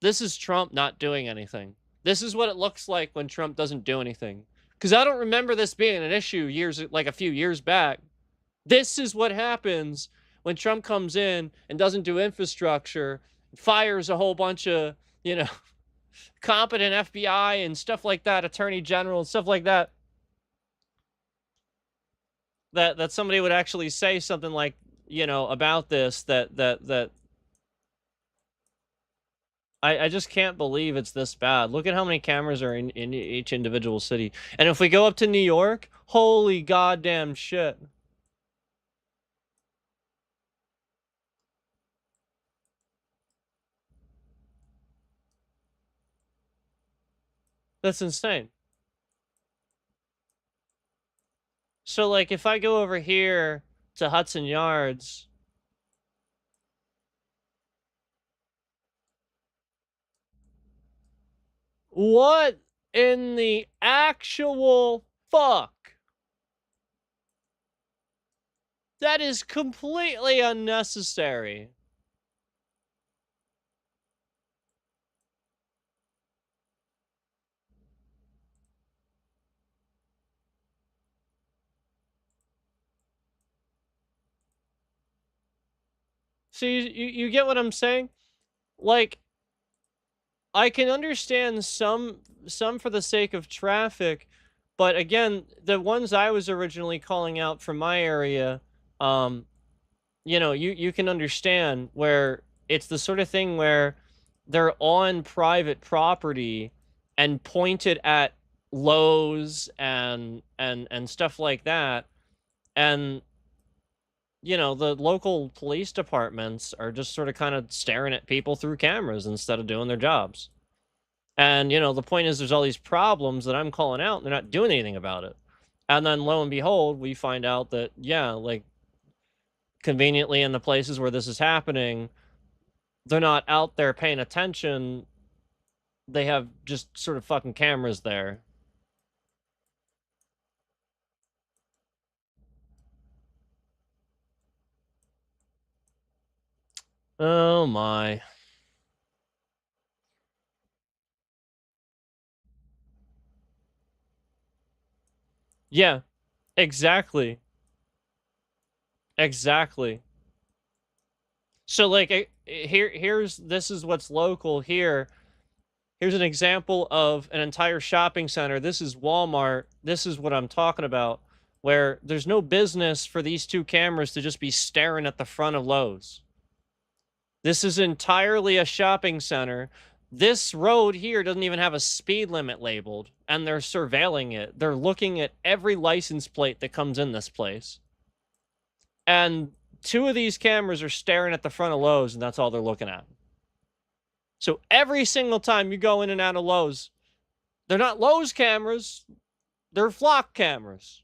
This is Trump not doing anything. This is what it looks like when Trump doesn't do anything. Because I don't remember this being an issue like a few years back. This is what happens when Trump comes in and doesn't do infrastructure, fires a whole bunch of, competent FBI and stuff like that, attorney general and stuff like that. That somebody would actually say something like, about this, that I just can't believe it's this bad. Look at how many cameras are in each individual city. And if we go up to New York, holy goddamn shit. That's insane. So like if I go over here to Hudson Yards, What in the actual fuck? That is completely unnecessary. So you get what I'm saying? Like, I can understand some for the sake of traffic, but again, the ones I was originally calling out from my area, um, you can understand where it's the sort of thing where they're on private property and pointed at Lowe's and stuff like that, and the local police departments are just sort of kind of staring at people through cameras instead of doing their jobs. And, the point is there's all these problems that I'm calling out and they're not doing anything about it. And then lo and behold, we find out that, yeah, like conveniently in the places where this is happening, they're not out there paying attention. They have just sort of fucking cameras there. Oh my. Yeah, exactly. Exactly. So like here's this is what's local here. Here's an example of an entire shopping center. This is Walmart. This is what I'm talking about, where there's no business for these two cameras to just be staring at the front of Lowe's. This is entirely a shopping center. This road here doesn't even have a speed limit labeled, and they're surveilling it. They're looking at every license plate that comes in this place. And two of these cameras are staring at the front of Lowe's, and that's all they're looking at. So every single time you go in and out of Lowe's, they're not Lowe's cameras, they're flock cameras.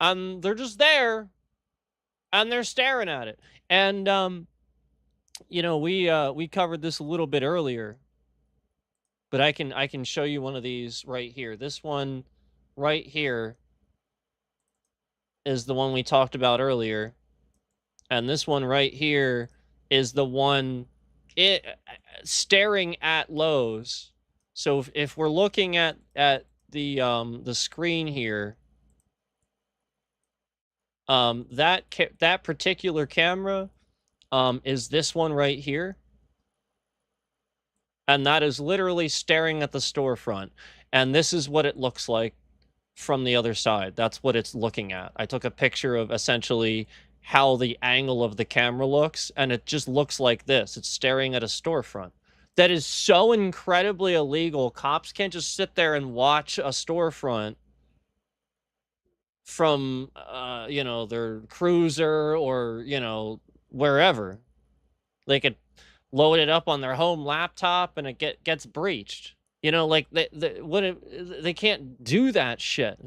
And they're just there and they're staring at it. And we covered this a little bit earlier, but I can show you one of these right here. This one right here is the one we talked about earlier. And this one right here is the one it staring at Lowe's. So if we're looking at the screen here, that particular camera is this one right here, and that is literally staring at the storefront. And this is what it looks like from the other side. That's what it's looking at. I took a picture of essentially how the angle of the camera looks, and it just looks like this. It's staring at a storefront. That is so incredibly illegal. Cops can't just sit there and watch a storefront from their cruiser or wherever. They could load it up on their home laptop and it gets breached. Like they can't do that shit.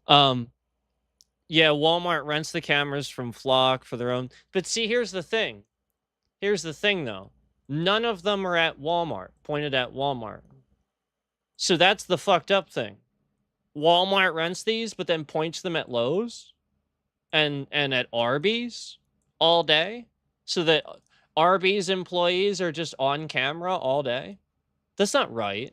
Um, yeah, Walmart rents the cameras from Flock for their own. But see, here's the thing. Here's the thing, though. None of them are at Walmart, pointed at Walmart. So that's the fucked up thing. Walmart rents these, but then points them at Lowe's and at Arby's all day, so that Arby's employees are just on camera all day. That's not right.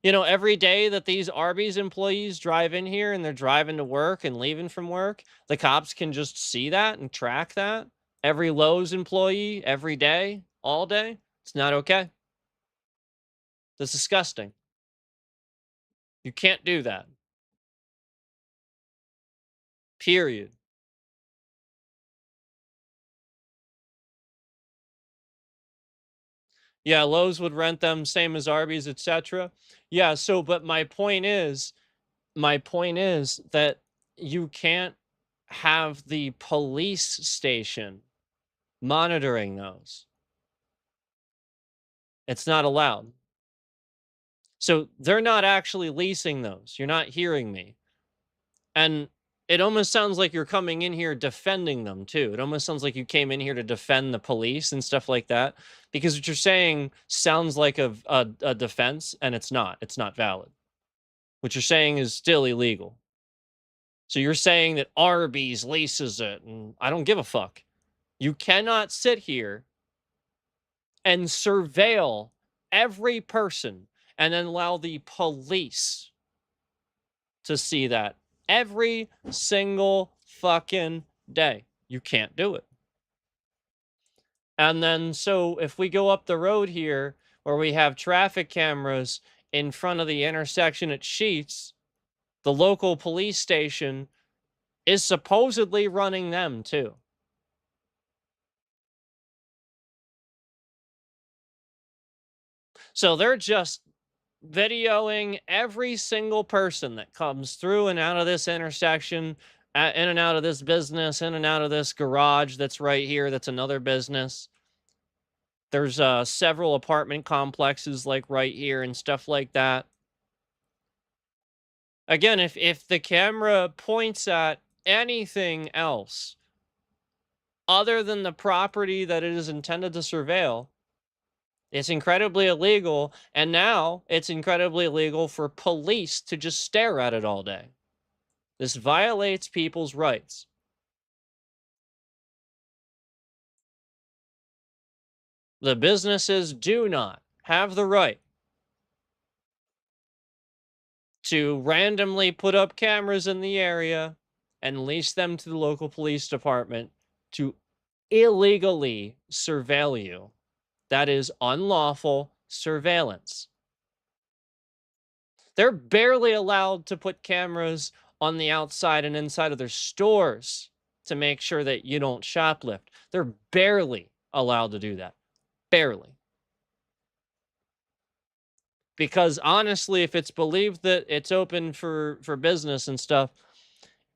Every day that these Arby's employees drive in here and they're driving to work and leaving from work, the cops can just see that and track that. Every Lowe's employee, every day, all day. It's not okay. That's disgusting. You can't do that. Period. Yeah, Lowe's would rent them, same as Arby's, etc. Yeah, so but my point is that you can't have the police station monitoring those. It's not allowed. So they're not actually leasing those. You're not hearing me. And it almost sounds like you're coming in here defending them too. It almost sounds like you came in here to defend the police and stuff like that, because what you're saying sounds like a defense, and it's not. It's not valid. What you're saying is still illegal. So you're saying that Arby's leases it, and I don't give a fuck. You cannot sit here and surveil every person and then allow the police to see that every single fucking day. You can't do it. And then, so if we go up the road here where we have traffic cameras in front of the intersection at Sheets, the local police station is supposedly running them too. So they're just videoing every single person that comes through and out of this intersection, in and out of this business, in and out of this garage that's right here. That's another business. There's several apartment complexes like right here and stuff like that. Again, if the camera points at anything else other than the property that it is intended to surveil, it's incredibly illegal, and now it's incredibly illegal for police to just stare at it all day. This violates people's rights. The businesses do not have the right to randomly put up cameras in the area and lease them to the local police department to illegally surveil you. That is unlawful surveillance. They're barely allowed to put cameras on the outside and inside of their stores to make sure that you don't shoplift. They're barely allowed to do that. Barely. Because honestly, if it's believed that it's open for business and stuff,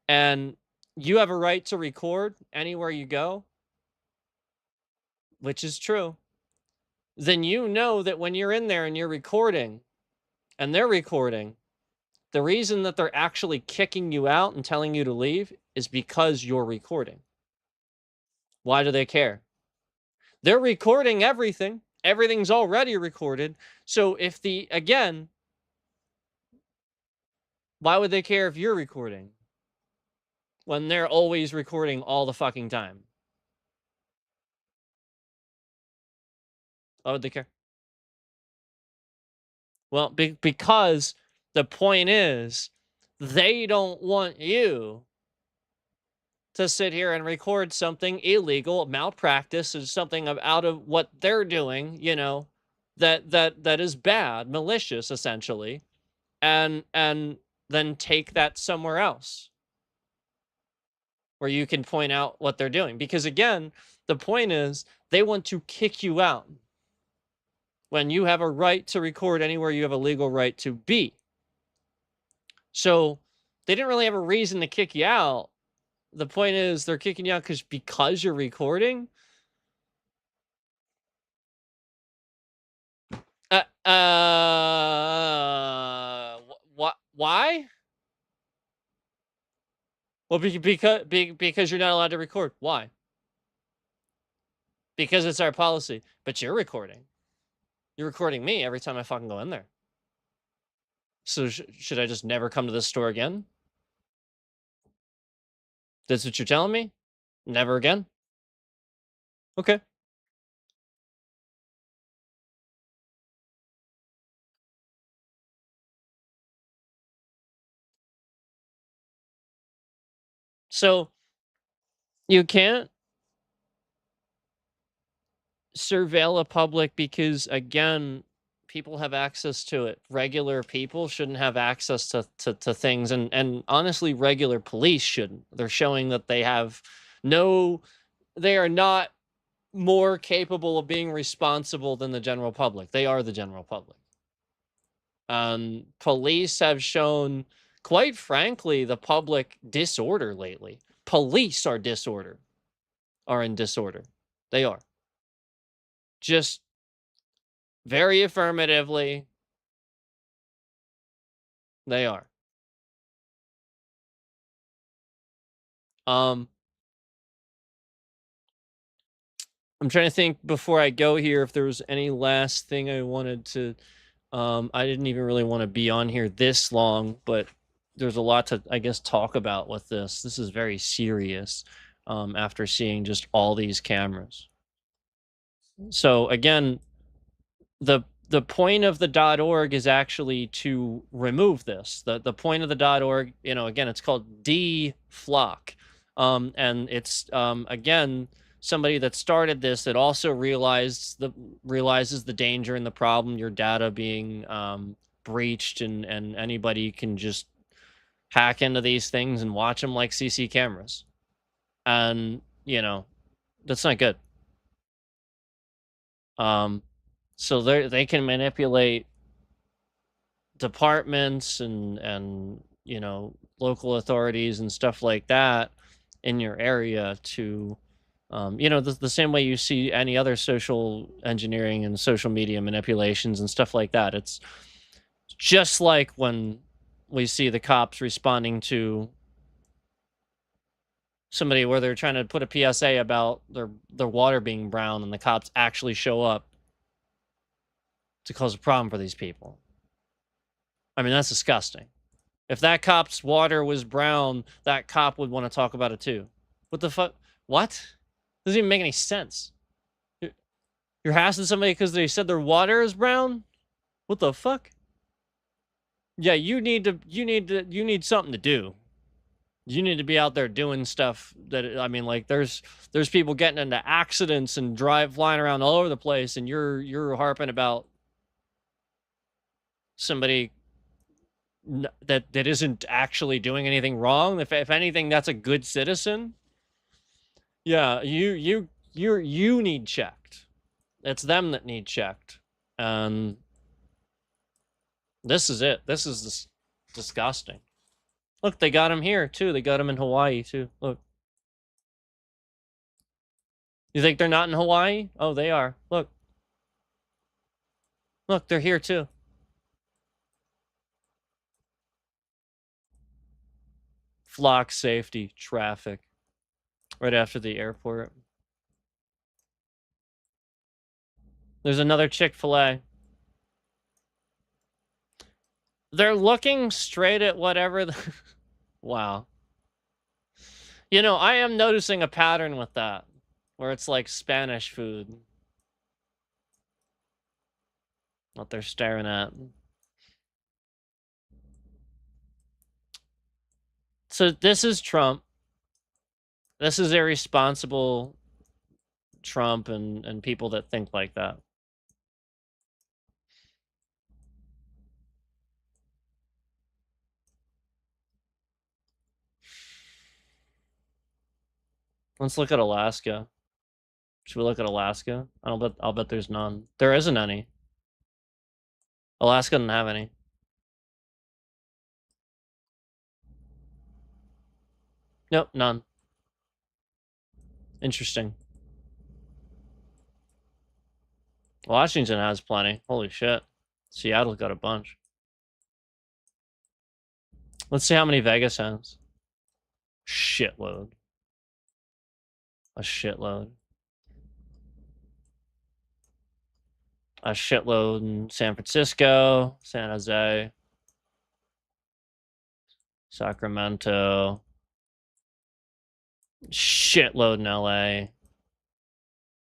and you have a right to record anywhere you go, which is true, then you know that when you're in there and you're recording and they're recording, the reason that they're actually kicking you out and telling you to leave is because you're recording. Why do they care? They're recording everything. Everything's already recorded. So if again, why would they care if you're recording when they're always recording all the fucking time? Why would they care? Well, because the point is, they don't want you to sit here and record something illegal, malpractice, or something out of what they're doing, that is bad, malicious, essentially, and then take that somewhere else where you can point out what they're doing. Because again, the point is, they want to kick you out when you have a right to record anywhere you have a legal right to be. So they didn't really have a reason to kick you out. The point is, they're kicking you out because you're recording. What? Why? Well, because you're not allowed to record. Why? Because it's our policy. But you're recording. You're recording me every time I fucking go in there. So should I just never come to this store again? That's what you're telling me? Never again? Okay. So you can't surveil a public because, again, people have access to it. Regular people shouldn't have access to things, and honestly, regular police shouldn't. They're showing that they have they are not more capable of being responsible than the general public. They are the general public. Police have shown, quite frankly, the public disorder lately. Police are in disorder. They are. Just Very affirmatively, they are. Um, I'm trying to think before I go here if there was any last thing I wanted to. I didn't even really want to be on here this long, but there's a lot to, I guess, talk about with this. This is very serious. After seeing just all these cameras. So again, the point of the .org is actually to remove this. The point of the .org, you know, again, it's called deflock. And it's again somebody that started this that also realizes the danger and the problem, your data being breached, and anybody can just hack into these things and watch them like CC cameras. And you know, that's not good. Um, so they can manipulate departments and you know, local authorities and stuff like that in your area to you know, the same way you see any other social engineering and social media manipulations and stuff like that. It's just like when we see the cops responding to somebody where they're trying to put a PSA about their water being brown, and the cops actually show up to cause a problem for these people. I mean, that's disgusting. If that cop's water was brown, that cop would want to talk about it too. What the fuck? What? Doesn't even make any sense. You're harassing somebody because they said their water is brown? What the fuck? Yeah, you need something to do. You need to be out there doing stuff that, I mean, like there's people getting into accidents and flying around all over the place, and you're harping about somebody that isn't actually doing anything wrong. If anything, that's a good citizen. Yeah, you need checked. It's them that need checked. And this is it. This is disgusting. Look, they got him here too. They got him in Hawaii too. Look. You think they're not in Hawaii? Oh, they are. Look. Look, they're here too. Flock safety, traffic. Right after the airport. There's another Chick-fil-A. They're looking straight at whatever the... Wow. You know, I am noticing a pattern with that, where it's like Spanish food. What they're staring at. So this is Trump. This is irresponsible Trump and people that think like that. Let's look at Alaska. Should we look at Alaska? I'll bet there's none. There isn't any. Alaska doesn't have any. Nope, none. Interesting. Washington has plenty. Holy shit. Seattle's got a bunch. Let's see how many Vegas has. Shitload. A shitload. A shitload in San Francisco, San Jose, Sacramento. Shitload in LA.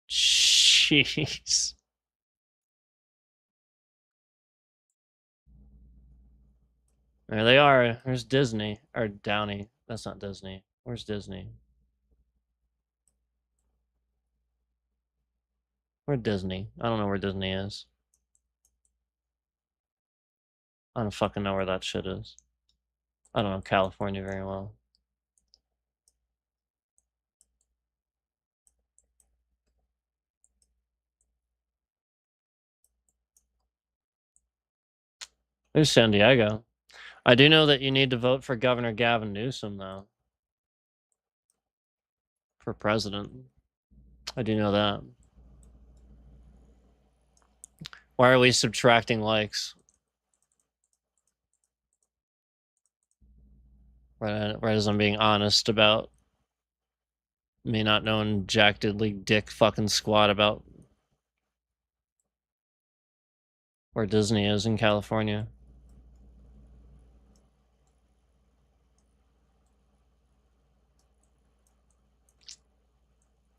Jeez. There they are. There's Disney. Or Downey. That's not Disney. Where's Disney? Where's Disney? I don't know where Disney is. I don't fucking know where that shit is. I don't know California very well. There's San Diego. I do know that you need to vote for Governor Gavin Newsom, though. For president. I do know that. Why are we subtracting likes? Right as I'm being honest about me not knowing jack diddly dick fucking squat about where Disney is in California.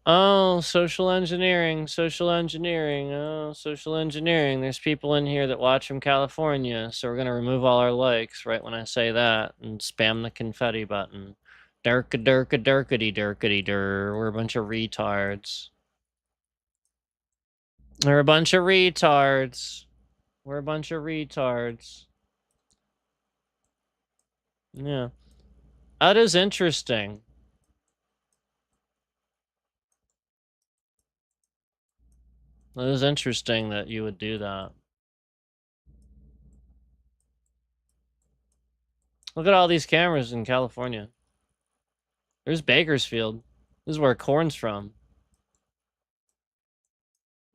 Oh, social engineering, social engineering. Oh, social engineering. There's people in here that watch from California, so we're gonna remove all our likes right when I say that and spam the confetti button. Durka durka durkity durkity dur. We're a bunch of retards. We're a bunch of retards. We're a bunch of retards. Yeah. That is interesting. That is interesting that you would do that. Look at all these cameras in California. There's Bakersfield. This is where corn's from.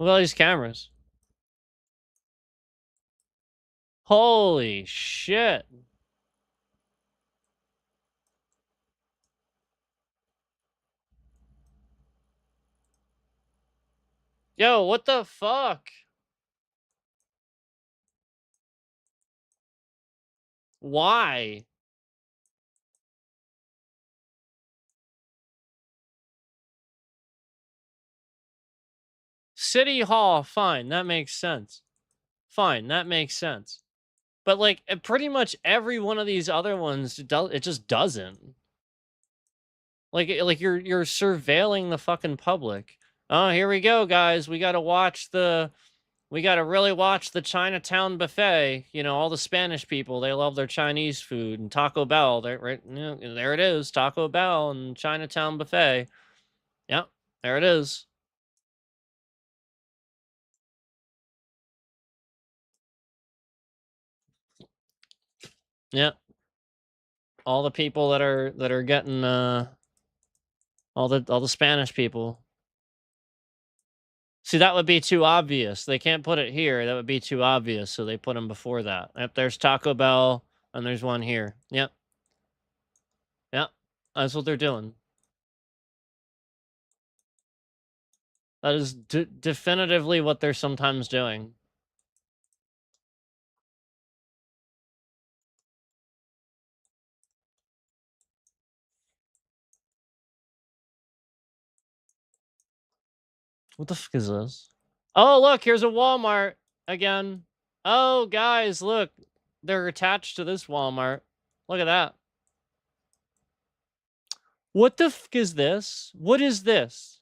Look at all these cameras. Holy shit. Yo, what the fuck? Why? City Hall, fine, that makes sense. Fine, that makes sense. But like pretty much every one of these other ones it just doesn't. Like you're surveilling the fucking public. Oh, here we go, guys. We got to really watch the Chinatown buffet. You know, all the Spanish people, they love their Chinese food and Taco Bell. Right, you know, there it is, Taco Bell and Chinatown buffet. Yep, there it is. Yep, all the people that are getting all the Spanish people. See, that would be too obvious. They can't put it here. That would be too obvious. So they put them before that. Yep, there's Taco Bell, and there's one here. Yep. Yep. That's what they're doing. That is definitively what they're sometimes doing. What the fuck is this? Oh, look, here's a Walmart again. Oh, guys, look. They're attached to this Walmart. Look at that. What the fuck is this? What is this?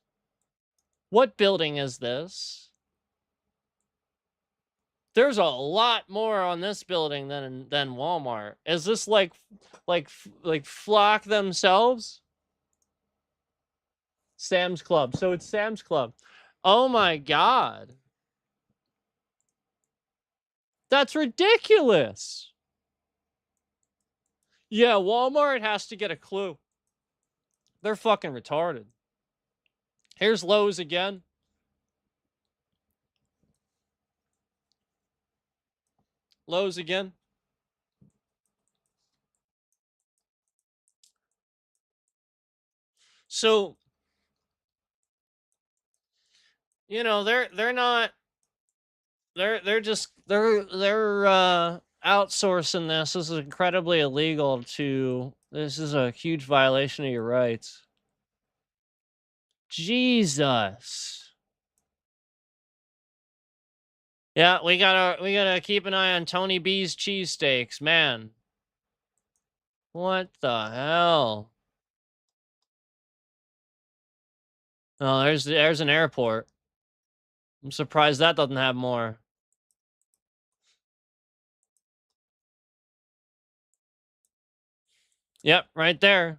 What building is this? There's a lot more on this building than Walmart. Is this like Flock themselves? Sam's Club. So it's Sam's Club. Oh my god. That's ridiculous. Yeah, Walmart has to get a clue. They're fucking retarded. Here's Lowe's again. Lowe's again. So, you know, they're not they're just they're outsourcing this. This is incredibly illegal to this is a huge violation of your rights. Jesus. Yeah, we gotta keep an eye on Tony B's cheesesteaks, man. What the hell? Oh, there's an airport. I'm surprised that doesn't have more. Yep, right there.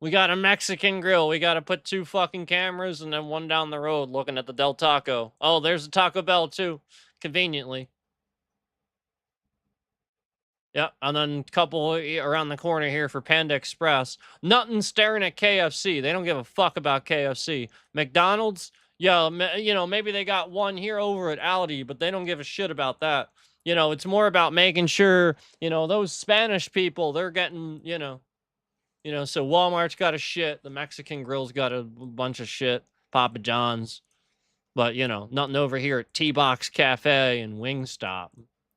We got a Mexican grill. We got to put 2 fucking cameras and then one down the road looking at the Del Taco. Oh, there's a Taco Bell too, conveniently. Yep, and then a couple around the corner here for Panda Express. Nothing staring at KFC. They don't give a fuck about KFC. McDonald's, Yeah, you know, maybe they got one here over at Aldi, but they don't give a shit about that. You know, it's more about making sure, you know, those Spanish people, they're getting, so Walmart's got a shit, the Mexican grill's got a bunch of shit, Papa John's, but nothing over here at T-Box Cafe and Wingstop.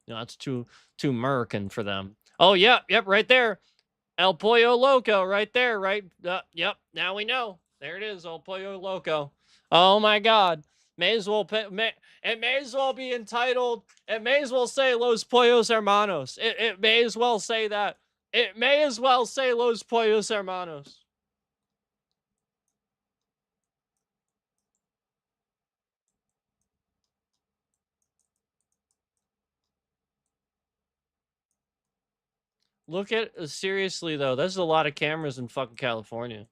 That's too American for them. Oh, yep, right there. El Pollo Loco right there, right? Yep, now we know. There it is, El Pollo Loco. Oh my God. May as well it may as well be entitled, it may as well say Los Pollos Hermanos. It may as well say that. It may as well say Los Pollos Hermanos. Look at seriously though, there's a lot of cameras in fucking California.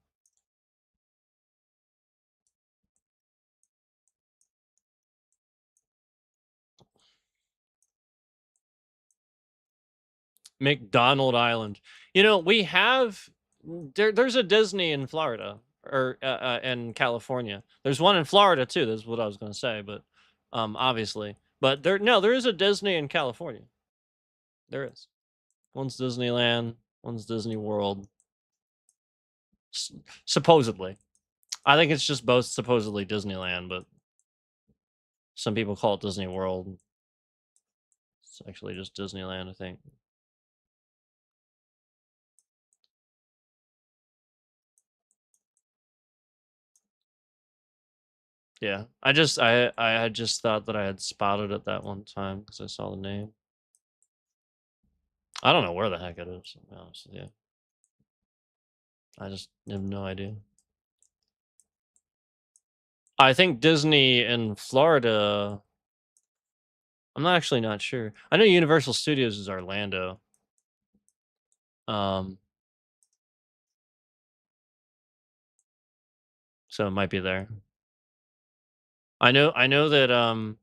McDonald Island. We have there's a Disney in Florida or in California. There's one in Florida too. That's what I was going to say, but obviously. But there is a Disney in California. There is. One's Disneyland, one's Disney World. Supposedly. I think it's just both supposedly Disneyland, but some people call it Disney World. It's actually just Disneyland, I think. Yeah, I had just thought that I had spotted it that one time because I saw the name. I don't know where the heck it is, to be honest with you. I just have no idea. I think Disney in Florida. I'm actually not sure. I know Universal Studios is Orlando. Um, so it might be there. I know that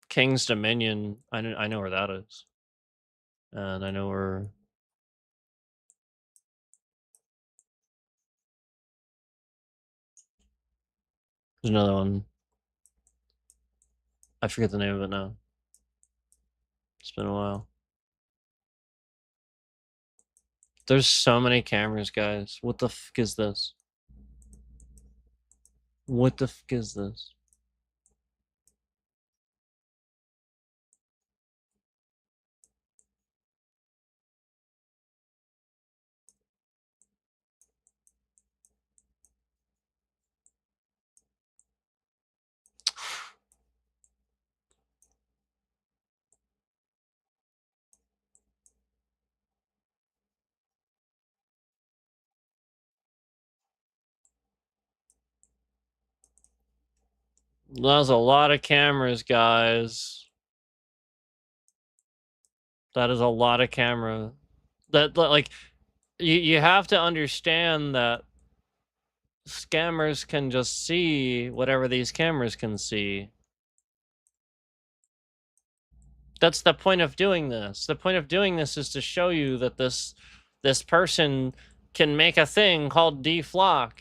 King's Dominion. I know where that is, and I know where there's another one. I forget the name of it now. It's been a while. There's so many cameras, guys. What the fuck is this? What the fuck is this? That's a lot of cameras, guys. That is a lot of camera. That like you have to understand that scammers can just see whatever these cameras can see. That's the point of doing this. The point of doing this is to show you that this person can make a thing called deflock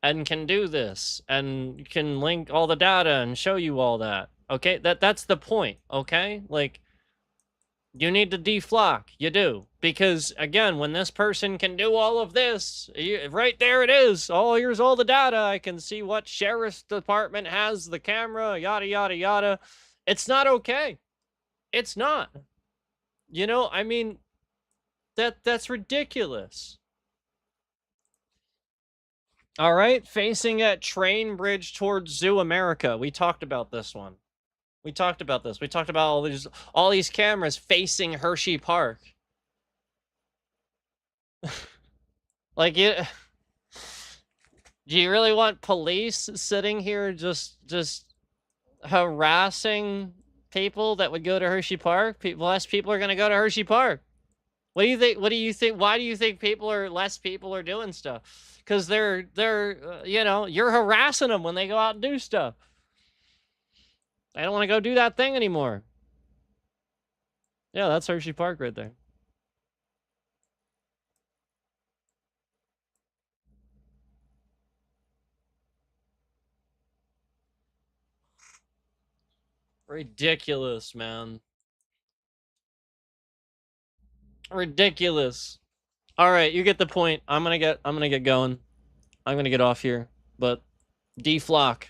and can do this and can link all the data and show you all that. Okay? That's the point, okay? Like you need to deflock. You do. Because, again, when this person can do all of this, right there it is. Oh, here's all the data. I can see what sheriff's department has, the camera, yada, yada, yada. It's not okay. It's not. I mean, that's ridiculous. All right, facing at train bridge towards Zoo America. We talked about this one. We talked about this. We talked about all these cameras facing Hershey Park. Like it. Do you really want police sitting here just harassing people that would go to Hershey Park? Less people are going to go to Hershey Park. What do you think? What do you think? Why do you think less people are doing stuff? Because they're you're harassing them when they go out and do stuff. They don't want to go do that thing anymore. Yeah, that's Hershey Park right there. Ridiculous, man. Ridiculous. All right, you get the point. I'm gonna get going. I'm gonna get off here. But D Flock.